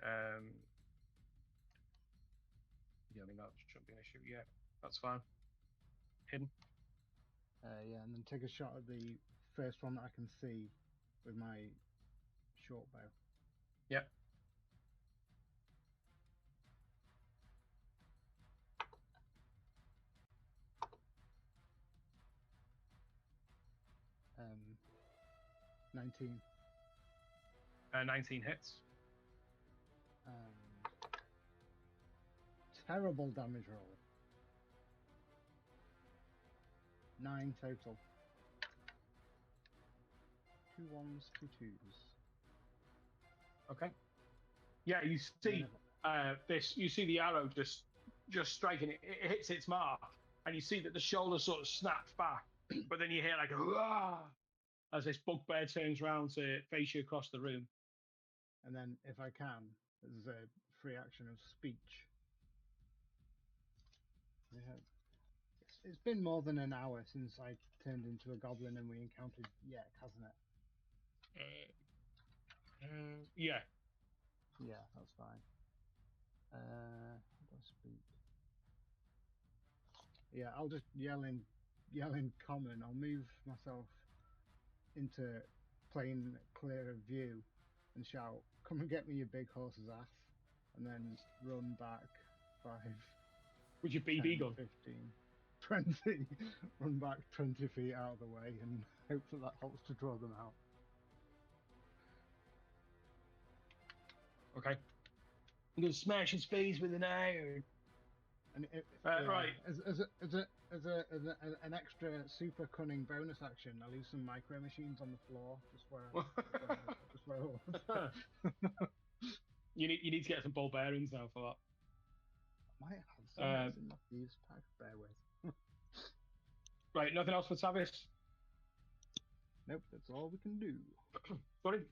Yeah, I mean that shouldn't be an issue. Yeah, that's fine. Hidden. Yeah, and then take a shot at the first one that I can see with my short bow. Yep. Um, 19. 19 hits. Terrible damage roll. 9 total. 2 1s, 2 2s. Okay. Yeah, you see this. You see the arrow just striking it. It hits its mark, and you see that the shoulder sort of snaps back. But then you hear like a "Rah!" as this bugbear turns around to face you across the room. And then, if I can, there's a free action of speech. Yeah. It's been more than an hour since I turned into a goblin and we encountered Yek, hasn't it? Yeah. Yeah, that's fine. How do I speak? Yeah, I'll just yell in common. I'll move myself into plain clear of view and shout, "Come and get me, you big horse's ass!" And then run back 5, With your 10, BB gun. 15, 20. Run back 20 feet out of the way and hope that helps to draw them out. Okay. I'm gonna smash his face with an iron. And Right. As an extra super cunning bonus action, I leave some micro machines on the floor just where I was. You need to get some ball bearings now for that. I might have some that's in my thieves pack. Bear with. Right. Nothing else for Tavis. Nope, that's all we can do. Sorry.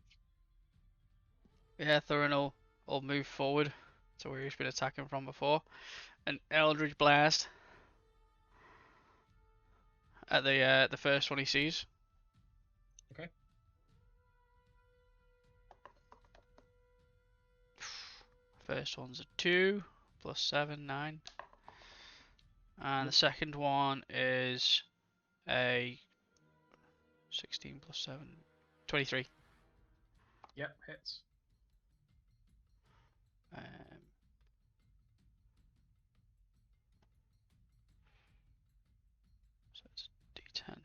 Yeah, Thurin will move forward to where he's been attacking from before. An Eldritch Blast at the first one he sees. Okay. First one's a 2 plus 7, 9. And the second one is a 16 plus 7, 23. Yep, hits. So it's D10.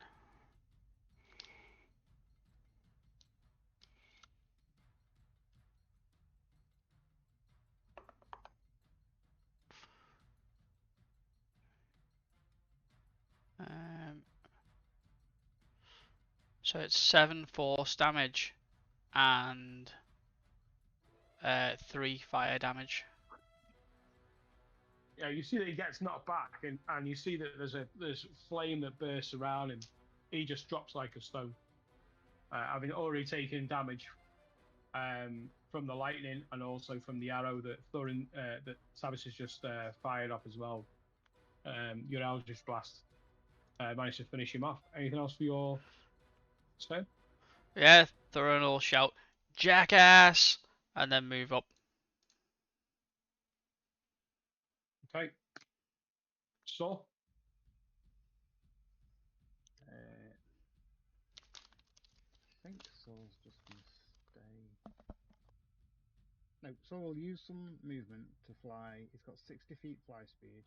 So it's 7 force damage and 3 fire damage. Yeah, you see that he gets knocked back, and you see that there's flame that bursts around him. He just drops like a stone, having already taken damage from the lightning and also from the arrow that that Savis has just fired off as well. Your Eldritch Blast managed to finish him off. Anything else for your turn? Yeah, Thurin will shout, "Jackass!" and then move up. Okay. So, I think Saul's just going to stay. No, Saul will use some movement to fly. He's got 60 feet fly speed.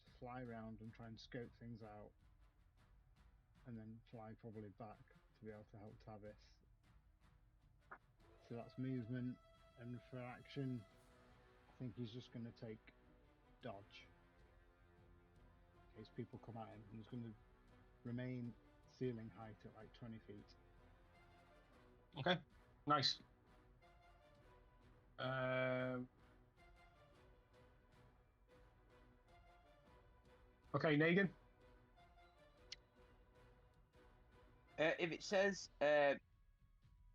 To fly around and try and scope things out. And then fly probably back to be able to help Tavis. So that's movement. And for action, I think he's just going to take dodge. In case people come at him. And he's going to remain ceiling height at like 20 feet. okay, nice. Okay, Negan. If it says a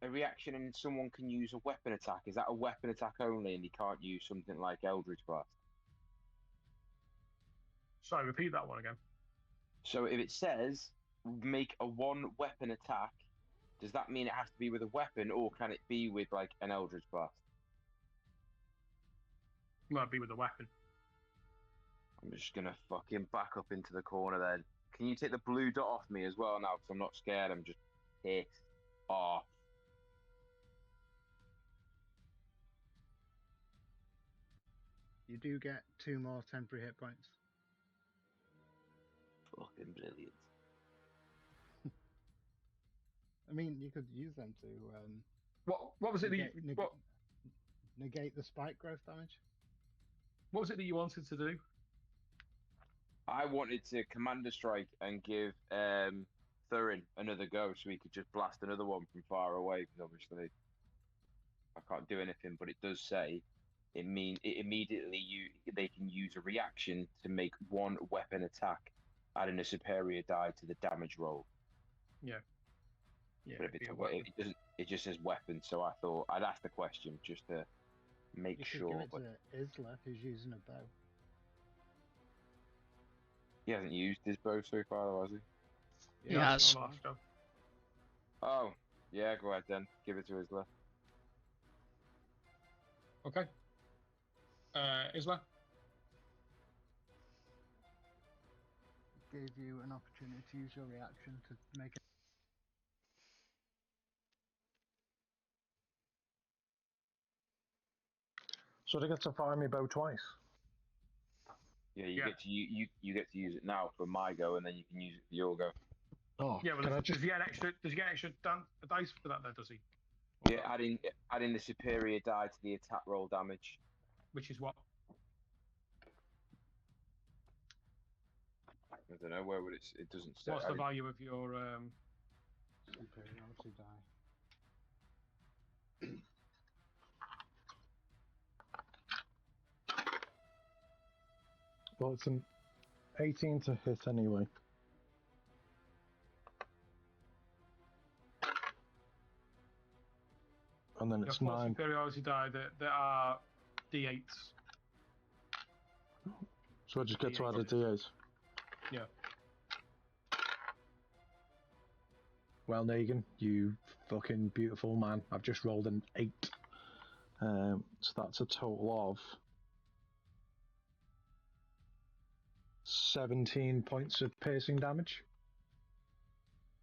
reaction and someone can use a weapon attack, is that a weapon attack only and he can't use something like Eldritch Blast? Sorry, repeat that one again. So if it says make a one weapon attack, does that mean it has to be with a weapon or can it be with like an Eldritch Blast? Might be with a weapon. I'm just gonna fucking back up into the corner then. Can you take the blue dot off me as well now? Because I'm not scared. I'm just pissed off. You do get 2 more temporary hit points. Fucking brilliant. I mean, you could use them to What was it? negate the spike growth damage. What was it that you wanted to do? I wanted to Commander Strike and give Thurin another go so he could just blast another one from far away, because obviously I can't do anything, but it does say it immediately they can use a reaction to make one weapon attack, adding a superior die to the damage roll. Yeah. Yeah. But if it's it doesn't, it just says weapon, so I thought I'd ask the question just to make You could sure. give it But to Isla, who's using a bow. he hasn't used his bow so far, though, has he? He has. Oh, yeah, go ahead then. Give it to Isla. Okay. Isla? Gave you an opportunity to use your reaction to make it. So they get to fire me bow twice. Yeah, you get to you get to use it now for my go, and then you can use it for your go. Oh, Yeah, well, can I does just... he get extra? Does he get extra dice for that? Then does he? Yeah, adding the superior die to the attack roll damage. Which is what? I don't know, where would it doesn't say. What's the value of your Superiority die. Well, it's an 18 to hit anyway. And then it's 9. superiority die that are d8s. So I just get to add a D8s. D8. Yeah. Well, Negan, you fucking beautiful man. I've just rolled an 8. So that's a total of 17 points of piercing damage.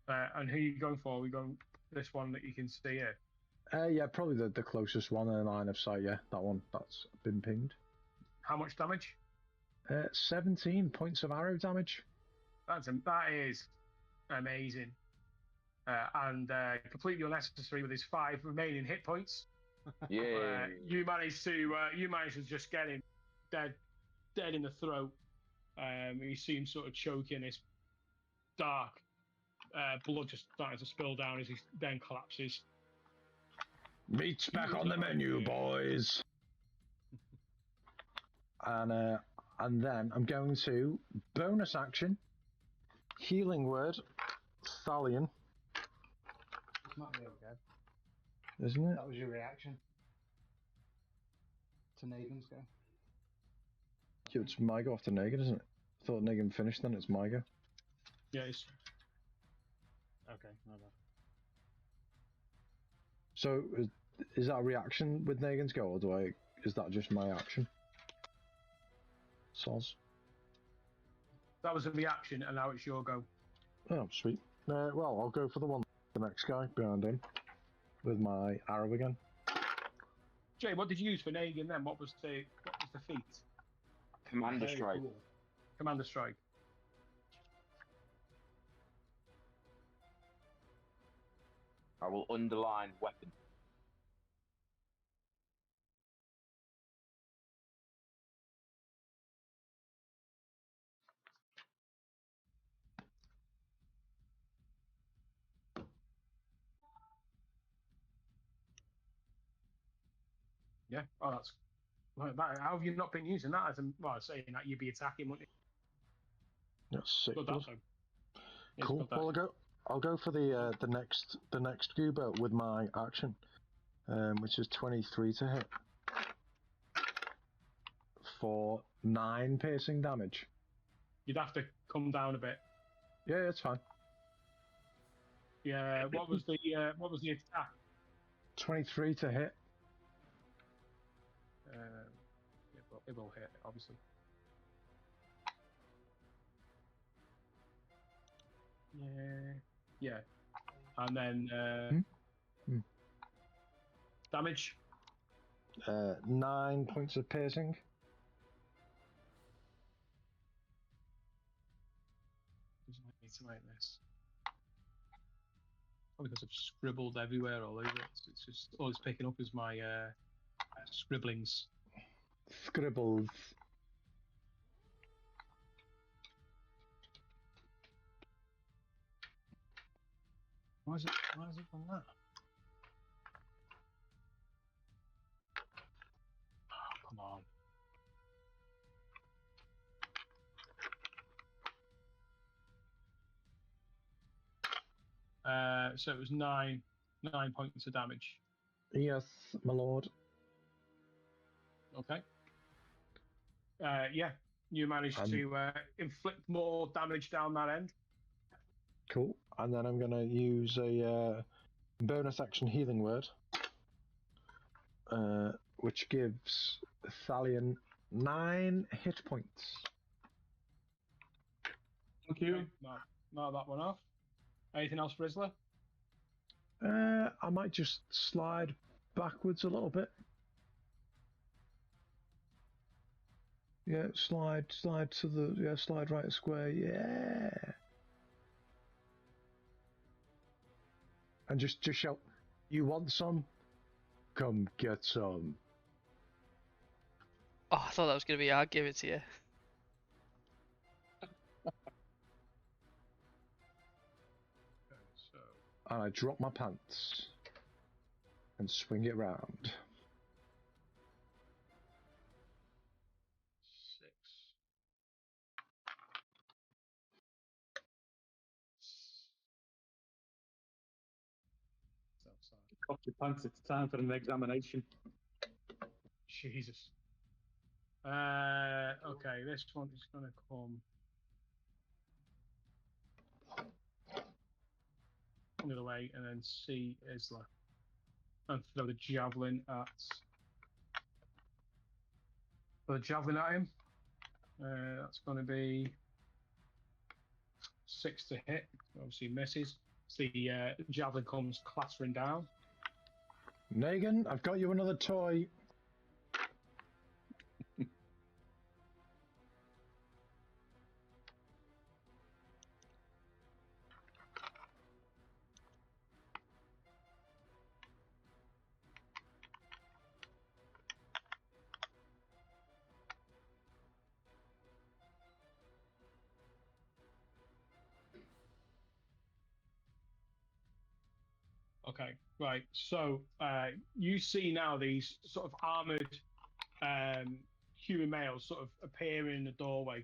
And who are you going for? We going this one that you can see here. Yeah, probably the closest one in line of sight. Yeah, that one. That's been pinged. How much damage? 17 points of arrow damage. That is amazing. And completely unnecessary with his 5 remaining hit points. Yeah. You managed to just get him dead in the throat. You see him sort of choking. His dark blood just starting to spill down as he then collapses. Meat's back on the menu, boys. And then I'm going to bonus action, healing word, Thalion. It's not real, Gav. Isn't it? That was your reaction to Negan's go. Yeah, it's my go after Negan, isn't it? I thought Negan finished, then it's my go. Yeah, it's Okay, my bad. So is that a reaction with Negan's go, or is that just my action? Soz. that was a reaction, and now it's your go. Oh, sweet. Well, I'll go for the next guy behind him with my arrow again. Jay, what did you use for Negan then? What was the feat? Commander Very strike. cool. Commander strike. I will underline weapon. Yeah. Oh, that's. How have you not been using that as a? Well, saying that you'd be attacking, wouldn't you? That's sick. Good Bud. that, though. It's Cool. good that. Well, I'll go for the next goober with my action, which is 23 to hit for 9 piercing damage. You'd have to come down a bit. Yeah, it's fine. Yeah. What was the attack? 23 to hit. It will hit, obviously. Yeah. And then damage. 9 points of piercing. Doesn't like me to write this. Probably because I've scribbled everywhere all over it. It's just all it's picking up is my scribblings. Scribbles. Why has it done that? Oh, come on. So it was 9 points of damage. Yes, my lord. Okay. Yeah, you managed to inflict more damage down that end. Cool. And then I'm going to use a bonus action healing word, which gives Thalion 9 hit points. Thank you. Not that one off. Anything else for Isla? I might just slide backwards a little bit. Yeah, slide to the slide right square. Yeah. And just shout, "You want some? Come get some." Oh, I thought that was going to be I'll give it to you. So And I drop my pants and swing it round. 6. Off your pants, it's time for an examination. Jesus. Okay, this one is going to come the other way and then see Isla and throw the javelin at him. That's going to be 6 to hit. Obviously misses. The javelin comes clattering down. Negan, I've got you another toy. Okay, right. So you see now these sort of armored human males sort of appearing in the doorway,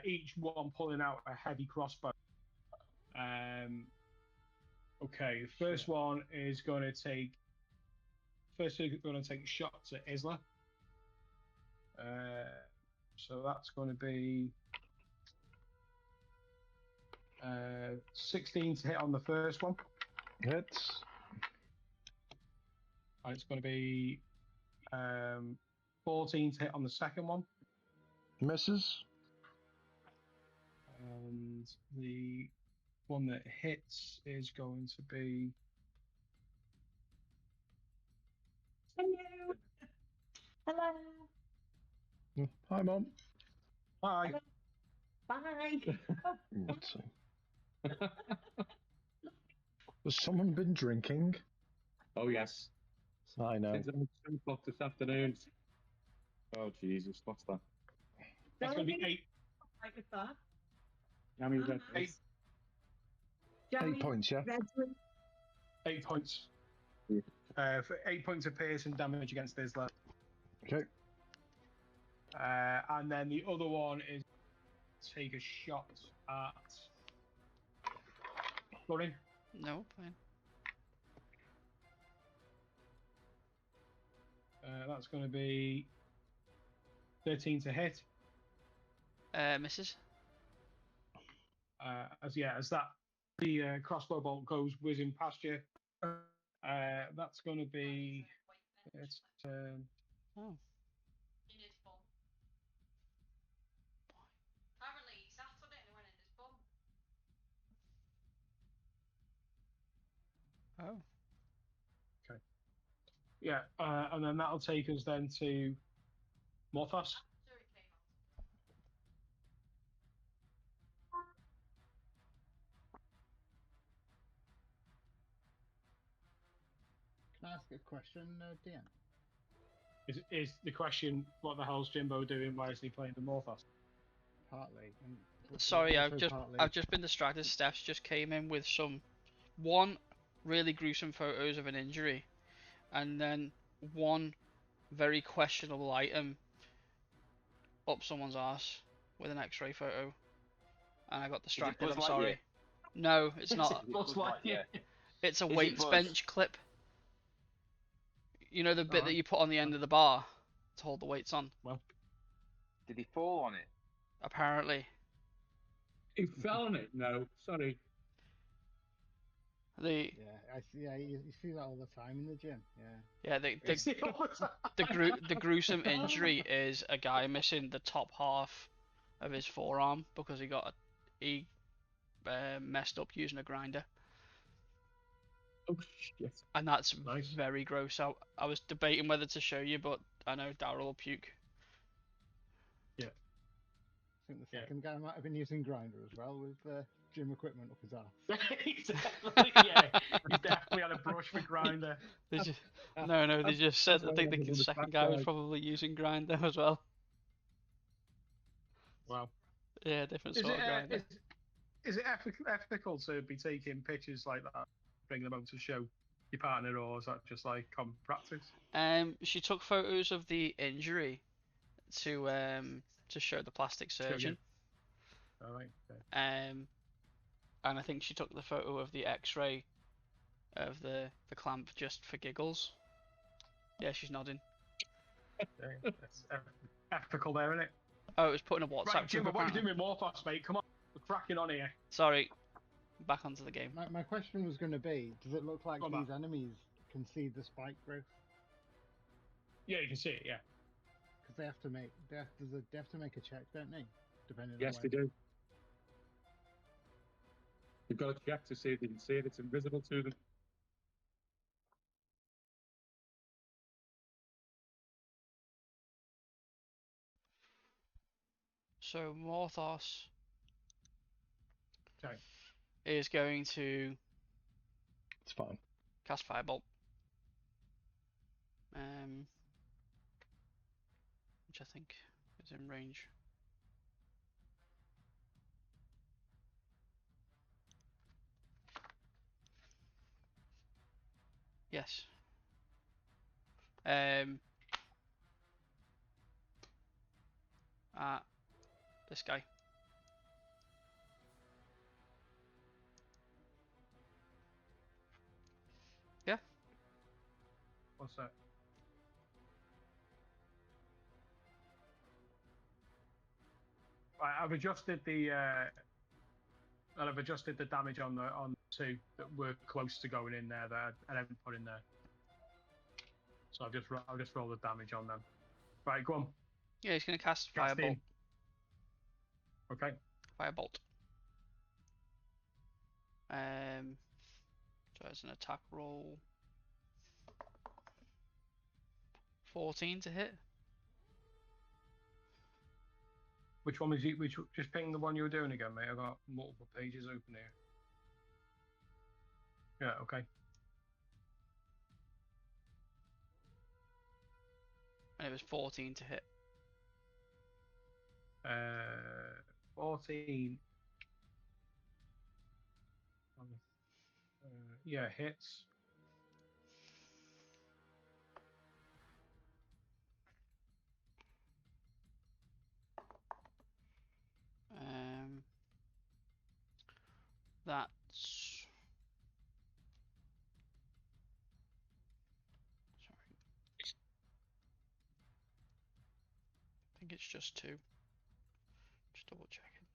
each one pulling out a heavy crossbow. Okay, the first one is going to take. First, they're going to take shots at Isla. So that's going to be 16 to hit on the first one. Hits. And it's going to be 14 to hit on the second one. Misses. And the one that hits is going to be. Hello. Hello. Hi, Mum. Hi. Bye. Let's see. Has someone been drinking? Oh, yes. I know. It's only 10 o'clock this afternoon. Oh, Jesus. What's that? That's going to be 8. Like a thought. Yummy red Uh-huh. face. 8 points, yeah? 8 points. Yeah. For 8 points of piercing damage against Isla. Okay. And then the other one is take a shot at Florin. No, fine. That's going to be 13 to hit. Misses. As that the crossbow bolt goes whizzing past you. That's going to be it's Oh. Oh. yeah, and then that'll take us then to Morthos. Can I ask a question, Dan? Is the question, what the hell's Jimbo doing? Why is he playing the Morthos? Partly. And Sorry, also partly, I've just been distracted. Steph's just came in with one really gruesome photos of an injury, and then one very questionable item up someone's ass with an X-ray photo, and I got distracted. Buzz I'm Lightyear? sorry. No, it's not. It looks like Yeah. It's a Is it weights Buzz? bench clip. You know the bit that Alright. you put on the end of the bar to hold the weights on. Did he fall on it? Apparently, He fell on it? No, sorry. the yeah, I see. Yeah, you see that all the time in the gym. Yeah. yeah the gruesome injury is a guy missing the top half of his forearm because he messed up using a grinder, Oh, shit. and that's Nice. very gross. I was debating whether to show you, but I know Daryl will puke. I think the Yeah. second guy might have been using grinder as well with gym equipment up his ass. he's definitely had a brush for grinder. They just, no, they just said That's I think why I the was second guy was backside. probably using grinder as well. Wow. Yeah, different Is sort it of grinder. is it ethical to be taking pictures like that, bring them home to show your partner, or is that just like common practice? She took photos of the injury to show the plastic surgeon. All right. Okay. And I think she took the photo of the X-ray of the clamp just for giggles. Yeah, she's nodding. Yeah, that's ethical there, isn't it? Oh, it was put in a WhatsApp Right, Jimbo, group. what are you Apparently. doing with Morphos, mate? Come on, we're cracking on here. Sorry, back onto the game. My question was going to be, does it look like Go on, these enemies can see the spike growth? Yeah, you can see it. Yeah. Because they have to make they have to make a check, don't they? Depending Yes, on they where do. You've got to check to see if they can see it. It's invisible to them. So Morthos Okay. is going to It's fine. cast Firebolt. Which I think is in range. Yes. This guy. Yeah. What's that? Right, I've adjusted the damage on the two that were close to going in there that I haven't put in there. So I'll just roll the damage on them. Right, go on. Yeah, he's going to cast Cast Firebolt. in. Okay. Firebolt. So it's an attack roll. 14 to hit. Which one was you? Just ping the one you were doing again, mate. I've got multiple pages open here. Yeah. Okay. And it was 14 to hit. 14. Yeah, hits. That's... Sorry. I think it's just 2. Just double checking.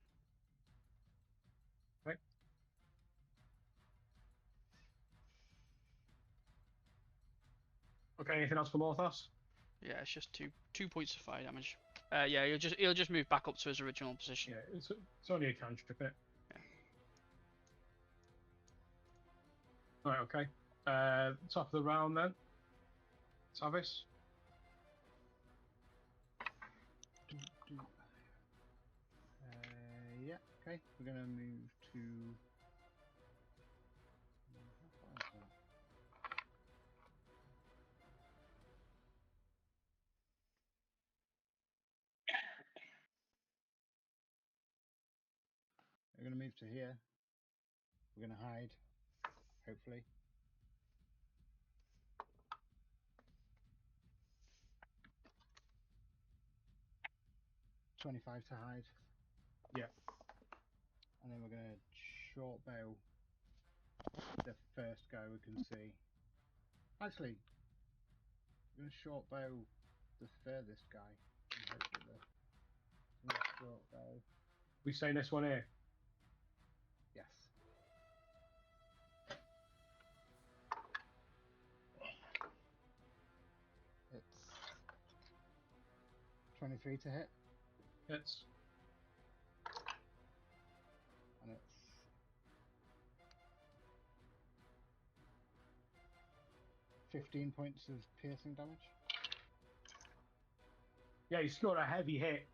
Okay. Okay. Anything else for Morthos? Yeah, it's just 2 points of fire damage. Yeah, he'll just move back up to his original position. Yeah, it's only a cantrip, isn't it? Yeah. Right. Okay. Top of the round then. Tavis. Yeah, okay. We're gonna move to. How far is that? We're gonna move to here. We're gonna hide, hopefully. $25 to hide. Yeah. And then we're gonna short bow the first guy we can see. Actually, we're gonna short bow the furthest guy. And hope that the next short bow. We saying this one here. Yes. It's 23 to hit. Hits. And it's 15 points of piercing damage. Yeah, you scored a heavy hit.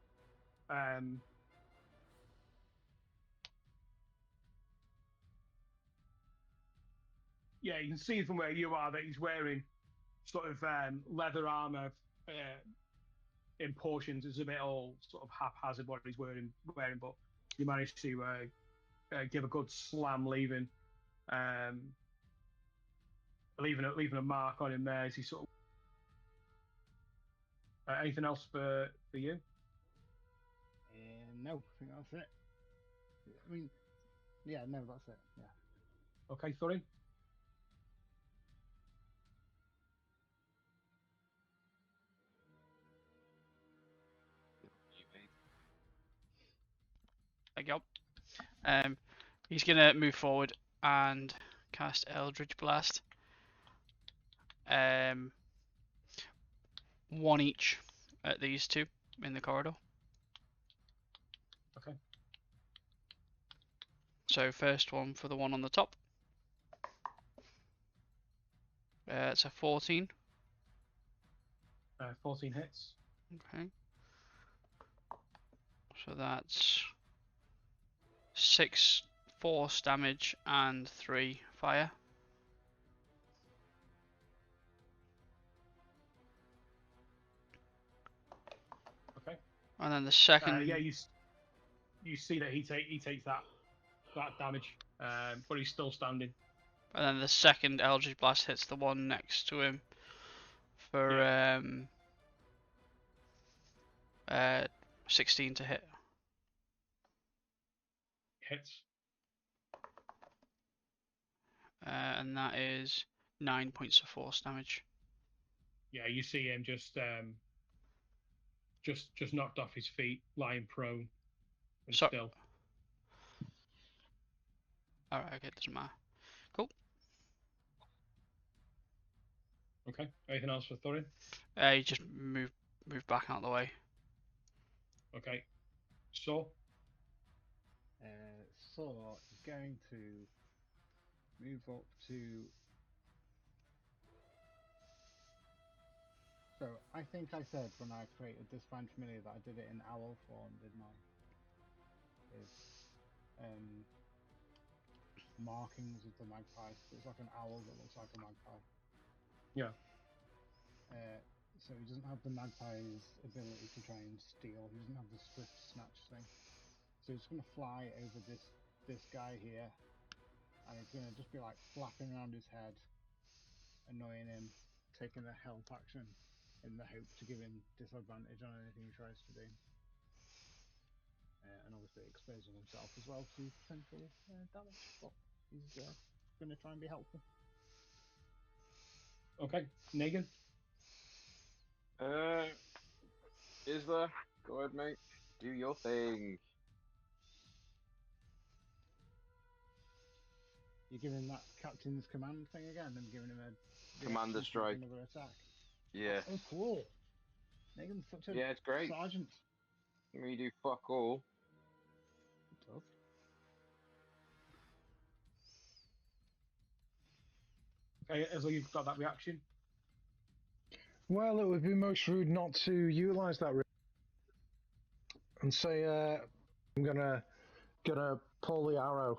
Yeah, you can see from where you are that he's wearing sort of leather armor in portions. It's a bit all sort of haphazard what he's wearing, but you managed to give a good slam, leaving a mark on him there as he sort of. Anything else for you? No, I think that's it. I mean, yeah, no, that's it. Yeah. Okay, Thorin. There you go. He's gonna move forward and cast Eldritch Blast. 1 each at these two in the corridor. Okay. So first one for the one on the top. It's a 14. 14 hits. Okay. So that's 6 force damage and 3 fire. Okay. And then the second. Yeah, you see that he takes that damage, but he's still standing. And then the second Eldritch Blast hits the one next to him for 16 to hit. Hits. And that is 9 points of force damage. Yeah, you see him just knocked off his feet, lying prone and So- still. Alright, okay, doesn't matter. Okay. Anything else for Thorin? You just move back out of the way. Okay. So. Saw is going to move up to. So I think I said when I created this Find Familiar that I did it in owl form, didn't I? With markings of the magpie. So it's like an owl that looks like a magpie. Yeah. So he doesn't have the magpie's ability to try and steal. He doesn't have the swift snatch thing. So he's going to fly over this guy here, and he's going to just be like flapping around his head, annoying him, taking a help action in the hope to give him disadvantage on anything he tries to do. And obviously exposing himself as well to potential damage. But he's going to try and be helpful. Okay. Negan. Isla, go ahead, mate. Do your thing. You're giving him that captain's command thing again and giving him a Commander reaction to strike. another attack. Yeah. Oh, cool. Negan's such a Yeah, it's great. sergeant. We do fuck all. Tough. Okay, as long as you've got that reaction. Well, it would be most rude not to utilise that and say, I'm gonna pull the arrow,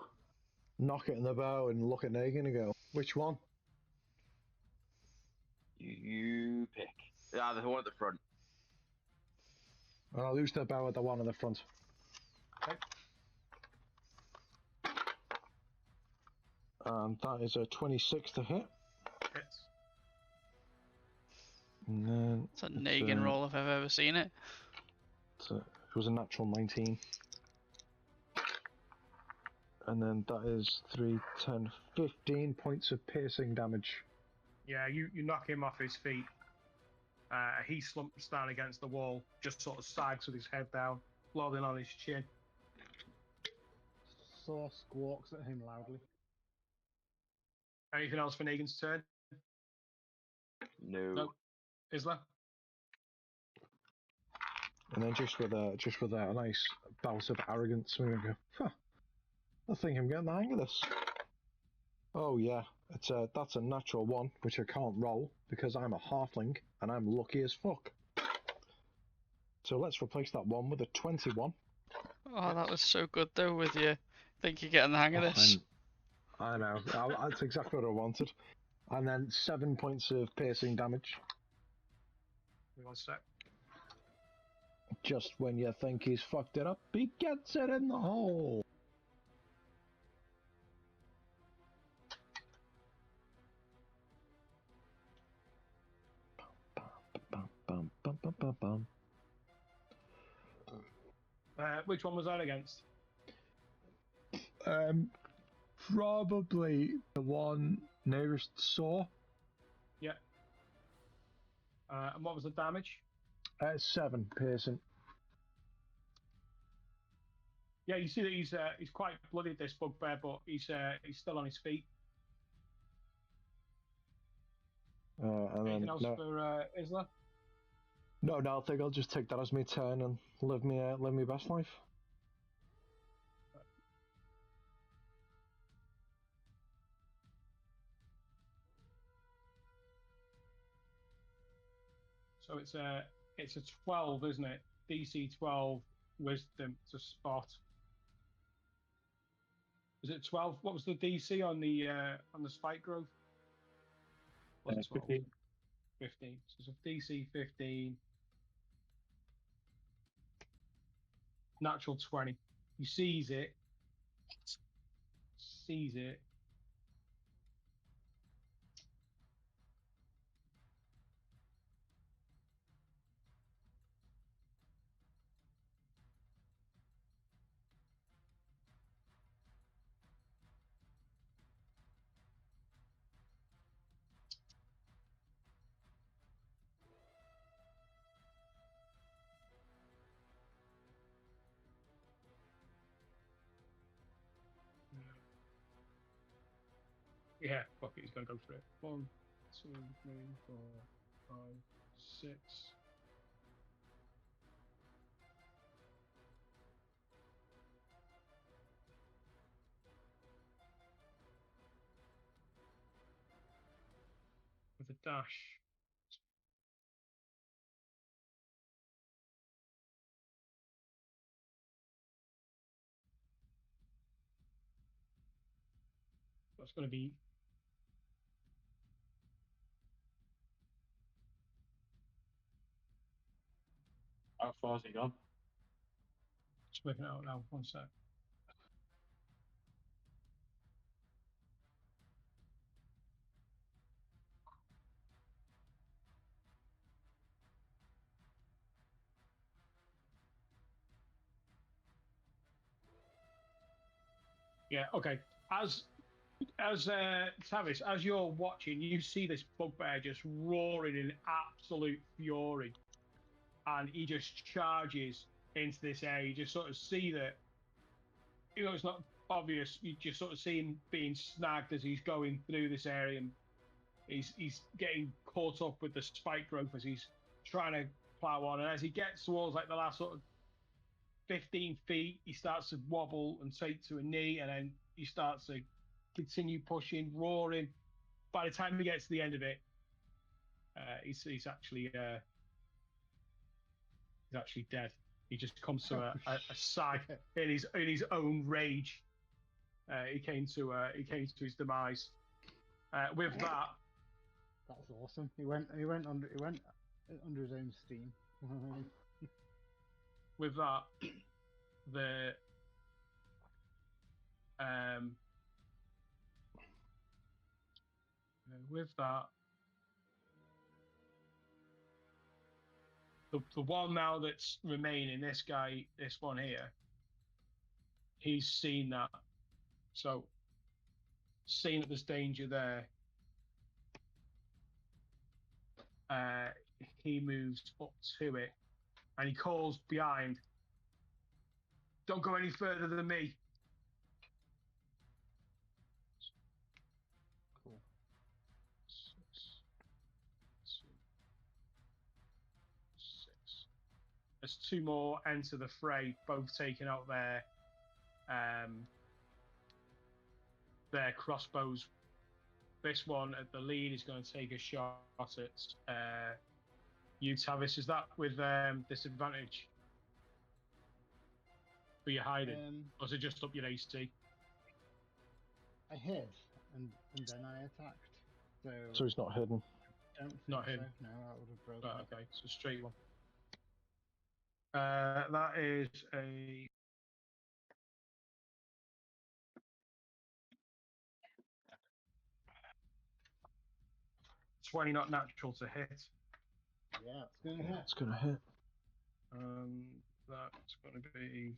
knock it in the bow, and look at Negan and go, which one? You pick. Yeah, the one at the front. And I'll lose the bow at the one in the front. Okay. And that is a 26 to hit. Hits. And then It's a Negan roll if I've ever seen it. it was a natural 19. And then that is 3, 10, 15 points of piercing damage. Yeah, you knock him off his feet. He slumps down against the wall, just sort of sags with his head down, floating on his chin. Saw squawks at him loudly. Anything else for Negan's turn? No. No. Isla? And then just with a nice bout of arrogance, we're gonna go, huh, I think I'm getting the hang of this. Oh yeah, that's a natural 1, which I can't roll because I'm a halfling and I'm lucky as fuck. So let's replace that 1 with a 21. Oh, that was so good though with you. Think you're getting the hang of this. I know, that's exactly what I wanted. And then 7 points of piercing damage. One sec. Just when you think he's fucked it up, he gets it in the hole. Bum, bum, bum, bum, bum, bum. Which one was that against? Probably the one nearest Saw. Yeah. And what was the damage? 7 piercing. Yeah, you see that he's quite bloodied, this bugbear, but he's still on his feet. And Anything then else no, for Isla? No, I think I'll just take that as my turn and live me best life. So it's a 12, isn't it? DC 12 wisdom to spot. Is it 12? What was the DC on the spike growth? Was it 12? 15. 15. So it's a DC 15. Natural 20. He sees it. Sees it. Yeah, fuck it, he's gonna go for it. 1, 2, 3, 4, 5, 6. With a dash. That's gonna be How far's he gone? just working it out now. 1 sec. Yeah, okay. As Tavis, as you're watching, you see this bugbear just roaring in absolute fury, and he just charges into this area. You just sort of see that, it's not obvious. You just sort of see him being snagged as he's going through this area, and he's getting caught up with the spike growth as he's trying to plow on. And as he gets towards like the last sort of 15 feet, he starts to wobble and take to a knee, and then he starts to continue pushing, roaring. By the time he gets to the end of it, he's actually dead. He just comes to a sag in his own rage. He came to his demise. With that, That's awesome. He went under his own steam. with that, the with that, the one now that's remaining, this guy, this one here, he's seen that. So, seeing that there's danger there, he moves up to it, and he calls behind, "Don't go any further than me." Cool. 6, 2, 6. As 2 more enter the fray, both taking out their crossbows. This one at the lead is going to take a shot at you, Tavis. Is that with disadvantage for your hiding, or is it just up your AC? I hid and then I attacked. So he's not hidden. I don't think Not so. hidden. No, that would have broken. Right, okay, so straight one. That is a 20, not natural to hit. Yeah, it's gonna hit. It's gonna hit. That's going to be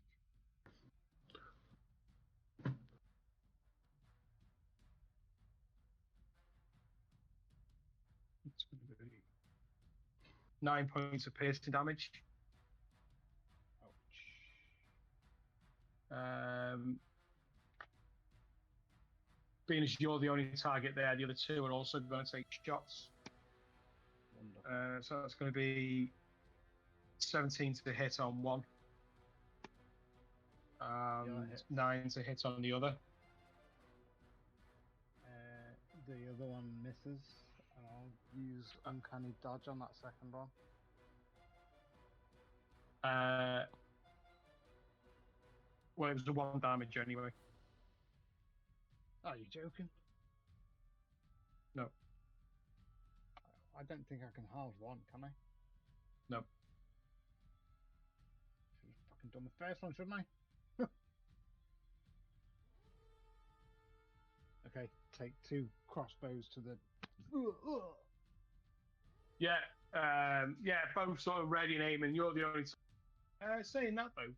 it's going to be 9 points of piercing damage. Being as you're the only target there, the other 2 are also going to take shots. Wonderful. So that's going to be 17 to hit on one. that hits. 9 to hit on the other. The other one misses, and I'll use uncanny dodge on that second one. Well, it was the 1 damage anyway. Are you joking? No. I don't think I can halve one, can I? No. Should have fucking done the first one, shouldn't I? Okay, take 2 crossbows to the. Yeah, both sort of ready and aiming. You're the only. Saying that though.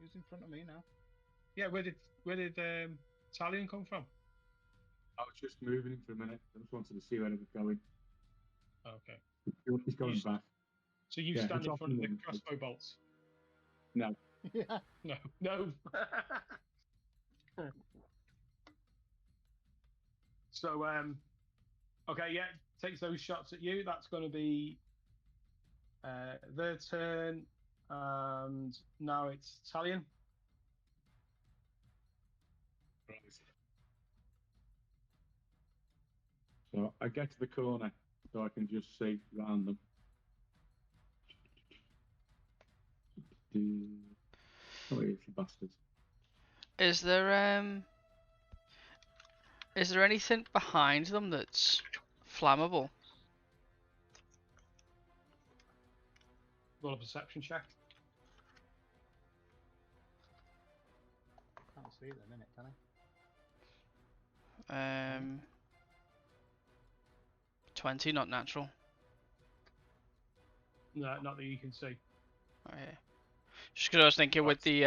Who's in front of me now? Yeah, where did Talion come from? I was just moving him for a minute. I just wanted to see where it was going. Okay. He's going back. So you Yeah, stand it's in off front of the the- crossbow bolts? No. Yeah. No. So okay, yeah, takes those shots at you. That's going to be their turn, and now it's Talion. Right. So I get to the corner so I can just see round them. Oh, you bastards. Is there anything behind them that's flammable? Roll a perception check. Can't see it at the minute, can I? 20, not natural. No, not that you can see. Okay. Just because I was thinking with the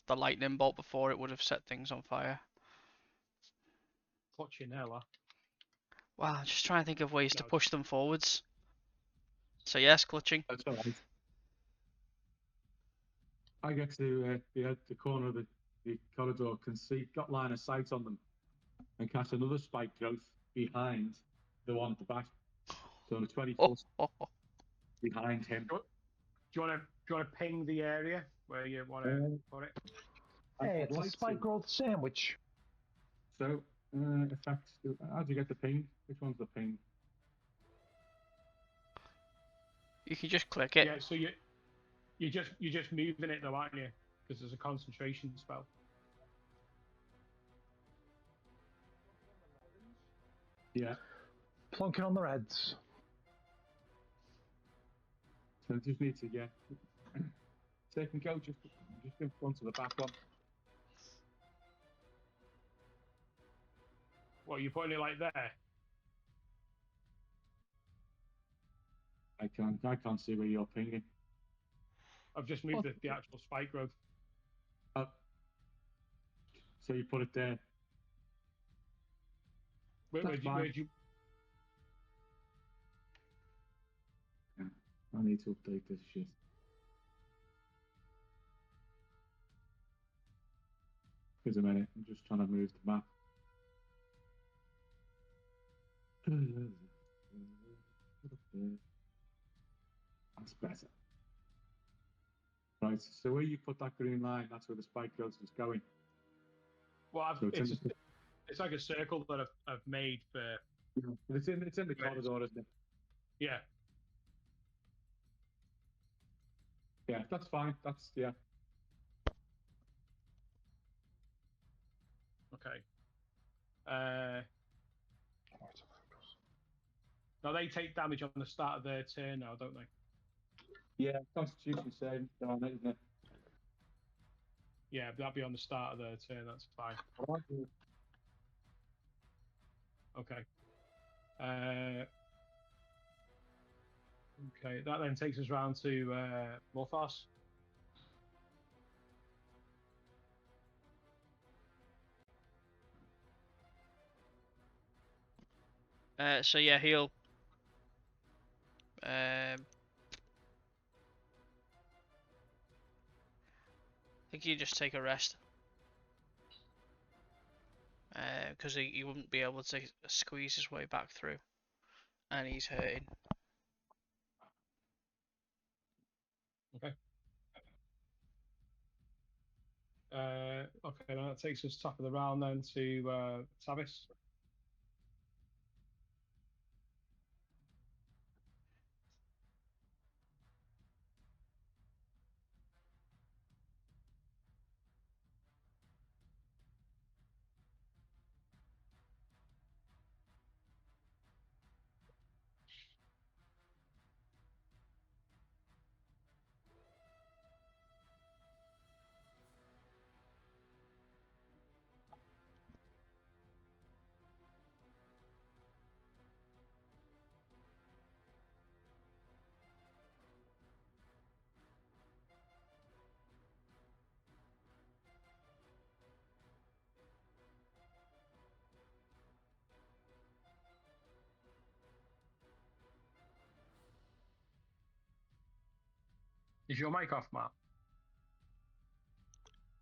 lightning bolt before, it would have set things on fire. Clutching there, lad. Wow, just trying to think of ways to No. push them forwards. So yes, clutching. That's all right. I get to the corner of the corridor, can see, got line of sight on them, and cast another spike growth behind the one at the back. So on a 20 foot behind him. Do you want to ping the area where you want to put it? Hey, I'd it's a like spike to. growth sandwich. So, effects. How do you get the ping? Which one's the ping? You can just click it. Yeah, so you're just moving it though, aren't you? Because there's a concentration spell. Yeah. Plonking on their heads. So I just need to get. So they can go just in front of the back one. What, you putting it like there? I can't see where you're pinging. I've just moved the actual spike growth. So you put it there. Where'd you? Yeah, I need to update this shit. Give us a minute. I'm just trying to move the map. That's better. Right, so where you put that green line, that's where the spike growth is going. Well, So it's like a circle that I've made for. It's in the corridor, isn't it? Yeah. Yeah, that's fine. That's yeah. Okay. Now they take damage on the start of their turn now, don't they? Yeah, Constitution saving on it, isn't it? Yeah, that'll be on the start of their turn. That's fine. Okay. Okay, that then takes us round to Morphos. So yeah, he'll. I think you just take a rest. Because he wouldn't be able to squeeze his way back through. And he's hurting. Okay. Okay, now that takes us top of the round then to Tavis. Is your mic off, Matt?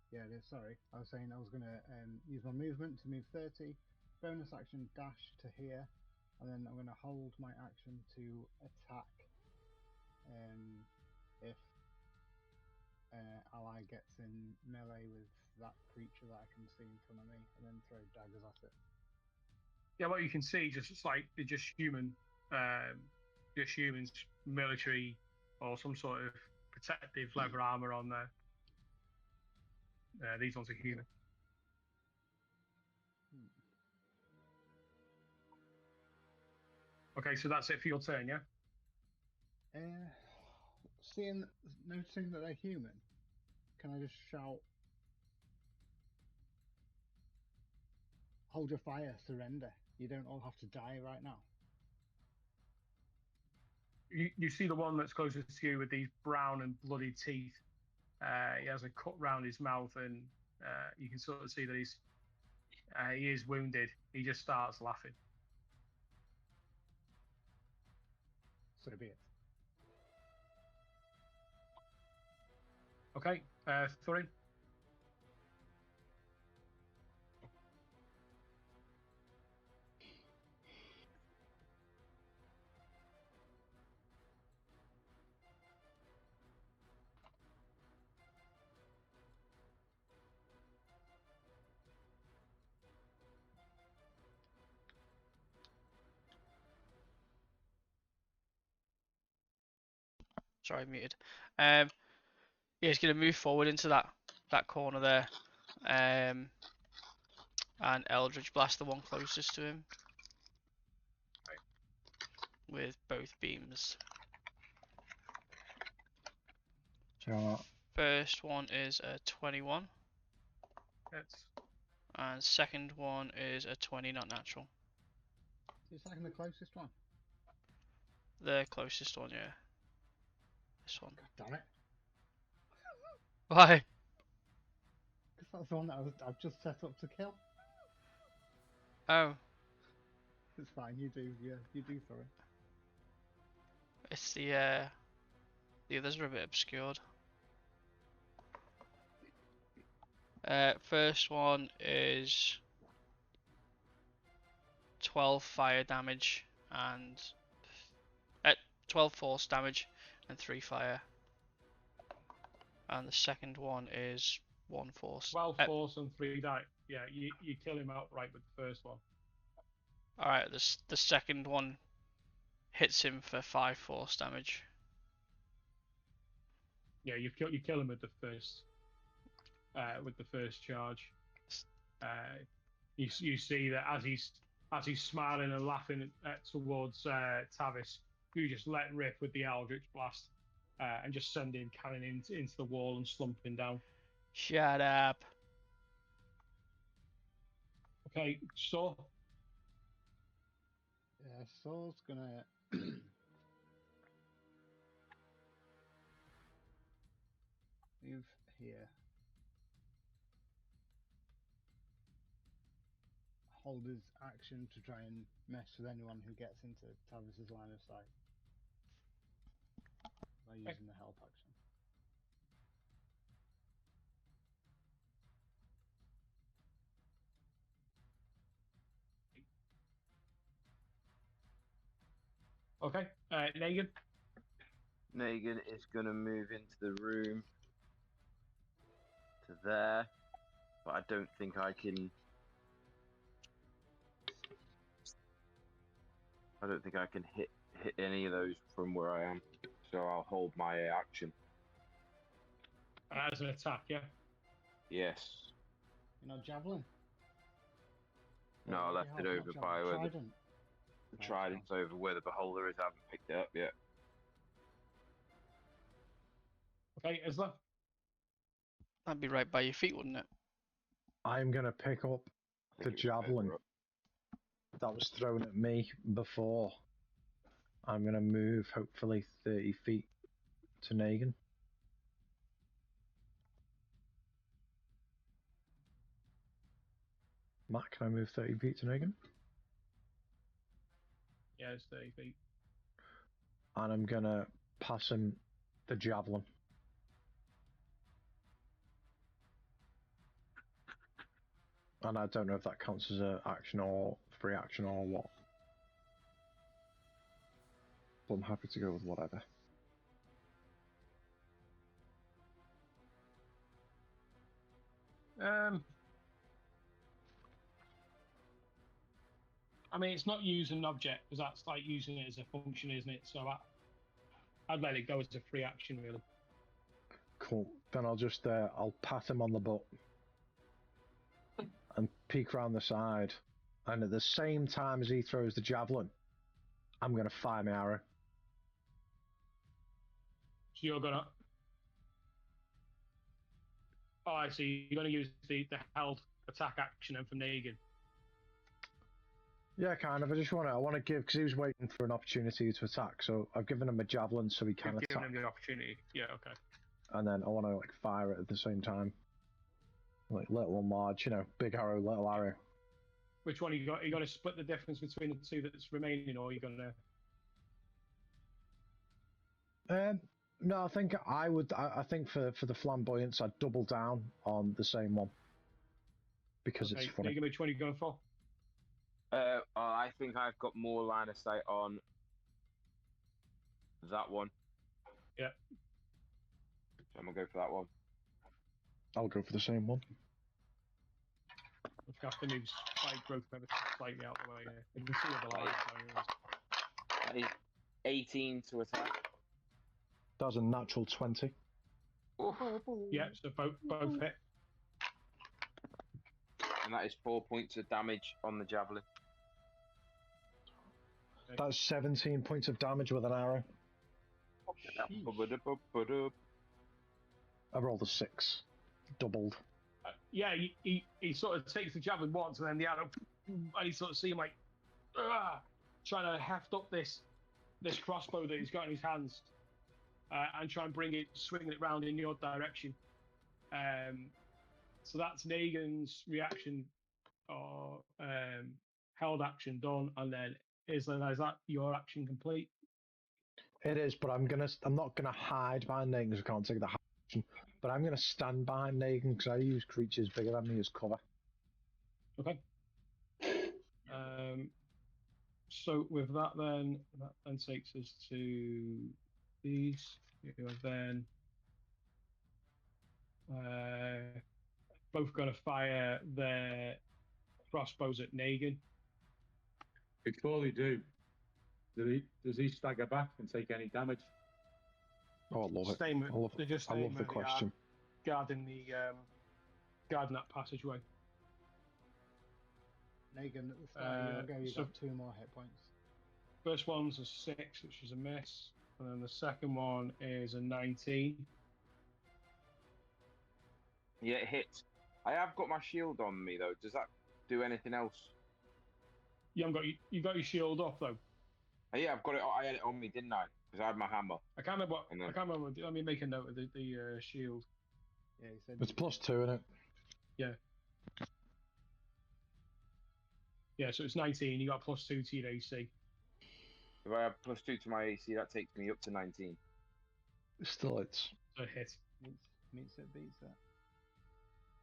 Yeah, it is. Sorry, I was saying I was gonna use my movement to move 30, bonus action dash to here, and then I'm gonna hold my action to attack if ally gets in melee with that creature that I can see in front of me, and then throw daggers at it. Yeah, well, you can see just like they're just humans, military or some sort of protective leather armor on there. These ones are human. Okay, so that's it for your turn, yeah? Noticing that they're human, can I just shout, "Hold your fire, surrender. You don't all have to die right now." You see the one that's closest to you with these brown and bloody teeth. He has a cut round his mouth, and you can sort of see that he is wounded. He just starts laughing. So be it. Okay, Thorin. Sorry, muted. Yeah, he's going to move forward into that corner there, and Eldritch Blast the one closest to him with both beams. So First one is a 21, That's and second one is a 20, not natural. Is the second the closest one? The closest one, yeah. This one. God damn it! Why? Because that's the one that I've just set up to kill. Oh, It's fine. You do. Yeah, you do. Sorry. it's the others are a bit obscured. First one is 12 fire damage and 12 force damage and 3 fire. And the second one is 1 force. 12 force and 3 die. Yeah, you kill him outright with the first one. Alright, the second one hits him for 5 force damage. Yeah, you kill him with the first charge. You see that as he's smiling and laughing towards Tavis, you just let rip with the Eldritch Blast and just send him cannon into the wall and slumping down. Shut up. Okay, so Yeah, Saul's gonna move here. Hold his action to try and mess with anyone who gets into Tavis's line of sight by using the help action. okay, Negan. Negan is gonna move into the room to there, but I don't think I can. I don't think I can hit any of those from where I am, so I'll hold my action. As an attack, yeah. Yes. You know, javelin. No, I left it over by where the Trident. trident's over where the beholder is. I haven't picked it up yet. Okay, Isla. That'd be right by your feet, wouldn't it? I'm going to pick up I the think it was javelin further up. that was thrown at me before. I'm going to move hopefully 30 feet to Negan. Matt, can I move 30 feet to Negan? Yeah, it's 30 feet. And I'm going to pass him the javelin. And I don't know if that counts as an action or free action or what. But I'm happy to go with whatever. I mean, it's not using an object because that's like using it as a function, isn't it? So I'd let it go as a free action, really. Cool. Then I'll just I'll pat him on the butt and peek round the side. And at the same time as he throws the javelin, I'm going to fire my arrow. So you're gonna. Oh, I see. You're gonna use the held attack action then from Negan. Yeah, kind of. I want to give, because he was waiting for an opportunity to attack, so I've given him a javelin so he can You've given attack. him the opportunity. Yeah, okay. And then I want to like fire it at the same time. Like little and large, you know, big arrow, little arrow. Which one you got? Are you gonna split the difference between the two that's remaining, or are you gonna? No, I think I would. I think for the flamboyance, I'd double down on the same one because Okay, it's funny. Negan, which one are you going for? I think I've got more line of sight on that one. Yeah. So I'm gonna go for that one. I'll go for the same one. We've got to move spike growth ever slightly out of the way. You can see where the light is. That is 18 to attack. That was a natural 20. Yeah, so both hit. And that is 4 points of damage on the javelin. That's 17 points of damage with an arrow. I rolled a 6. Doubled. Yeah, he sort of takes the javelin once, and then the arrow, and you sort of see him like trying to heft up this crossbow that he's got in his hands, and try and swing it round in your direction. So that's Negan's reaction, or held action done, and then is that your action complete? It is, but I'm not gonna hide behind Negan because I can't take the action. But I'm gonna stand behind Negan because I use creatures bigger than me as cover. Okay. So with that then takes us to these. You are then both going to fire their crossbows at Negan. Before they do, does he stagger back and take any damage? Oh, I love it. They're just I staying love the where they are, question. guarding that passageway. Negan, at the start of your go, you got 2 more hit points. First one's a 6, which is a miss, and then the second one is a 19. Yeah, it hits. I have got my shield on me though. Does that do anything else? You haven't got you got your shield off though. Oh, yeah, I've got it. I had it on me, didn't I? Because I had my hammer. I can't remember. Let me make a note of the shield. Yeah, he said It's +2 in it. Yeah. Yeah, so it's 19. You got +2 to your AC. If I have +2 to my AC, that takes me up to 19. Still, it's So a hit. meets it, beats it.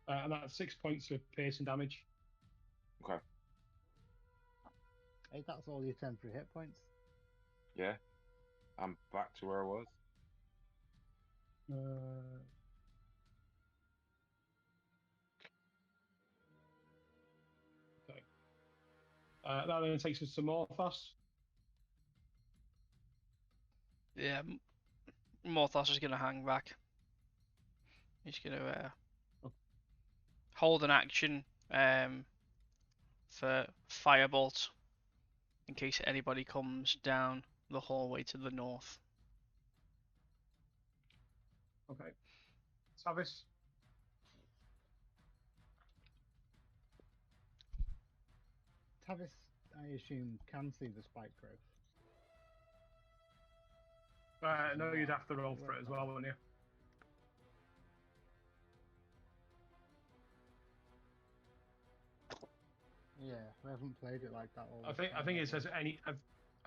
And that's 6 points of piercing damage. Okay. Hey, that's all your temporary hit points. Yeah. I'm back to where I was. Okay. That then takes us to Morthos. Yeah, Morthos is going to hang back. He's going to hold an action for Firebolt in case anybody comes down the hallway to the north. Okay. Tavis. Tavis, I assume, can see the spike growth. No, you'd have to roll for it as well, wouldn't you? Yeah, we haven't played it like that. All I think it says any. I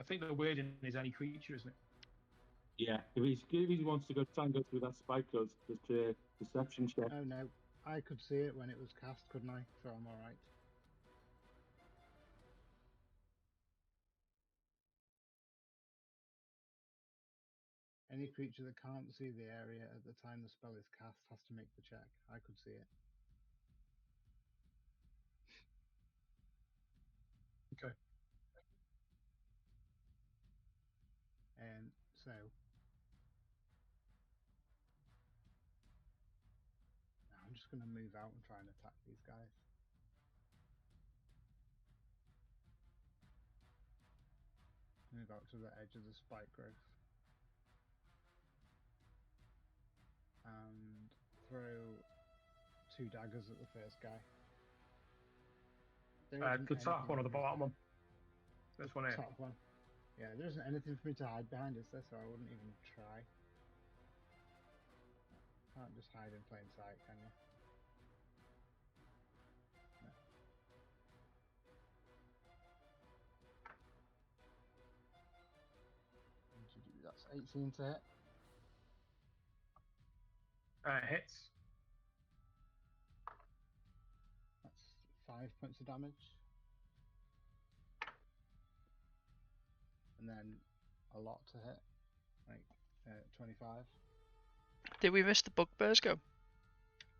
think the wording is any creature, isn't it? Yeah, if he wants to try and go through that spike growth, just deception check. Oh no, I could see it when it was cast, couldn't I? So I'm all right. Any creature that can't see the area at the time the spell is cast has to make the check. I could see it. Okay. So I'm just going to move out and try and attack these guys. Move out to the edge of the spike growth. And throw 2 daggers at the first guy. The top one or the bottom one? This one here. Top one. Yeah, there isn't anything for me to hide behind, is there? So I wouldn't even try. Can't just hide in plain sight, can you? No. That's 18 to hit. Hits. That's 5 points of damage. And then a lot to hit, like 25. Did we miss the bugbears go?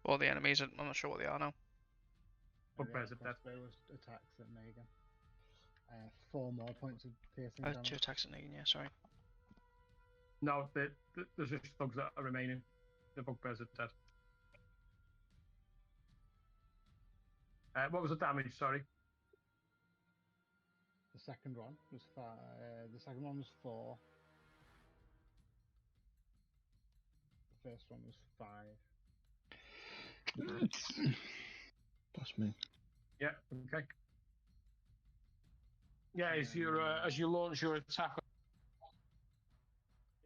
Or the enemies? I'm not sure what they are now. Bugbears are dead. Crossbow attacks at Megan. 4 more points of piercing Oh, damage. 2 attacks at Negan, yeah, sorry. No, there's just thugs that are remaining. The bugbears are dead. What was the damage? Sorry. The second one was 5. The second one was 4. The first one was 5. That's me. Yeah. Okay. Yeah, as you launch your attack,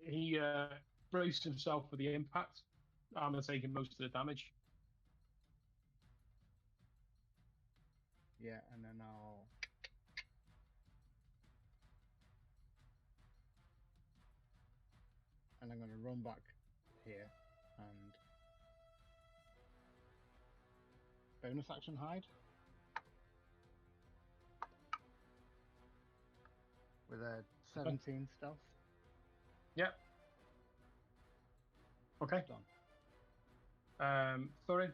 he braced himself for the impact. Armor taking most of the damage. Yeah, and then I'm going to run back here and bonus action hide with a 17 stealth. Yep. Okay. Done. Thorin.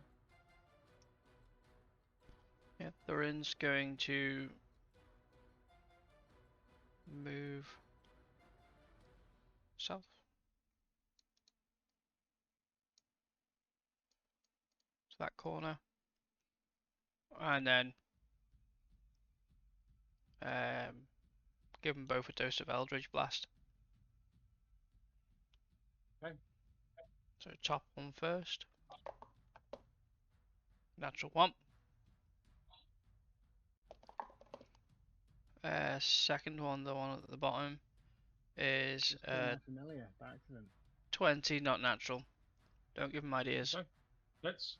Yeah, Thorin's going to move south. To that corner. And then give them both a dose of Eldritch Blast. Okay. So top one first. Natural 1. Second one, the one at the bottom, is familiar by accident. 20, not natural. Don't give them ideas. Okay. Let's.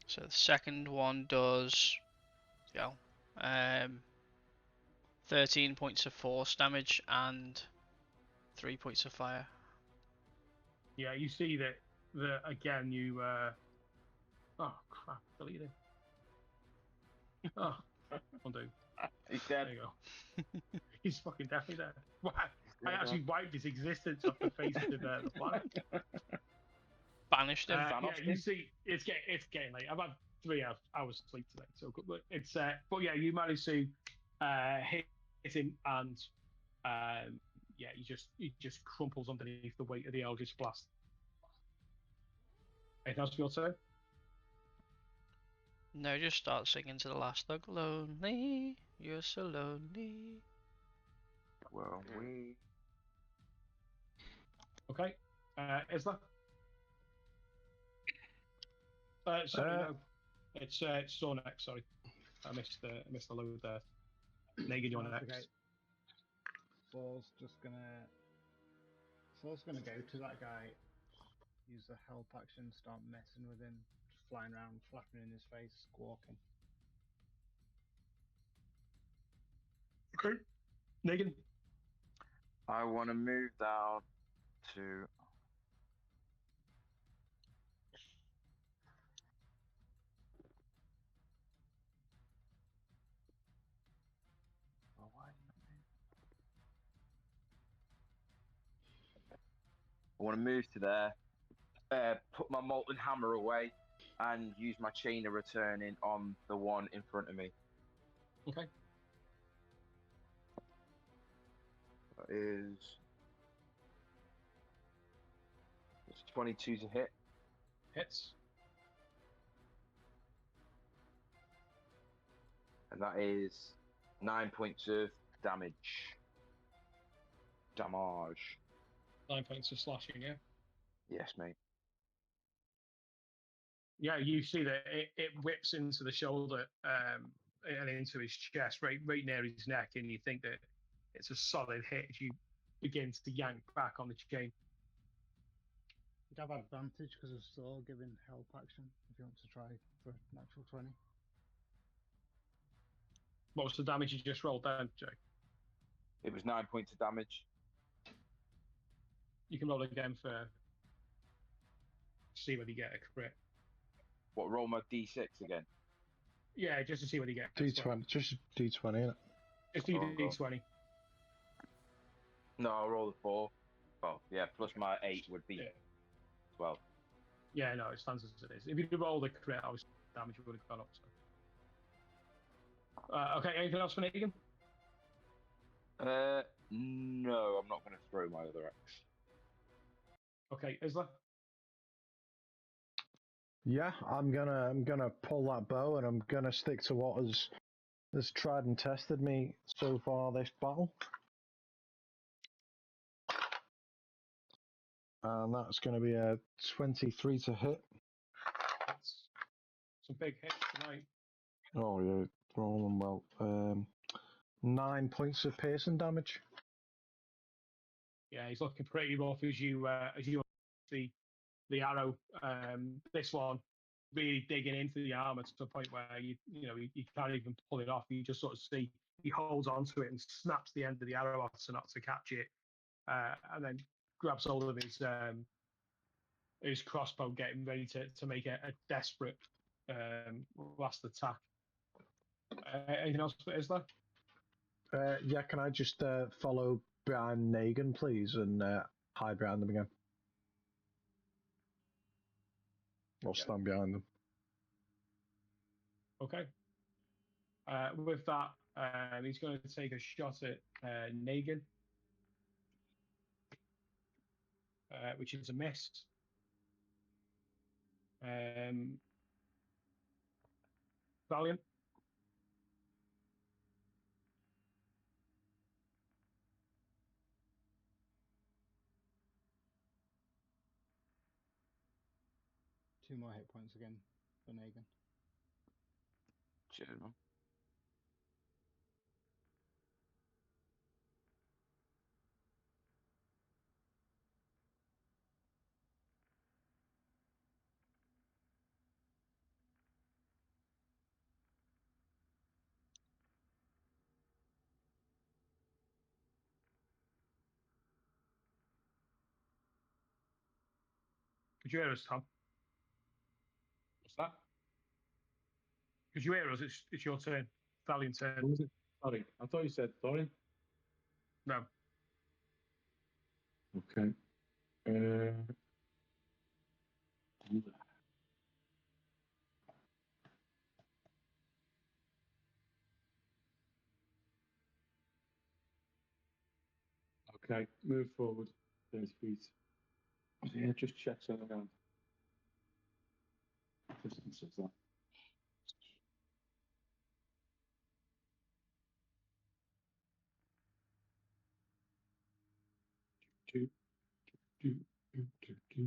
So the second one does 13 points of force damage and 3 points of fire. Yeah, you see that. Again, you. Oh crap! Delete it. Oh, I'll do. He's dead. There you go. He's fucking definitely dead. Wow. I actually wiped his existence off the face of the planet. Banished him. Yeah, you see, it's getting late. I've had 3 hours sleep today, so but it's but yeah, you managed to hit him, and yeah, he just crumples underneath the weight of the Eldritch Blast. Anything else for your turn? No, just start singing to the last dog. Lonely, you're so lonely. Well, we. Okay, Isla. Sorry, no, it's Sornek. Sorry, I missed the load there. Negan, you're That's next. okay. Saul's gonna go to that guy, use the help action, start messing with him, just flying around, flapping in his face, squawking. Okay, Negan. I want to move down to. Oh, why didn't I move? I want to move to there, put my molten hammer away, and use my chain of returning on the one in front of me. Okay. That is. It's 22 to hit. Hits. And that is 9 points of damage. 9 points of slashing, yeah? Yes, mate. Yeah, you see that it whips into the shoulder and into his chest, right near his neck, and you think that it's a solid hit as you begin to yank back on the chain. You'd have advantage because of Saul giving help action if you want to try for a natural 20. What was the damage you just rolled down, Jay? It was 9 points of damage. You can roll again for see whether you get a crit. What, roll my d6 again? Yeah, just to see whether you get D20, just D20, innit? Just do D20. No, I'll roll the 4. Well, yeah, plus my 8 would be 12. Yeah, no, it stands as it is. If you roll the crit, obviously damage would have gone up. So. Okay, anything else for Negan? No, I'm not going to throw my other axe. Okay, Isla? Yeah, I'm gonna pull that bow and I'm gonna stick to what has tried and tested me so far this battle. And that's going to be a 23 to hit. That's some big hits tonight. Oh yeah, rolling well. 9 points of piercing damage. Yeah, he's looking pretty rough as you see the arrow. This one really digging into the armor to the point where you can't even pull it off. You just sort of see he holds onto it and snaps the end of the arrow off so not to catch it, and then grabs hold of his crossbow, getting ready to make a desperate last attack. Anything else for Isla? Yeah, can I just follow behind Negan, please, and hide behind them again? Or stand behind them. Okay. With that, he's going to take a shot at Negan, which is a miss. Valiant. Two more hit points again for Negan. Cheers, man. Could you hear us, Tom? What's that? Could you hear us? It's your turn. Valiant turn. What was it? Sorry, I thought you said Thorin. No. Okay. Okay, move forward 30 feet. Yeah, just check something out. Distance is that. Do, do, do, do, do.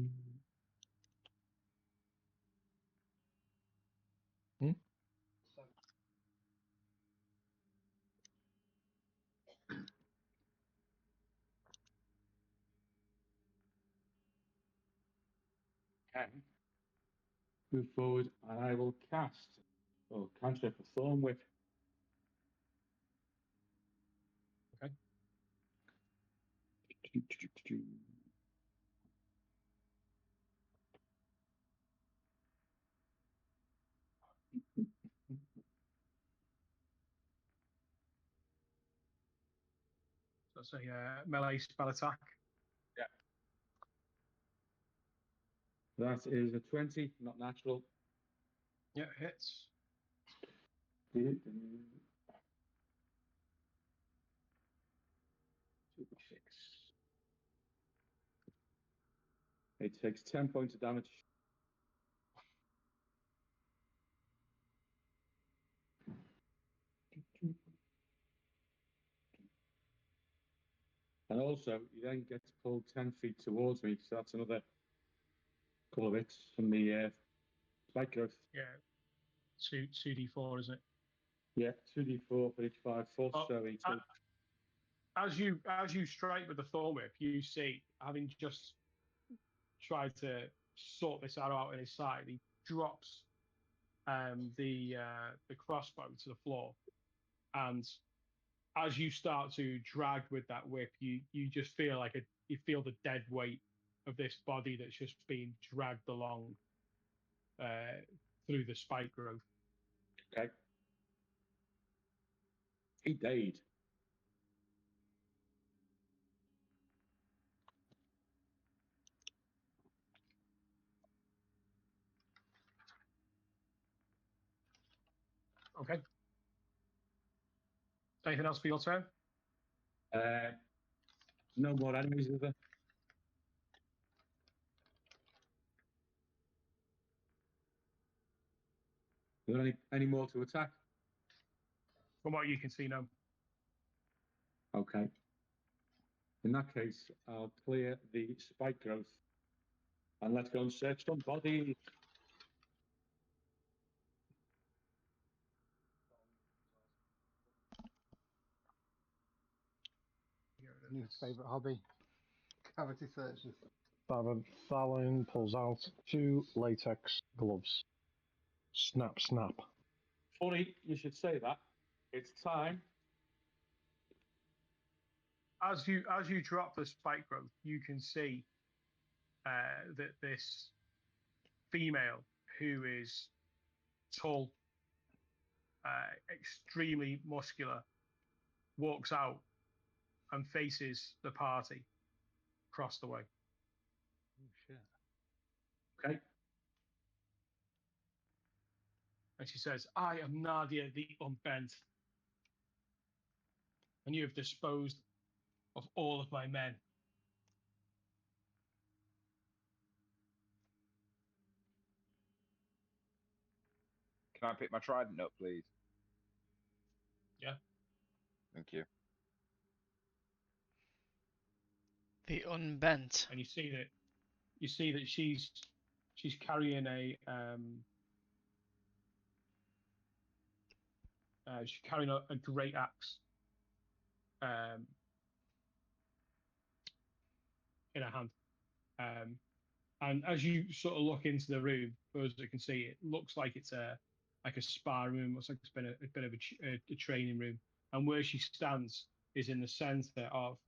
Okay. Move forward, and I will cast. Oh, cantrip a thorn whip. Okay. Do, do, do, do. So that's a melee spell attack. Yeah. That is a 20, not natural. Yeah, it hits. 2d6. It takes 10 points of damage. And also, you then get pulled 10 feet towards me, so that's another couple of hits from the spike growth. Yeah, 2d4, isn't it? Yeah, 2d4 for each 5 foot, Oh, so he takes. As you strike with the thorn whip, you see, having just tried to sort this arrow out in his side, he drops the crossbow to the floor, and as you start to drag with that whip, you just feel like you feel the dead weight of this body that's just being dragged along through the spike growth. Okay. He died. Okay. Anything else for your turn? No more enemies, is there? Are there any more to attack? From what you can see now. Okay. In that case, I'll clear the spike growth and let's go and search some bodies. New favourite hobby. Cavity searches. Thalin pulls out 2 latex gloves. Snap, snap. Funny, you should say that. It's time. As you drop the spike growth, you can see that this female, who is tall, extremely muscular, walks out and faces the party across the way. Oh shit. Okay. And she says, "I am Nadia the Unbent, and you have disposed of all of my men." Can I pick my trident up, please? Yeah. Thank you. The unbent. And you see that she's carrying she's carrying a great axe in her hand. And as you sort of look into the room, for those that can see, it looks like it's a spa room. Looks like it's been a bit of a training room. And where she stands is in the centre of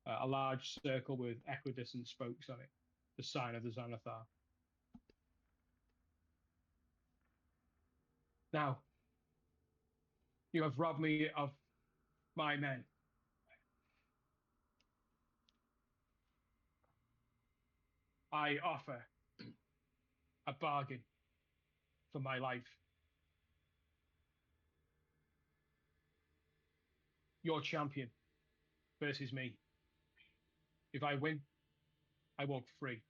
a large circle with equidistant spokes on it, the sign of the Xanathar. Now, you have robbed me of my men. I offer a bargain for my life. Your champion versus me. If I win, I walk free.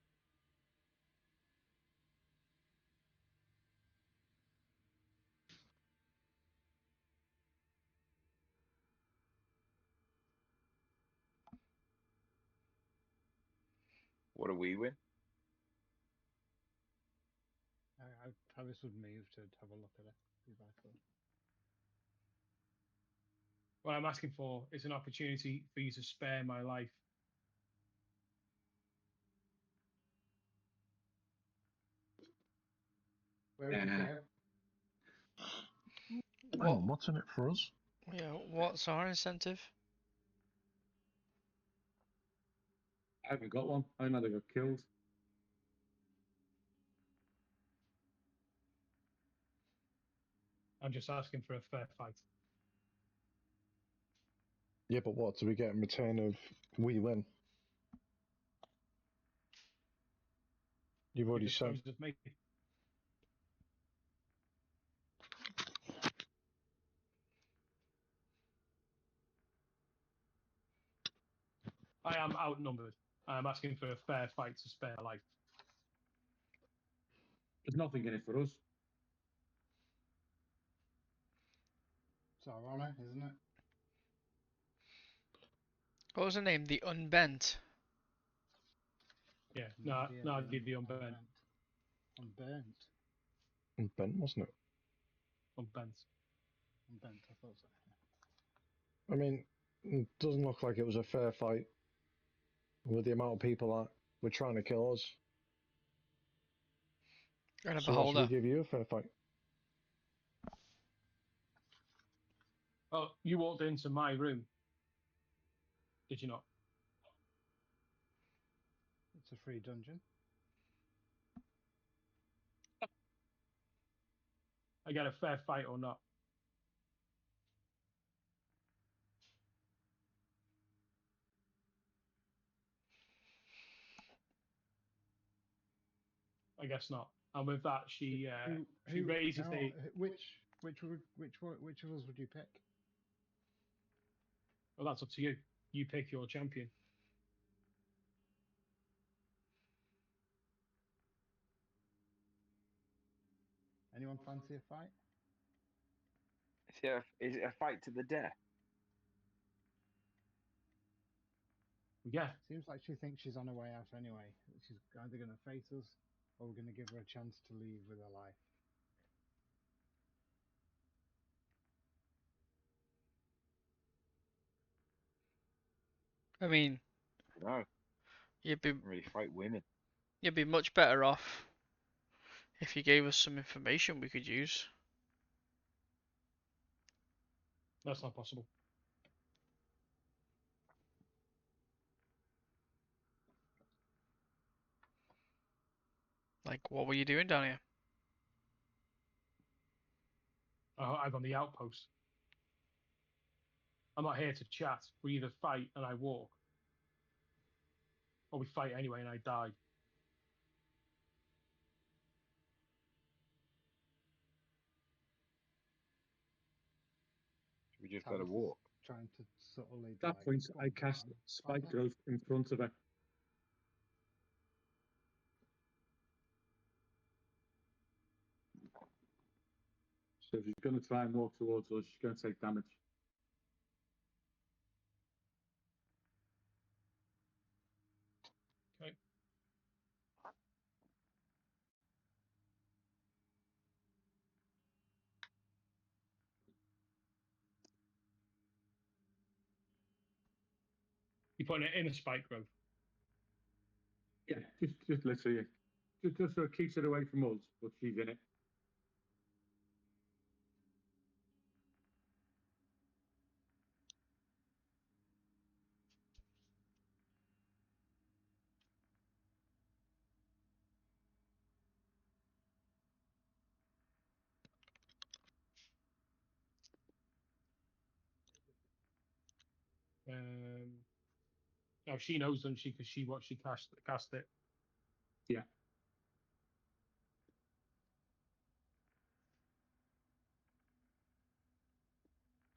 What do we win? Travis would move to have a look at it. If I could. What I'm asking for is an opportunity for you to spare my life. Where would you Yeah. go? Hang on, what's in it for us? Yeah, what's our incentive? I haven't got one. I know they got killed. I'm just asking for a fair fight. Yeah, but what do we get in return of we win? You've You already said. dispose of me. I am outnumbered. I am asking for a fair fight to spare life. There's nothing in it for us. It's our honour, isn't it? What was her name? The Unbent. Yeah, Nadia no, I'd the give the unbent. Unburnt. Bent, wasn't it? Unbent. Unbent, I thought so. I mean, it doesn't look like it was a fair fight with the amount of people that were trying to kill us. And a So what should we beholder. give you a fair fight? Oh, you walked into my room, did you not? It's a free dungeon. I get a fair fight or not? I guess not. And with that, she raises the. Which of us would you pick? Well, that's up to you. You pick your champion. Anyone fancy a fight? Is it a fight to the death? Yeah, Seems like she thinks she's on her way out anyway. She's either going to face us or we're going to give her a chance to leave with her life. I mean, No, you'd be I don't really fight women. you'd be much better off if you gave us some information we could use. that's not possible. Like, what were you doing down here? I'm on the outpost. I'm not here to chat. We either fight and I walk, or we fight anyway and I die. We just let her Tavis is walk. trying to subtly At that point, "Go I on, cast man, spike father." growth in front of her. So if she's going to try and walk towards us, she's going to take damage. Okay. You're putting it in a spike growth. Yeah, just literally, just so it keeps it away from us, but she's in it. Now she knows, doesn't she? Because she cast it. Yeah.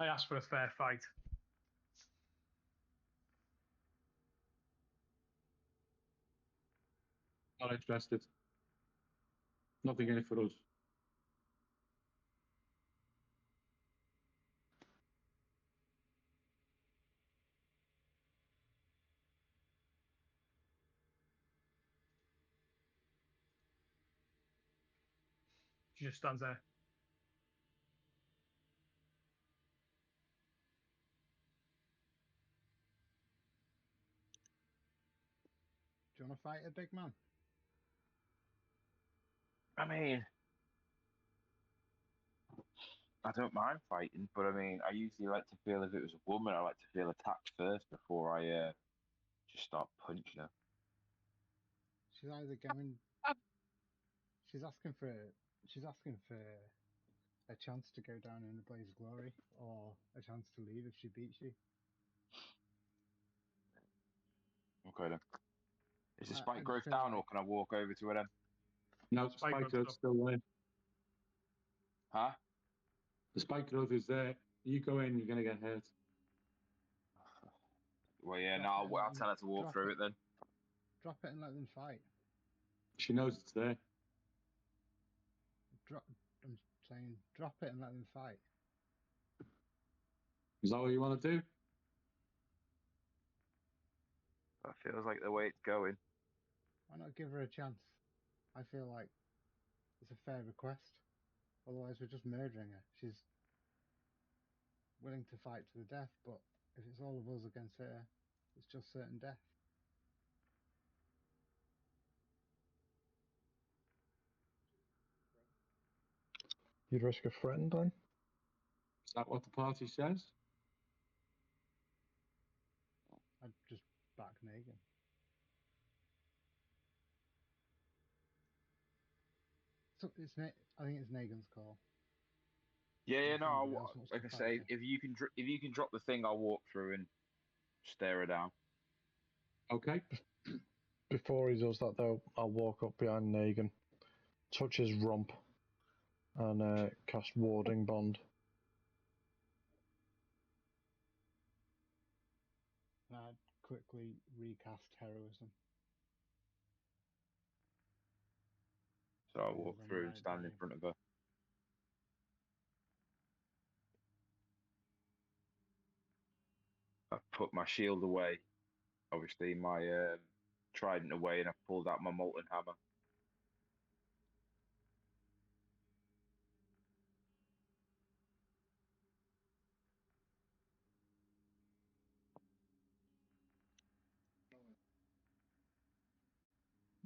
I asked for a fair fight. Not interested. Nothing in it for us. She just stands there. Do you want to fight a big man? I mean, I don't mind fighting, but I mean, I usually like to feel if it was a woman, I like to feel attacked first before I just start punching her. She's either going. She's asking for. She's asking for a chance to go down in a blaze of glory, or a chance to leave if she beats you. Okay then. Is the I spike just growth feel down, or like can I walk over to her then? No, Spike spike growth's growth's up. still there. Huh? The spike growth is there. You go in, you're going to get hurt. Well, yeah, drop no, it and let I'll them- tell her to walk drop through it then. Drop it and let them fight. She knows it's there. I'm saying, drop it and let them fight. Is that what you want to do? That feels like the way it's going. Why not give her a chance? I feel like it's a fair request. Otherwise, we're just murdering her. She's willing to fight to the death, but if it's all of us against her, it's just certain death. You'd risk a friend then? Is that what the party says? I'd just back Negan. So I think it's Negan's call. Yeah, But yeah, if no. anybody else wants Like to I fight say, her, if you can drop the thing, I'll walk through and stare her down. Okay. Before he does that, though, I'll walk up behind Negan, touch his rump, and cast Warding Bond. and I'd quickly recast heroism. So I'll I'll walk run through and right stand by in him. front of her. I've put my shield away, obviously my trident away, and I've pulled out my molten hammer.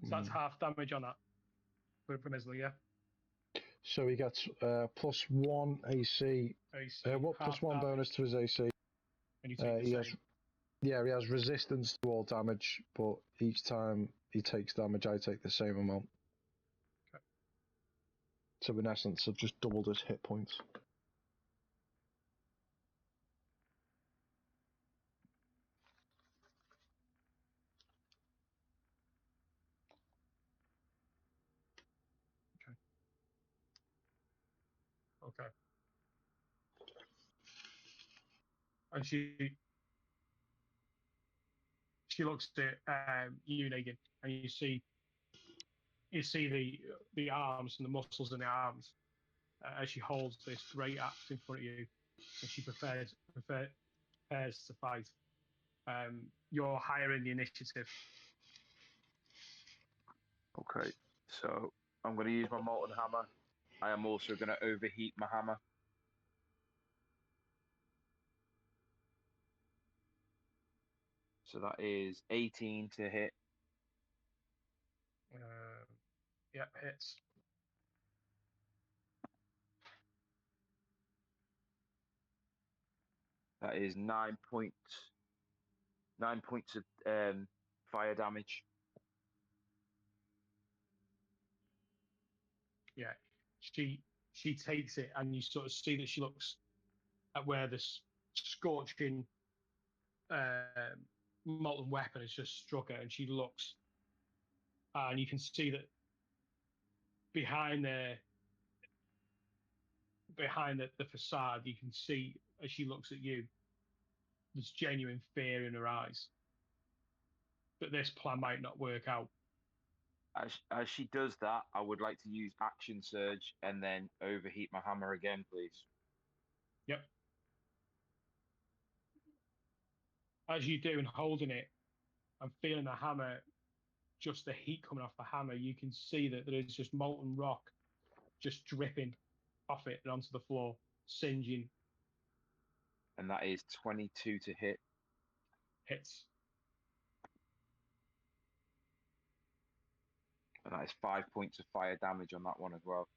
So that's half damage on that from Isley, yeah? So he gets +1 AC. AC, What half +1 damage, bonus to his AC? and you take the He has, same. yeah, he has resistance to all damage, but each time he takes damage, I take the same amount. Okay. So in essence, I've just doubled his hit points. Okay. And she looks at you, Negan, and you see the arms and the muscles in the arms as she holds this great axe in front of you, and she prepares to fight. You're higher in the initiative. Okay, so I'm going to use my molten hammer. I am also going to overheat my hammer. So that is 18 to hit. Yeah, hits. That is 9 points. 9 points of fire damage. Yeah, she takes it, and you sort of see that she looks at where this scorching molten weapon has just struck her, and she looks and you can see that behind the facade, you can see as she looks at you, there's genuine fear in her eyes that this plan might not work out. As she does that, I would like to use action surge and then overheat my hammer again, please. Yep. As you do and holding it and feeling the hammer, just the heat coming off the hammer, you can see that there is just molten rock just dripping off it and onto the floor, singeing. And that is 22 to hit. Hits. And that is 5 points of fire damage on that one as well.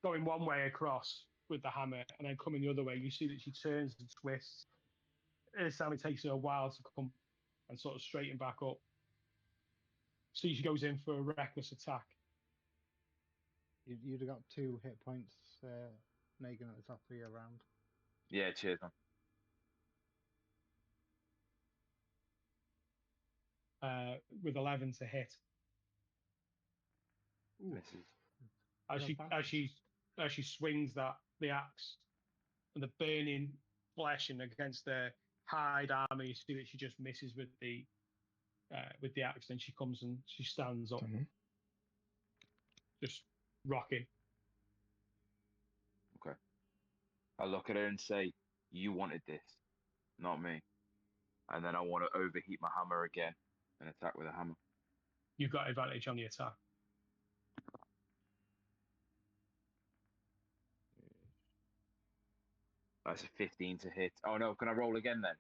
Going one way across with the hammer and then coming the other way, you see that she turns and twists. This time it takes her a while to come and sort of straighten back up. So she goes in for a reckless attack. You'd have got 2 hit points, Negan, at the top of your round. Yeah, cheers, man. With 11 to hit. Ooh. Misses. As she swings the axe and the burning flesh and against the hide armor, you see that she just misses with the axe. Then she comes and she stands up, just rocking. Okay. I look at her and say, "You wanted this, not me." And then I want to overheat my hammer again and attack with a hammer. You've got advantage on the attack. That's a 15 to hit. Oh no, can I roll again then?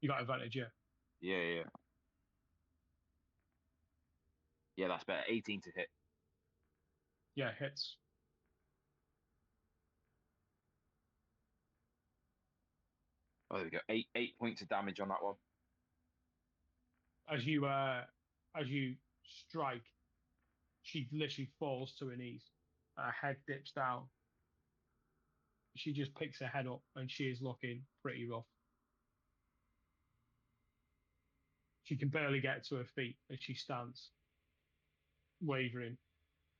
You got advantage, yeah. Yeah. Yeah, that's better. 18 to hit. Yeah, hits. Oh, there we go. Eight points of damage on that one. As you strike, she literally falls to her knees. Her head dips down. She just picks her head up and she is looking pretty rough. She can barely get to her feet as she stands, wavering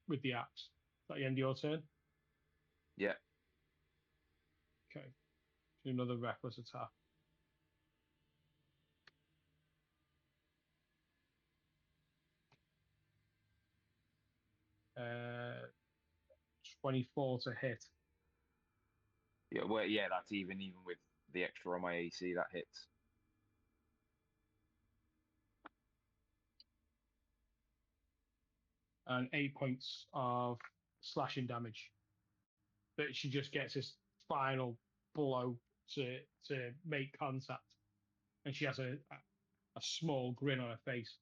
with the axe. Is that the end of your turn? Yeah. Okay. Do another reckless attack. Uh, 24 to hit. Yeah, well, yeah, that's even with the extra on my AC, that hits. And 8 points of slashing damage. But she just gets this final blow to make contact. And she has a small grin on her face.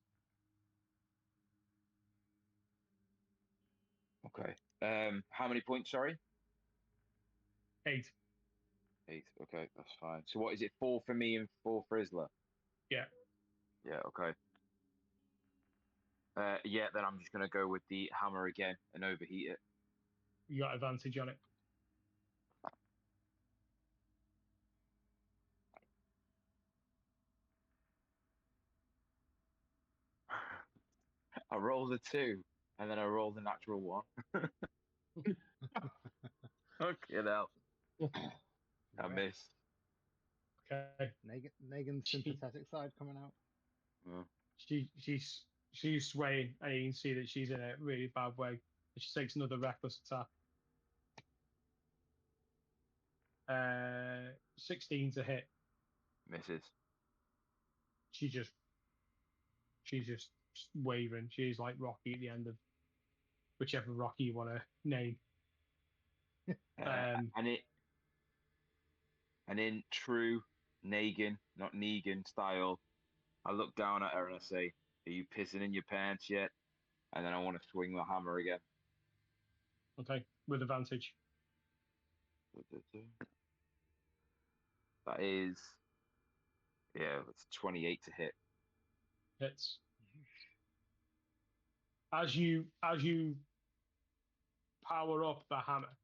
Okay. How many points, sorry? 8. 8. Okay, that's fine. So what is it? 4 for me and 4 for Isla? Yeah. Yeah, okay. Yeah, then I'm just going to go with the hammer again and overheat it. You got advantage on it. I rolled a 2 and then I rolled a natural 1. Okay, now. I Right. missed. Okay. Negan's sympathetic side coming out. Yeah. She's swaying, and you can see that she's in a really bad way. She takes another reckless attack. 16 to hit. Misses. She's just wavering. She's like Rocky at the end of whichever Rocky you want to name. And in true Negan, not Negan style, I look down at her and I say, "Are you pissing in your pants yet?" And then I want to swing the hammer again. Okay, with advantage. That is, yeah, it's 28 to hit. Hits. As you power up the hammer,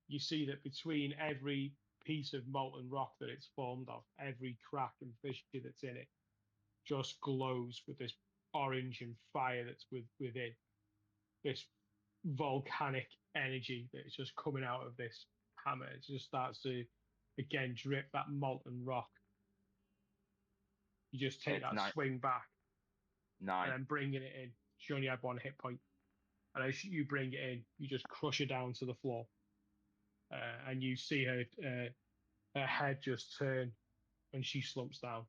you see that between every piece of molten rock that it's formed of, every crack and fissure that's in it, just glows with this orange and fire that's within. This volcanic energy that's just coming out of this hammer. It just starts to, again, drip that molten rock. You just take It's that swing back 9. and then bringing it in. She only had 1 hit point. And as you bring it in, you just crush her down to the floor. And you see her head just turn and she slumps down.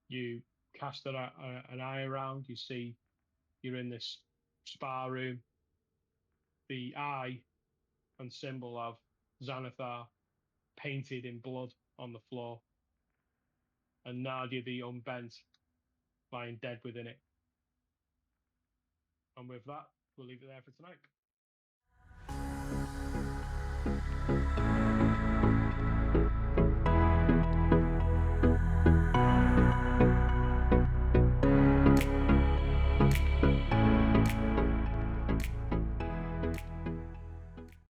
You cast an eye around. You see you're in this spa room. The eye and symbol of Xanathar painted in blood on the floor. And Nadia the Unbent lying dead within it. And with that, we'll leave it there for tonight.